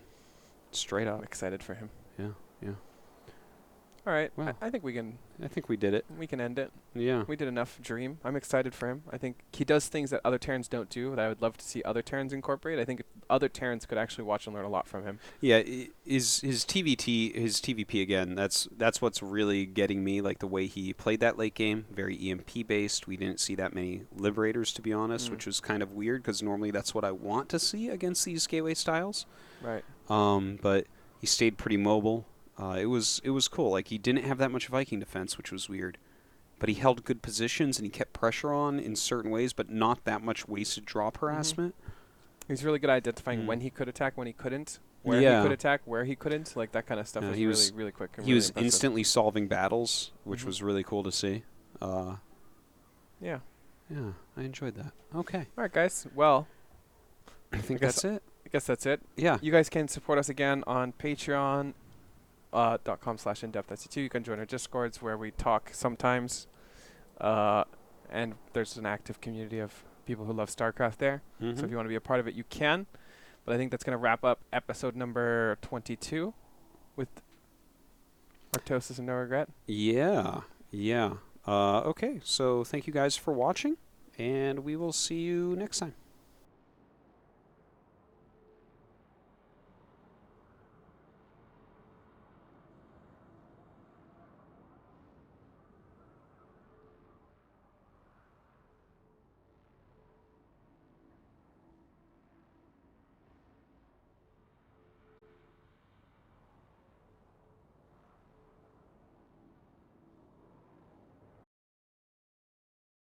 straight I'm up. excited for him. Yeah. All right. Well. I think we can I think we did it. end it. Yeah. We did enough Dream. I'm excited for him. I think he does things that other Terrans don't do that I would love to see other Terrans incorporate. I think other Terrans could actually watch and learn a lot from him. Yeah. His TVP again. That's what's really getting me. Like the way he played that late game, very EMP based. We didn't see that many Liberators, to be honest, which was kind of weird because normally that's what I want to see against these gateway styles. Right. But he stayed pretty mobile. It was cool. Like he didn't have that much Viking defense, which was weird. But he held good positions and he kept pressure on in certain ways, but not that much wasted drop harassment. He's really good at identifying when he could attack, when he couldn't, where he Yeah. could attack, where he couldn't. Like that kind of stuff Yeah, was he really, was- really quick. And He really was impressive. instantly solving battles, which Mhm. was really cool to see. Yeah. Yeah, I enjoyed that. Okay, All right, guys. Well, I think guess- that's it. I guess that's it. Yeah. You guys can support us again on Patreon. .com/indepth.c2. You can join our Discords where we talk sometimes, and there's an active community of people who love StarCraft there. So if Mhm. you want to be a part of it, you can. But I think that's going to wrap up episode number 22 with Artosis and No Regret. Yeah. Okay, so thank you guys for watching, and we will see you next time.